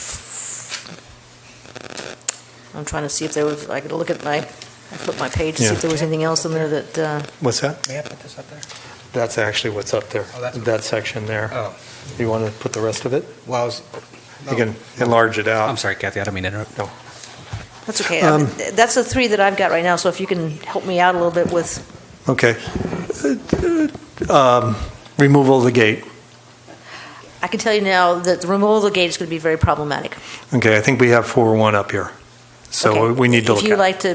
I'm trying to see if there was, I could look at I flipped my page to see if there was anything else in there that... What's that? May I put this up there? That's actually what's up there. Oh, that's that section there. Oh. You want to put the rest of it? Well, You can enlarge it out. I'm sorry, Kathy, I don't mean to interrupt. No. That's okay. That's the three that I've got right now, so if you can help me out a little bit with... Okay. Removal of the gate. I can tell you now that the removal of the gate is going to be very problematic. Okay, I think we have 4.1 up here. So Okay. we need to look if you at like to,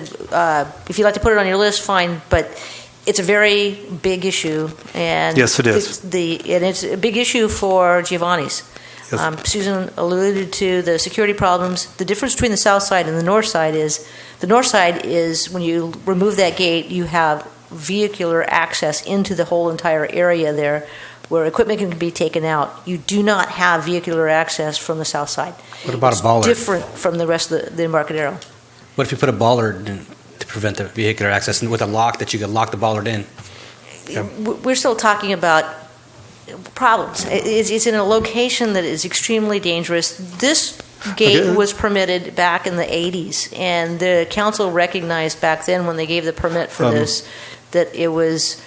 if you'd like to put it on your list, fine, but it's a very big issue. And Yes, it is. And it's a big issue for Giovanni's. Yes. Susan alluded to the security problems. The difference between the south side and the north side is when you remove that gate, you have vehicular access into the whole entire area there where equipment can be taken out. You do not have vehicular access from the south side. What about It's a bollard? different from the rest of the Embarcadero. What if you put a bollard in to prevent the vehicular access, and with a lock that you could lock the bollard in? We're still talking about problems. It's in a location that is extremely dangerous. This gate was permitted back in the 80s, and the council recognized back then when they gave the permit for this that it was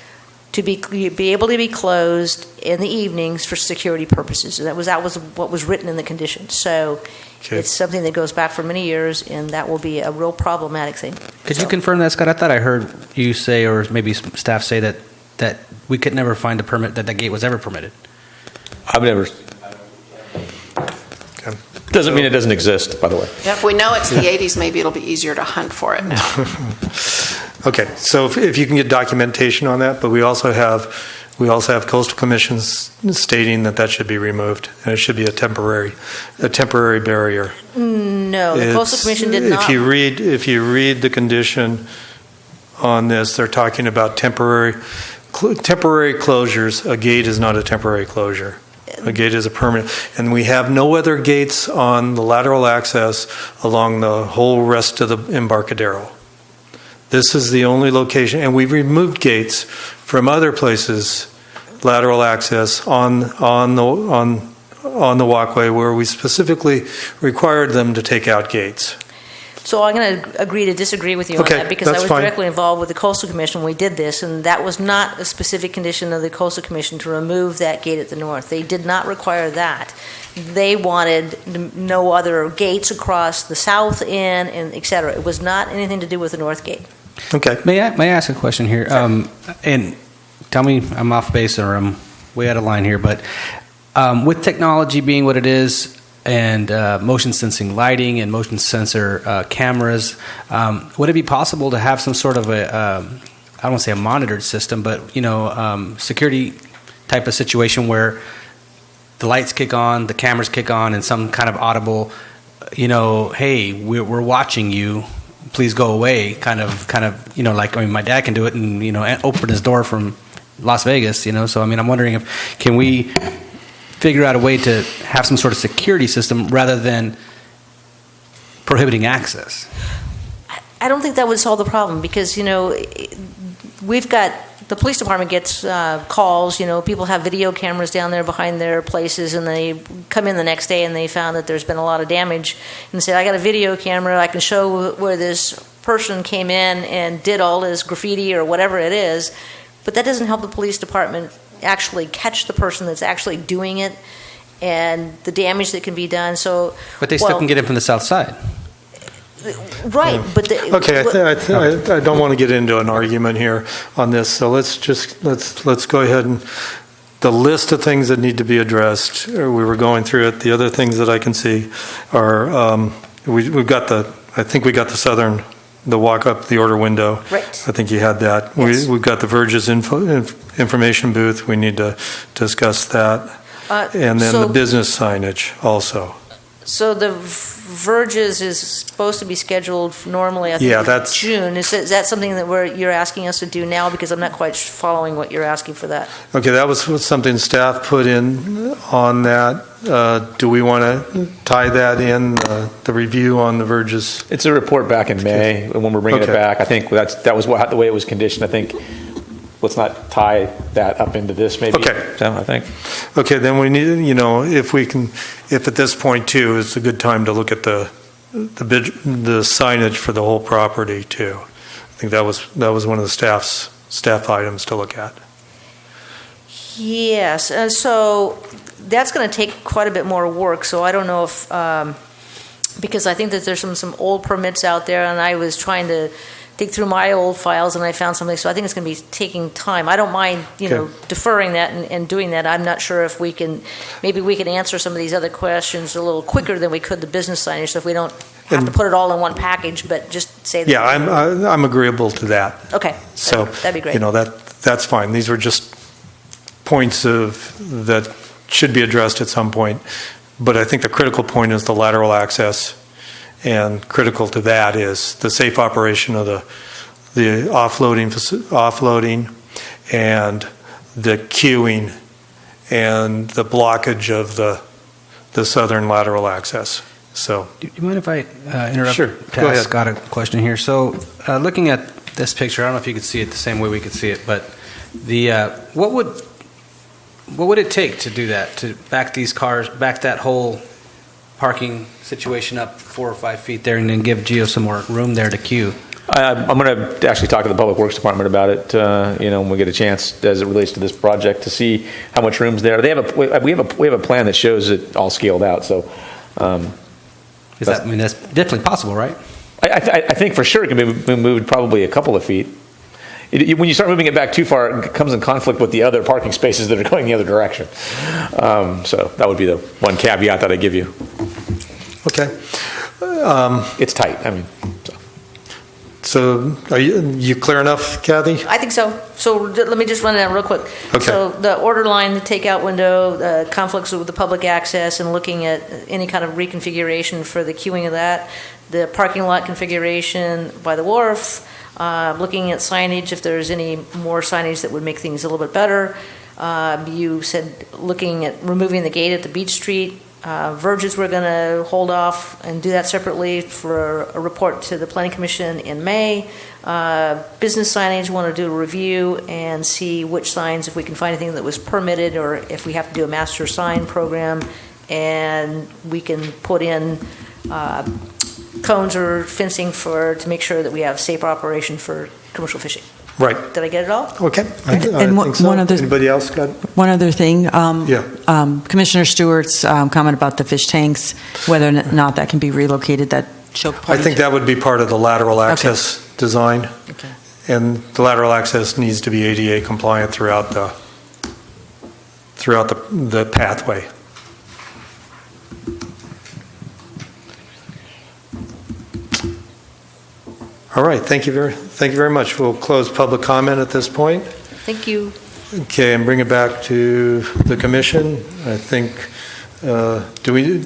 to be able to be closed in the evenings for security purposes. And that was what was written in the conditions. So it's something that goes back for many years, and that will be a real problematic thing. Could you confirm that, Scott? I thought I heard you say, or maybe staff say, that we could never find a permit that gate was ever permitted. I've never. Doesn't mean it doesn't exist, by the way. If we know it's the 80s, maybe it'll be easier to hunt for it now. Okay, so if you can get documentation on that, but we also have coastal commissions stating that should be removed, and it should be a temporary barrier. No, the coastal commission did not. If you read the condition on this, they're talking about temporary closures. A gate is not a temporary closure. A gate is a permanent, and we have no other gates on the lateral access along the whole rest of the Embarcadero. This is the only location, and we've removed gates from other places, lateral access on the walkway where we specifically required them to take out gates. So I'm going to agree to disagree with you on that, because I was directly involved with the Coastal Commission when we did this, and that was not a specific condition of the Coastal Commission to remove that gate at the north. They did not require that. They wanted no other gates across the south end, and et cetera. It was not anything to do with the north gate. Okay. May I ask a question here? Sure. And tell me I'm off base or I'm way out of line here, but with technology being what it is, and motion sensing lighting and motion sensor cameras, would it be possible to have some sort of I don't want to say a monitored system, but security type of situation where the lights kick on, the cameras kick on, and some kind of audible, hey, we're watching you, please go away, kind of, like, my dad can do it and, open his door from Las Vegas, so, I'm wondering can we figure out a way to have some sort of security system rather than prohibiting access? I don't think that would solve the problem, because, we've got, the police department gets calls, people have video cameras down there behind their places, and they come in the next day and they found that there's been a lot of damage, and say, I got a video camera, I can show where this person came in and did all this graffiti or whatever it is, but that doesn't help the police department actually catch the person that's actually doing it and the damage that can be done. But they still can get in from the south side. Right, but I don't want to get into an argument here on this, so let's go ahead and the list of things that need to be addressed. We were going through it. The other things that I can see are we've got the walk up the order window. Right. I think you had that. Yes. We've got the Verge's information booth. We need to discuss that, and then the business signage also. So the Verge's is supposed to be scheduled normally, I think, in June. Is that something that you're asking us to do now? Because I'm not quite following what you're asking for that. Okay, that was something staff put in on that. Do we want to tie that in, the review on the Verge's? It's a report back in May when we're bringing it back. I think that was the way it was conditioned. I think let's not tie that up into this, maybe. Okay. So, I think. Okay, then we need, if at this point too, it's a good time to look at the signage for the whole property too. I think that was one of the staff items to look at. Yes, so that's going to take quite a bit more work. So I don't know if because I think that there's some old permits out there, and I was trying to dig through my old files and I found something, so I think it's going to be taking time. I don't mind, deferring that and doing that. I'm not sure if we can answer some of these other questions a little quicker than we could the business signage, so if we don't have to put it all in one package, but just say that. Yeah, I'm agreeable to that. Okay, so that'd be great. That's fine. These were just points that should be addressed at some point, but I think the critical point is the lateral access. And critical to that is the safe operation of the offloading and the queuing and the blockage of the southern lateral access. So, do you mind if I interrupt? Sure. Go ahead. Got a question here. So, looking at this picture, I don't know if you could see it the same way we could see it, but what would what would it take to do that, to back these cars, back that whole parking situation up 4 or 5 feet there and then give Geo some more room there to queue? I'm going to actually talk to the Public Works Department about it, when we get a chance as it relates to this project to see how much room's there. We have a plan that shows it all scaled out. So, that's definitely possible, right? I think for sure it can be moved probably a couple of feet. When you start moving it back too far, it comes in conflict with the other parking spaces that are going the other direction. So that would be the one caveat that I give you. Okay. It's tight. I mean. So are you clear enough, Kathy? I think so. So let me just run it down real quick. Okay. So the order line, the takeout window, conflicts with the public access, and looking at any kind of reconfiguration for the queuing of that, the parking lot configuration by the wharf, looking at signage, if there's any more signage that would make things a little bit better. You said looking at removing the gate at the Beach Street. Verges, we're going to hold off and do that separately for a report to the Planning Commission in May. Business signage, want to do a review and see which signs, if we can find anything that was permitted or if we have to do a master sign program, and we can put in cones or fencing to make sure that we have safe operation for commercial fishing. Right. Did I get it all? Okay. I And think so. one other- Anybody else got? One other thing, Yeah. Commissioner Stewart's comment about the fish tanks, whether or not that can be relocated, that choke I point. think that would be part of the lateral access design. Okay. And the lateral access needs to be ADA compliant throughout the pathway. All right, thank you very much. We'll close public comment at this point. Thank you. Okay, and bring it back to the commission. I think,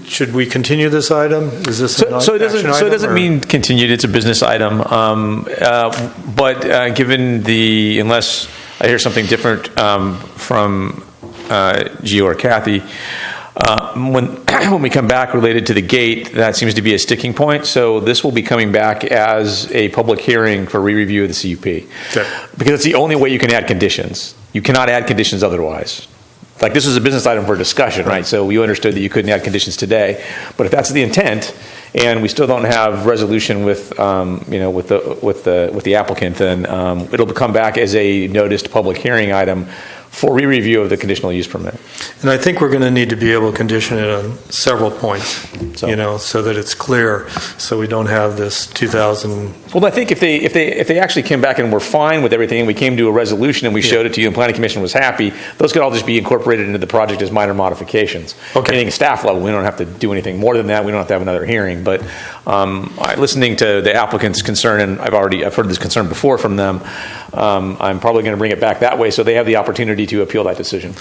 should we continue this item? Is this an So it action item, doesn't or- mean continued. It's a business item. But given unless I hear something different from Gio or Kathy, when we come back related to the gate, that seems to be a sticking point. So this will be coming back as a public hearing for re-review of the CUP. Okay. Because it's the only way you can add conditions. You cannot add conditions otherwise. Like, this is a business item for discussion, right? So we understood that you couldn't add conditions today. But if that's the intent, and we still don't have resolution with the applicant, then it'll come back as a noticed public hearing item for re-review of the conditional use permit. And I think we're going to need to be able to condition it on several points, so that it's clear, so we don't have this 2000. Well, I think if they actually came back and were fine with everything, and we came to a resolution and we showed it to you, and Planning Commission was happy, those could all just be incorporated into the project as minor modifications. Okay. Meaning staff level, we don't have to do anything more than that. We don't have to have another hearing. But listening to the applicant's concern, and I've heard this concern before from them, I'm probably going to bring it back that way, so they have the opportunity to appeal that decision.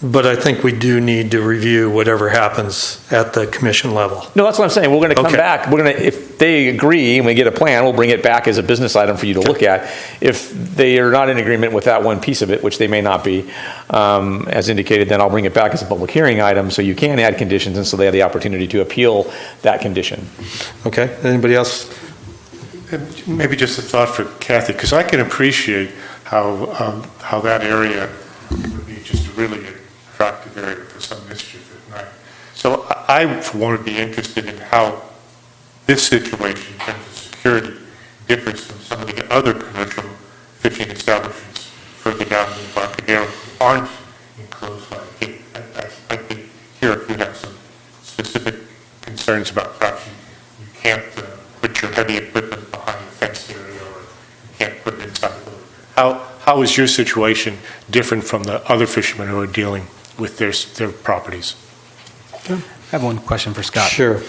But I think we do need to review whatever happens at the commission level. No, that's what I'm saying. We're going to come Okay. back. If they agree and we get a plan, we'll bring it back as a business item for you to look at. If they are not in agreement with that one piece of it, which they may not be, as indicated, then I'll bring it back as a public hearing item so you can add conditions, and so they have the opportunity to appeal that condition. Okay, anybody else? And maybe just a thought for Kathy, because I can appreciate how that area would be just a really attractive area for some mischief at night. So I, for one, would be interested in how this situation in terms of security differs from some of the other commercial fishing establishments further down the Embarcadero who aren't enclosed by a gate. I'd be here if you have some specific concerns about perhaps you can't put your heavy equipment behind the fence area, or you can't put it inside the building. How is your situation different from the other fishermen who are dealing with their properties? I have one question for Scott. Sure.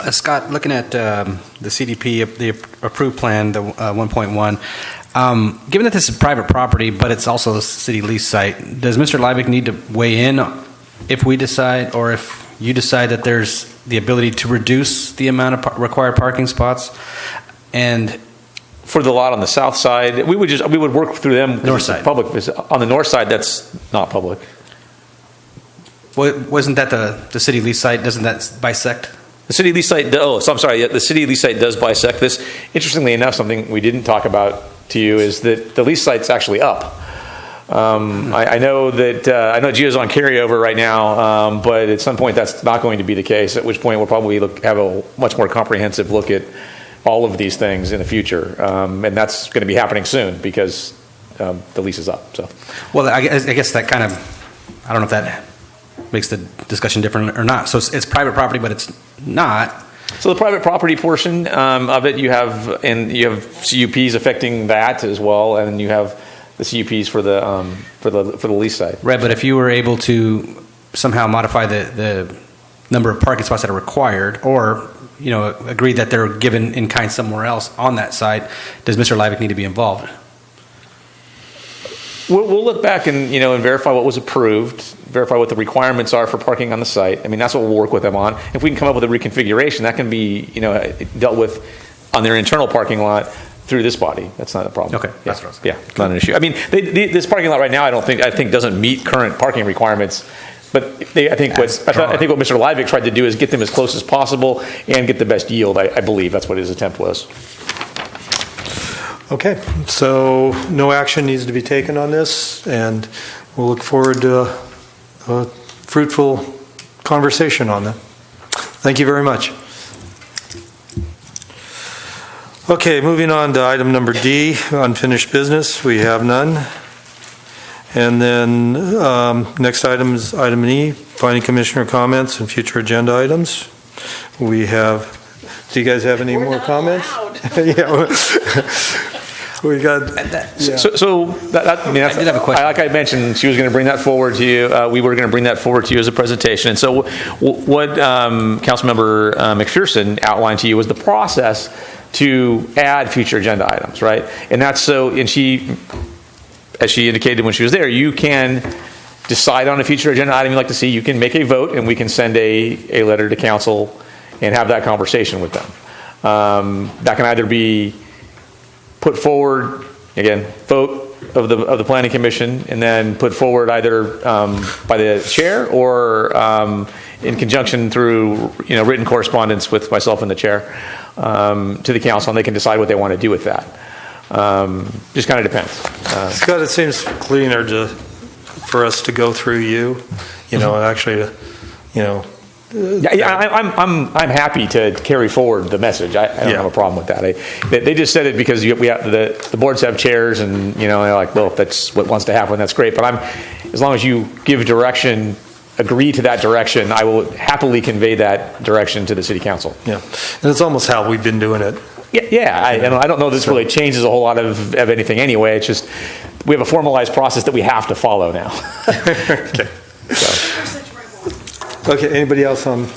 Scott, looking at the CDP, the approved plan, the 1.1, given that this is private property, but it's also a city lease site, does Mr. Liebig need to weigh in if we decide, or if you decide that there's the ability to reduce the amount of required parking spots? And For the lot on the south side, we would work through them. North side. Public. On the north side, that's not public. wasn't that the city lease site? Doesn't that bisect? The city lease site, I'm sorry, the city lease site does bisect this. Interestingly enough, something we didn't talk about to you is that the lease site's actually up. I know that I know Gio's on carryover right now, but at some point that's not going to be the case. At which point we'll probably have a much more comprehensive look at all of these things in the future, and that's going to be happening soon because the lease is up. So, Well, I guess that kind of, I don't know if that makes the discussion different or not. So it's private property, but it's not. So the private property portion of it, you have CUPs affecting that as well, and you have the CUPs for the lease side. Right, but if you were able to somehow modify the number of parking spots that are required, or agree that they're given in kind somewhere else on that site, does Mr. Livick need to be involved? We'll look back and and verify what was approved, verify what the requirements are for parking on the site. I mean, that's what we'll work with them on. If we can come up with a reconfiguration, that can be dealt with on their internal parking lot through this body. That's not a problem. Okay, that's what I was yeah, not an issue. I mean, this parking lot right now, I think doesn't meet current parking requirements. But I think what Mr. Livick tried to do is get them as close as possible and get the best yield. I believe that's what his attempt was. Okay, so no action needs to be taken on this, and we'll look forward to a fruitful conversation on that. Thank you very much. Okay, moving on to item number D, unfinished business. We have none. And then next item is item E, planning commissioner comments and future agenda items. We have, do you guys have any more comments? Yeah. We got. Yeah. So I did have a question. Like I mentioned, she was going to bring that forward to you. We were going to bring that forward to you as a presentation. And so what Councilmember McPherson outlined to you was the process to add future agenda items, right? And that's so. And she, as she indicated when she was there, you can decide on a future agenda item you'd like to see. You can make a vote, and we can send a letter to council and have that conversation with them. That can either be put forward, again, vote of the planning commission, and then put forward either by the chair or in conjunction through written correspondence with myself and the chair to the council, and they can decide what they want to do with that. Just kind of depends. Scott, it seems cleaner for us to go through you, actually, I'm happy to carry forward the message. I don't have a problem with that. They just said it because the boards have chairs, and they're like, well, if that's what wants to happen, that's great. But as long as you give direction, agree to that direction, I will happily convey that direction to the city council. Yeah, and it's almost how we've been doing it. Yeah. I don't know this really changes a whole lot of anything anyway. It's just we have a formalized process that we have to follow now. Okay. Okay, anybody else on?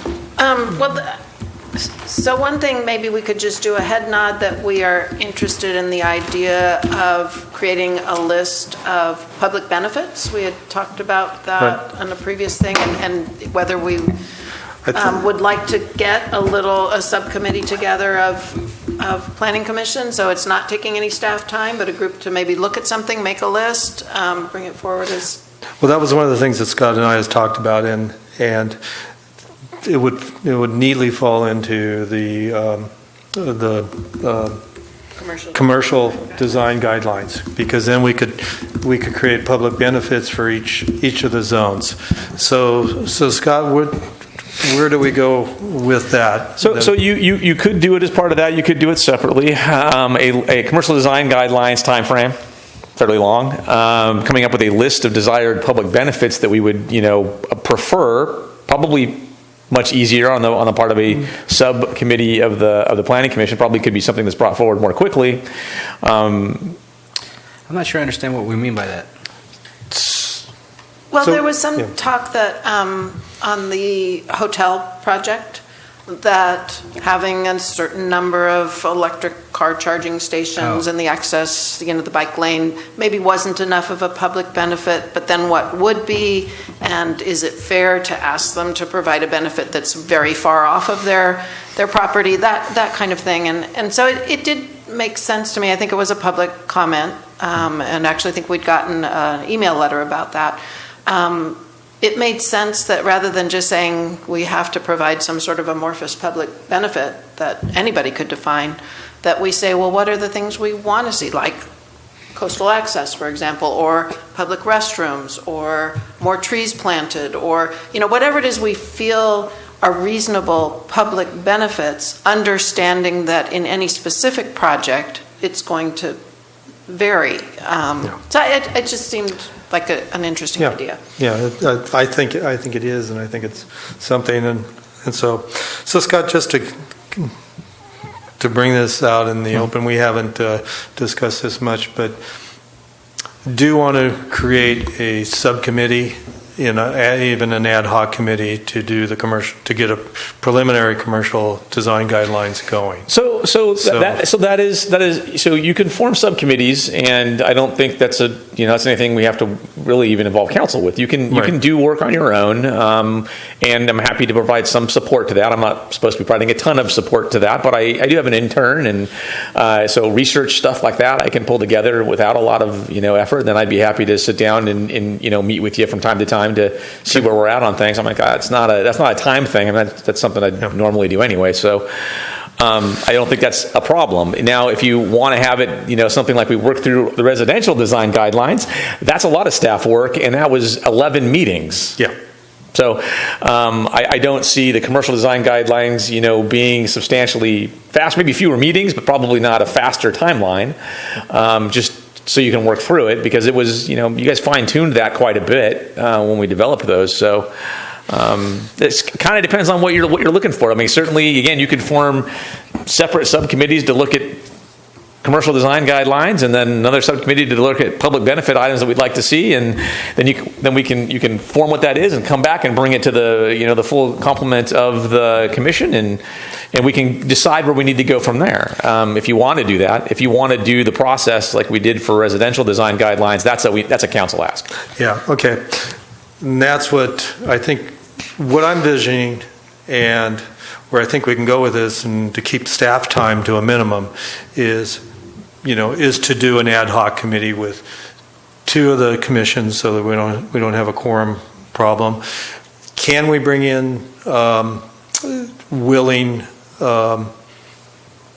So one thing, maybe we could just do a head nod that we are interested in the idea of creating a list of public benefits. We had talked about that on a previous thing, and whether we would like to get a subcommittee together of planning commission, so it's not taking any staff time, but a group to maybe look at something, make a list, bring it forward as. Well, that was one of the things that Scott and I has talked about, and it would neatly fall into the commercial design guidelines, because then we could create public benefits for each of the zones. So Scott, where do we go with that? So you could do it as part of that. You could do it separately. A commercial design guidelines time frame, fairly long. Coming up with a list of desired public benefits that we would prefer, probably much easier on the part of a subcommittee of the planning commission. Probably could be something that's brought forward more quickly. I'm not sure I understand what we mean by that. Well, there was some talk that on the hotel project, that having a certain number of electric car charging stations and the access, the bike lane, maybe wasn't enough of a public benefit, but then what would be, and is it fair to ask them to provide a benefit that's very far off of their property, that kind of thing. And so it did make sense to me. I think it was a public comment, and actually I think we'd gotten an email letter about that. It made sense that rather than just saying we have to provide some sort of amorphous public benefit that anybody could define, that we say, well, what are the things we want to see, like coastal access, for example, or public restrooms, or more trees planted, or, whatever it is we feel are reasonable public benefits, understanding that in any specific project, it's going to vary. So it just seemed like an interesting idea. Yeah, I think it is, and I think it's something, and so Scott, just to bring this out in the open, we haven't discussed this much, but do want to create a subcommittee, even an ad hoc committee to do the commercial, to get a preliminary commercial design guidelines going. So you can form subcommittees, and I don't think that's anything we have to really even involve council with. You can do work on your own, and I'm happy to provide some support to that. I'm not supposed to be providing a ton of support to that, but I do have an intern, and so research stuff like that I can pull together without a lot of effort. Then I'd be happy to sit down and meet with you from time to time to see where we're at on things. I'm like, that's not a time thing. I mean, that's something I normally do anyway. So I don't think that's a problem. Now, if you want to have it, something like we worked through the residential design guidelines, that's a lot of staff work, and that was 11 meetings. Yeah. So I don't see the commercial design guidelines, being substantially fast. Maybe fewer meetings, but probably not a faster timeline. Just so you can work through it, because it was, you guys fine-tuned that quite a bit when we developed those. So it kind of depends on what you're looking for. I mean, certainly, again, you could form separate subcommittees to look at commercial design guidelines, and then another subcommittee to look at public benefit items that we'd like to see, and then you can form what that is and come back and bring it to the full complement of the commission, and we can decide where we need to go from there. If you want to do that, if you want to do the process like we did for residential design guidelines, that's a council ask. Yeah. Okay. And that's what I think. What I'm visioning, and where I think we can go with this, and to keep staff time to a minimum, is to do an ad hoc committee with two of the commissions, so that we don't have a quorum problem. Can we bring in willing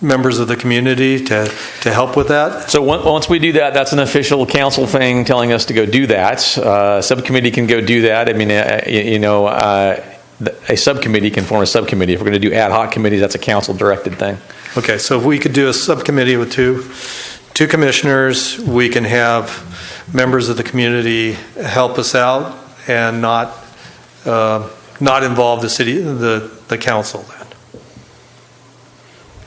members of the community to help with that? So once we do that, that's an official council thing telling us to go do that. Subcommittee can go do that. I mean, a subcommittee can form a subcommittee. If we're going to do ad hoc committees, that's a council-directed thing. Okay, so if we could do a subcommittee with two commissioners, we can have members of the community help us out and not involve the council then.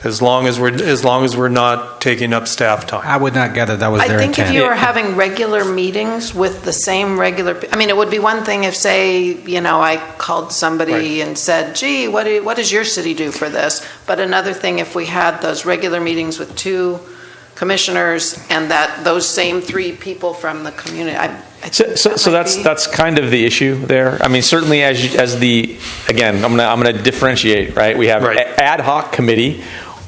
As long as we're not taking up staff time. I would not gather that was their intent. I think if you were having regular meetings with the same it would be one thing if, say, I called somebody and said, gee, what does your city do for this? But another thing if we had those regular meetings with two commissioners and that those same three people from the community. So that's kind of the issue there. I mean, certainly again, I'm going to differentiate, right? We have ad hoc committee.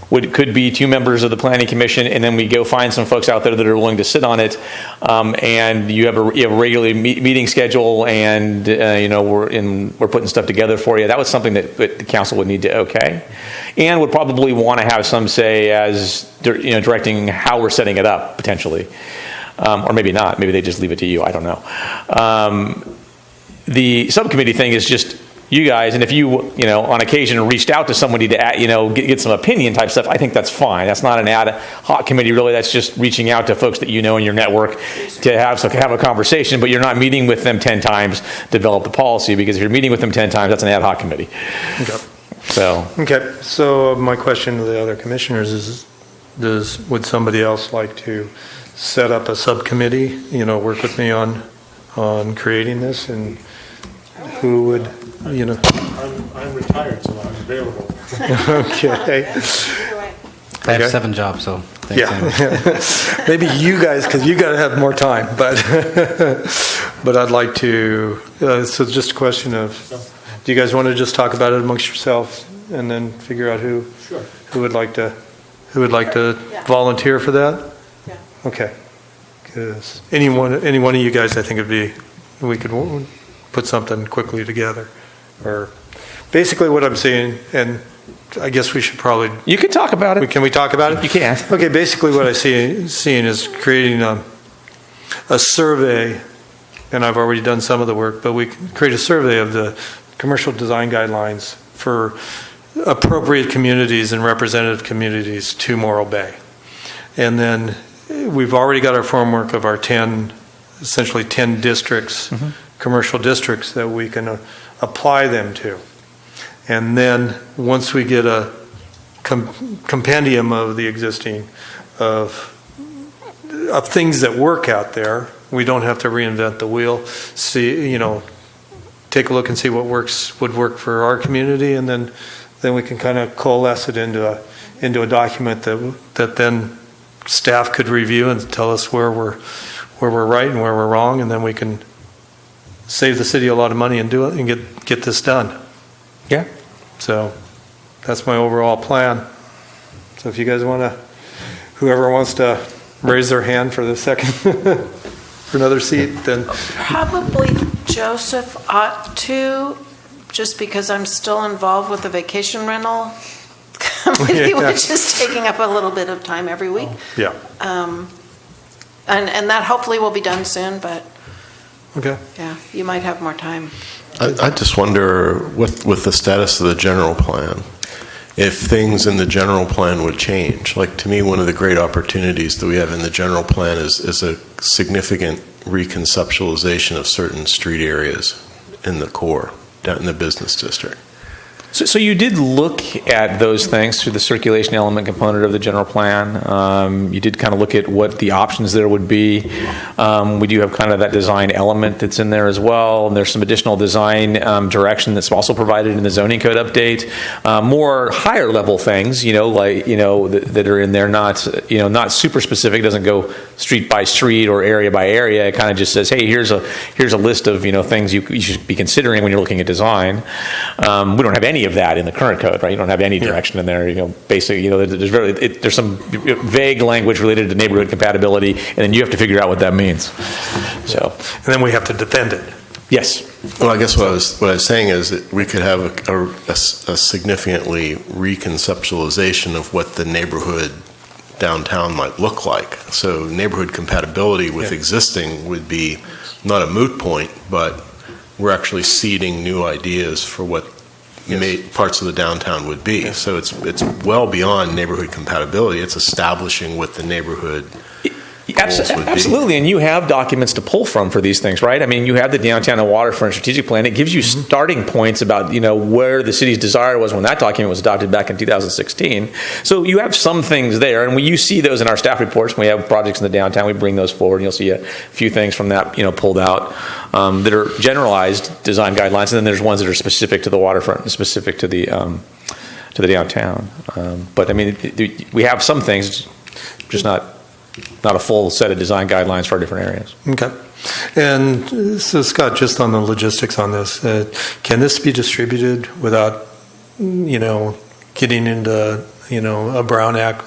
Could be two members of the planning commission, and then we go find some folks out there that are willing to sit on it, and you have a regular meeting schedule, and we're putting stuff together for you. That was something that the council would need to okay, and would probably want to have some say as directing how we're setting it up potentially, or maybe not. Maybe they just leave it to you. I don't know. The subcommittee thing is just you guys, and if you on occasion reached out to somebody to get some opinion type stuff, I think that's fine. That's not an ad hoc committee really. That's just reaching out to folks that in your network to have a conversation, but you're not meeting with them 10 times to develop the policy, because if you're meeting with them 10 times, that's an ad hoc committee. Okay. So my question to the other commissioners is, would somebody else like to set up a subcommittee, work with me on creating this, and who would, I'm retired, so I'm available. Okay. I have 7 jobs, so thanks. Yeah. Maybe you guys, because you got to have more time, but I'd like to. So just a question of, do you guys want to just talk about it amongst yourselves and then figure out who would like to volunteer for that? Yeah. Okay. Because any one of you guys, I think we could put something quickly together, or basically what I'm saying, and I guess we should probably. You can talk about it. Can we talk about it? You can. Okay. Basically, what I seeing is creating a survey, and I've already done some of the work, but we can create a survey of the commercial design guidelines for appropriate communities and representative communities to Morro Bay. And then we've already got our framework of our essentially 10 districts, commercial districts that we can apply them to. And then once we get a compendium of the existing of things that work out there, we don't have to reinvent the wheel. See, take a look and see what would work for our community, and then we can kind of coalesce it into a document that then staff could review and tell us where we're right and where we're wrong, and then we can save the city a lot of money and do it and get this done. Yeah. So that's my overall plan. So if you guys want to, whoever wants to raise their hand for the second, for another seat, then. Probably Joseph ought to, just because I'm still involved with the vacation rental committee, which is taking up a little bit of time every week. Yeah. And that hopefully will be done soon, but okay. Yeah, you might have more time. I just wonder, with the status of the general plan, if things in the general plan would change. Like, to me, one of the great opportunities that we have in the general plan is a significant reconceptualization of certain street areas in the core, down in the business district. So you did look at those things through the circulation element component of the general plan. You did kind of look at what the options there would be. We do have kind of that design element that's in there as well. And there's some additional design direction that's also provided in the zoning code update. More higher level things, that are in there, not super specific. It doesn't go street by street or area by area. It kind of just says, hey, here's a list of things you should be considering when you're looking at design. We don't have any of that in the current code, right? You don't have any direction in there. Basically, there's some vague language related to neighborhood compatibility, and then you have to figure out what that means. So, and then we have to defend it. Yes. Well, I guess what I was saying is that we could have a significantly reconceptualization of what the neighborhood downtown might look like. So neighborhood compatibility with existing would be not a moot point, but we're actually seeding new ideas for what parts of the downtown would be. Yes. So it's well beyond neighborhood compatibility. It's establishing what the neighborhood goals would be. Absolutely, and you have documents to pull from for these things, right? I mean, you have the downtown and waterfront strategic plan. It gives you starting points about where the city's desire was when that document was adopted back in 2016. So you have some things there, and you see those in our staff reports. When we have projects in the downtown, we bring those forward, and you'll see a few things from that pulled out that are generalized design guidelines, and then there's ones that are specific to the waterfront and specific to the downtown. But I mean, we have some things, just not a full set of design guidelines for our different areas. Okay. And so, Scott, just on the logistics on this, can this be distributed without, getting into, a Brown Act,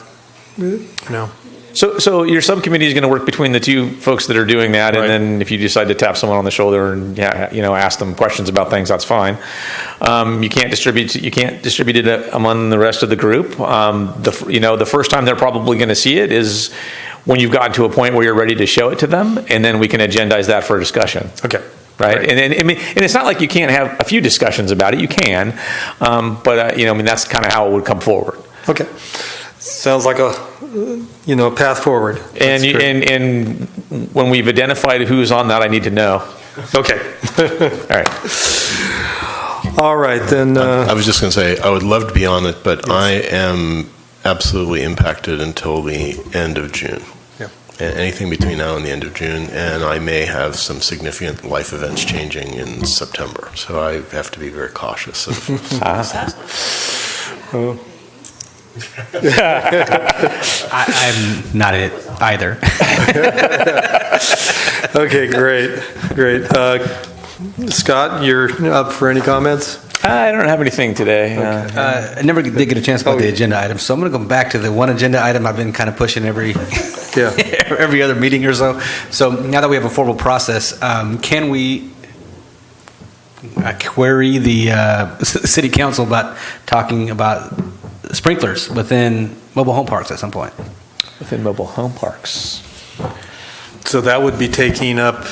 So your subcommittee is going to work between the two folks that are doing that, right. And then if you decide to tap someone on the shoulder and ask them questions about things, that's fine. You can't distribute it among the rest of the group. The first time they're probably going to see it is when you've gotten to a point where you're ready to show it to them, and then we can agendize that for discussion. Okay. Right. And it's not like you can't have a few discussions about it. You can, but that's kind of how it would come forward. Okay. Sounds like a path forward. And when we've identified who's on that, I need to know. Okay. All right. Then. I was just going to say, I would love to be on it, but yes. I am absolutely impacted until the end of June. Yeah. Anything between now and the end of June, and I may have some significant life events changing in September. So I have to be very cautious of. I'm not it either. Okay, great. Scott, you're up for any comments? I don't have anything today. Okay. I never did get a chance about the agenda item, so I'm going to go back to the one agenda item I've been kind of pushing every other meeting or so. So now that we have a formal process, can we query the city council about talking about sprinklers within mobile home parks at some point? Within mobile home parks. So that would be taking up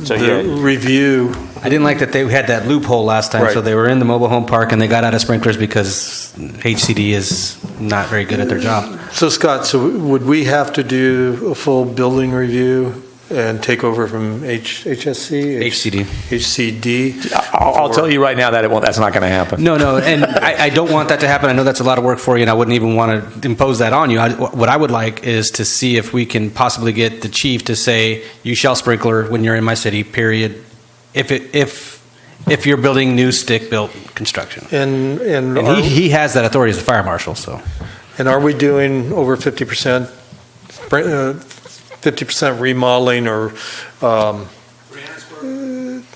So, the yeah. review. I didn't like that they had that loophole last time, Right. so they were in the mobile home park and they got out of sprinklers because HCD is not very good at their job. So Scott, so would we have to do a full building review and take over from HSC? HCD. HCD? I'll tell you right now that that's not going to happen. No, and I don't want that to happen. I know that's a lot of work for you, and I wouldn't even want to impose that on you. What I would like is to see if we can possibly get the chief to say, you shall sprinkler when you're in my city, period, if you're building new stick-built construction. And he has that authority as a fire marshal, so. And are we doing over 50%, 50% remodeling or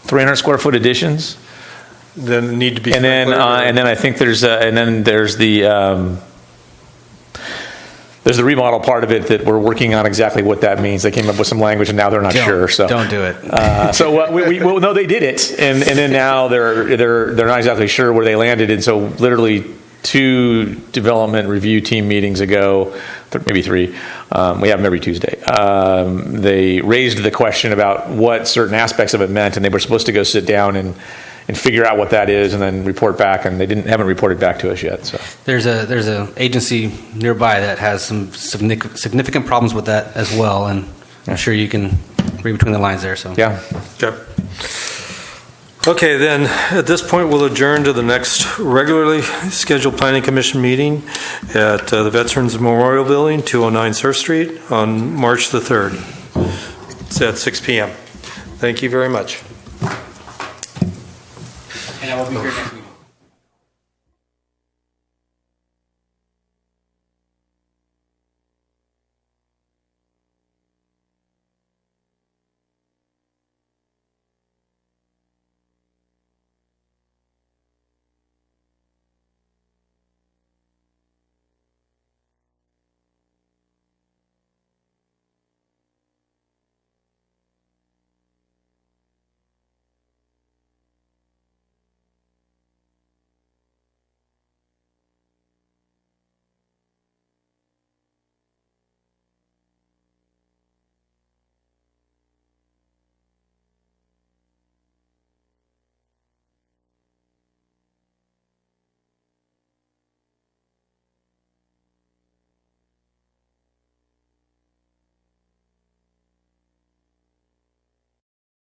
300 square foot additions, then need to be and then I think there's the remodel part of it that we're working on exactly what that means. They came up with some language and now they're not sure. So don't do it. Well, no, they did it, and then now they're not exactly sure where they landed. And so literally 2 development review team meetings ago, maybe 3, we have them every Tuesday. They raised the question about what certain aspects of it meant, and they were supposed to go sit down and figure out what that is and then report back, and they haven't reported back to us yet. So There's a agency nearby that has some significant problems with that as well, and I'm sure you can read between the lines there. So yeah. Okay, then, at this point, we'll adjourn to the next regularly scheduled Planning Commission meeting at the Veterans Memorial Building, 209 Surf Street, on March the 3rd. It's at 6 p.m. Thank you very much. And I will be here next